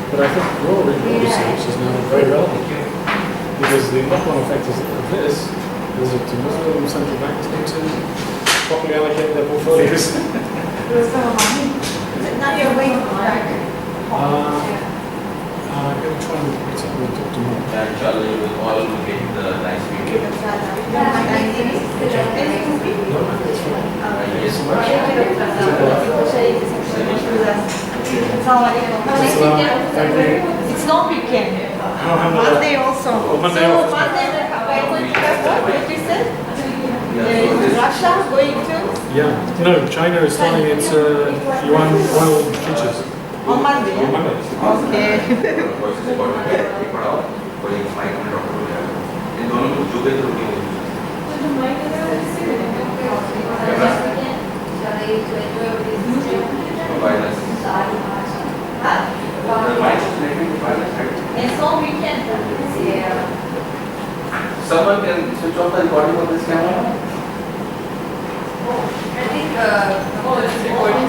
But I think your research is now very relevant because the knock-on effect of this is that the Muslim central banks need to properly allocate their portfolios. Now you're waiting back. I'm going to try and talk to Mark. Actually, we all get the nice video. No, I think it's fine. Thank you so much. Thank you. It's long weekend. Monday also. Oh, Monday off. Monday we're going to have what you said? Russia going to? Yeah. No, China is starting its yuan oil futures. On Monday. On Monday. Okay. It's long weekend. Someone can switch off the recording of this camera? I think, it's recording.